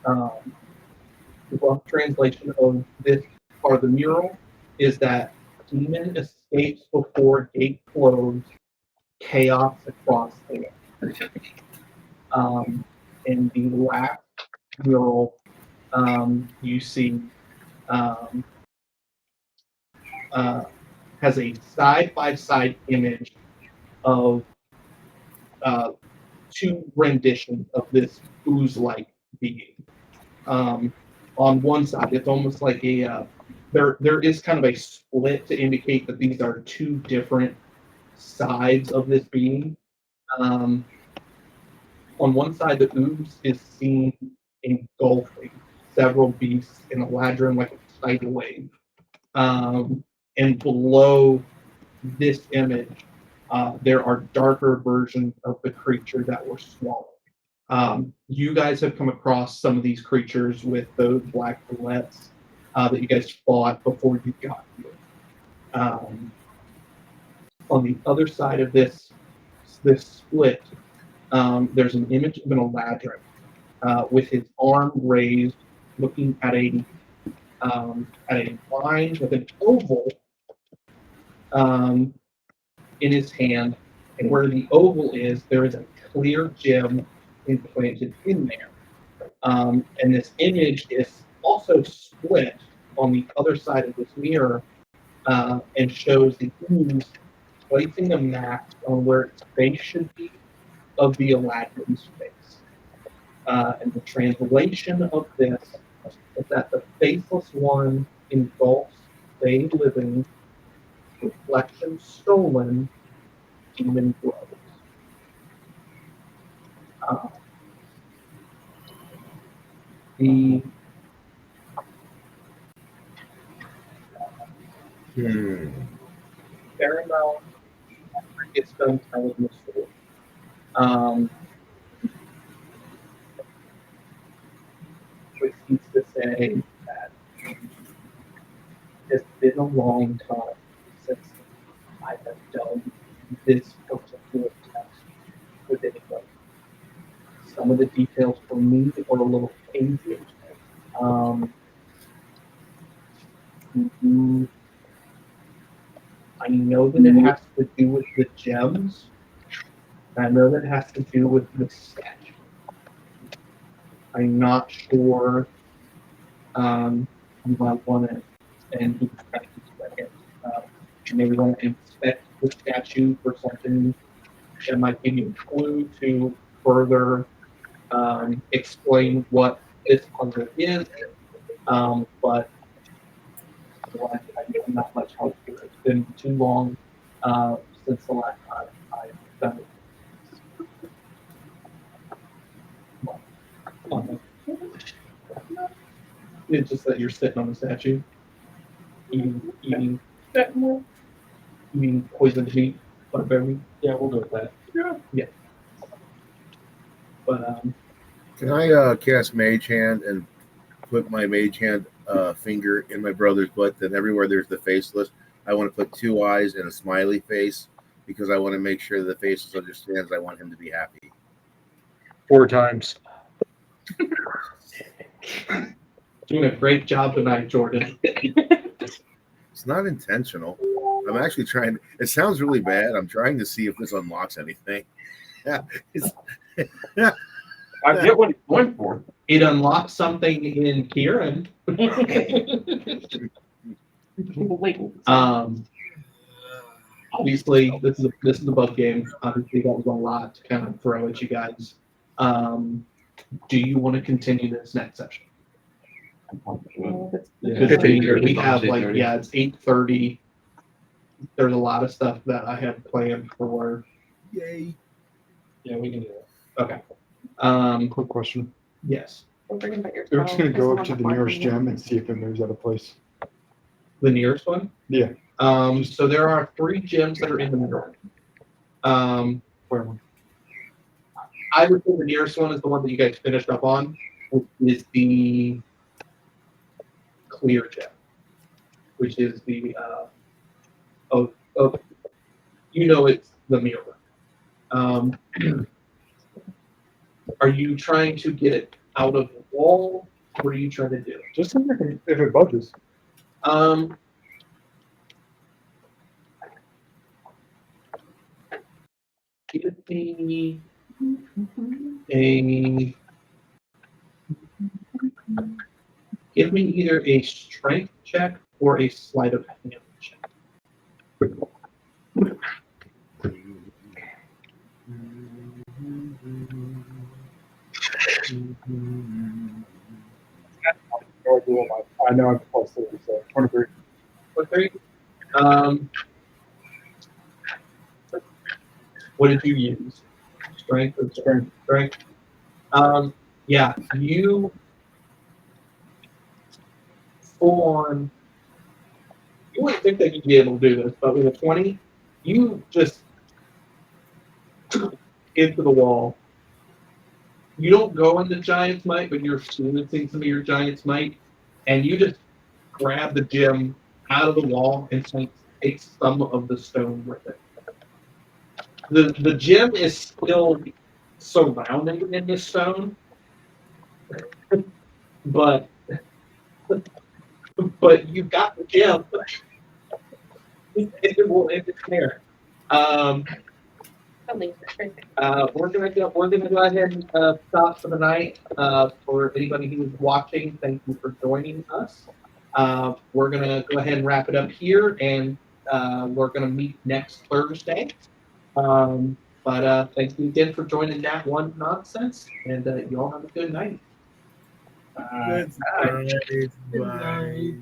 The rough translation of this part of the mural is that demon escapes before gate closed, chaos across air. In the last mural, you see um, has a side-by-side image of two renditions of this ooze-like being. On one side, it's almost like there is kind of a split to indicate that these are two different sides of this being. Um, on one side, the ooze is seen engulfing several beasts in a ladder like a tidal wave. And below this image, there are darker versions of the creature that were swallowed. You guys have come across some of these creatures with those black bullets that you guys fought before you got here. On the other side of this split, there's an image of an Eladrin with his arm raised, looking at a line with an oval in his hand, and where the oval is, there is a clear gem implanted in there. And this image is also split on the other side of this mirror and shows the ooze placing a mask on where its face should be of the Aladdin's face. And the translation of this is that the faceless one engulfs they living, reflection stolen, demon grows. The Paramount gets done telling the story. Proceeds to say that it's been a long time since I have done this particular test with anybody. Some of the details for me are a little hazy. Mhm. I know that it has to do with the gems. I know that it has to do with the statue. I'm not sure. You might want to, and he kind you maybe want to inspect the statue for something that might give you a clue to further explain what this puzzle is. But otherwise, I give not much help here. It's been too long since the last time I've done it. Come on, man. It's just that you're sitting on the statue, eating poisoned meat, barbarian meat. Yeah, we'll go with that. Yeah. But Can I cast Mage Hand and put my Mage Hand finger in my brother's butt? Then everywhere there's the faceless, I want to put 2 eyes and a smiley face because I want to make sure the faceless understands I want him to be happy. 4 times. doing a great job tonight, Jordan. It's not intentional. I'm actually trying. It sounds really bad. I'm trying to see if this unlocks anything. Yeah. I get what he's going for. It unlocks something in Kieran. Obviously, this is a bug game. Obviously, that was a lot to kind of throw at you guys. Do you want to continue this next session? Because we have it's 8:30. There's a lot of stuff that I have planned for. Yay. Yeah, we can do it. Okay. Quick question. Yes. We're just gonna go up to the nearest gem and see if it moves out of place. The nearest one? Yeah. So there are 3 gems that are in the middle. Where one? I would say the nearest one is the one that you guys finished up on, which is the clear gem, which is the it's the mirror. Are you trying to get it out of the wall? What are you trying to do? Just if it budges. Give me either a strength check or a sleight of hand check. I know I'm plus 30, so 23. 23. What did you use? Strength or strength? Yeah, you full on. You wouldn't think that you'd be able to do this, but with a 20, you just into the wall. You don't go into Giant's Might, but you're experiencing some of your Giant's Might, and you just grab the gem out of the wall and take some of the stone with it. The gem is still surrounded in the stone, but you've got the gem. It's there. We're gonna go ahead and stop for the night. For anybody who's watching, thank you for joining us. We're gonna go ahead and wrap it up here, and we're gonna meet next Thursday. But thank you again for joining Nat One Nonsense, and you all have a good night. Bye. Bye.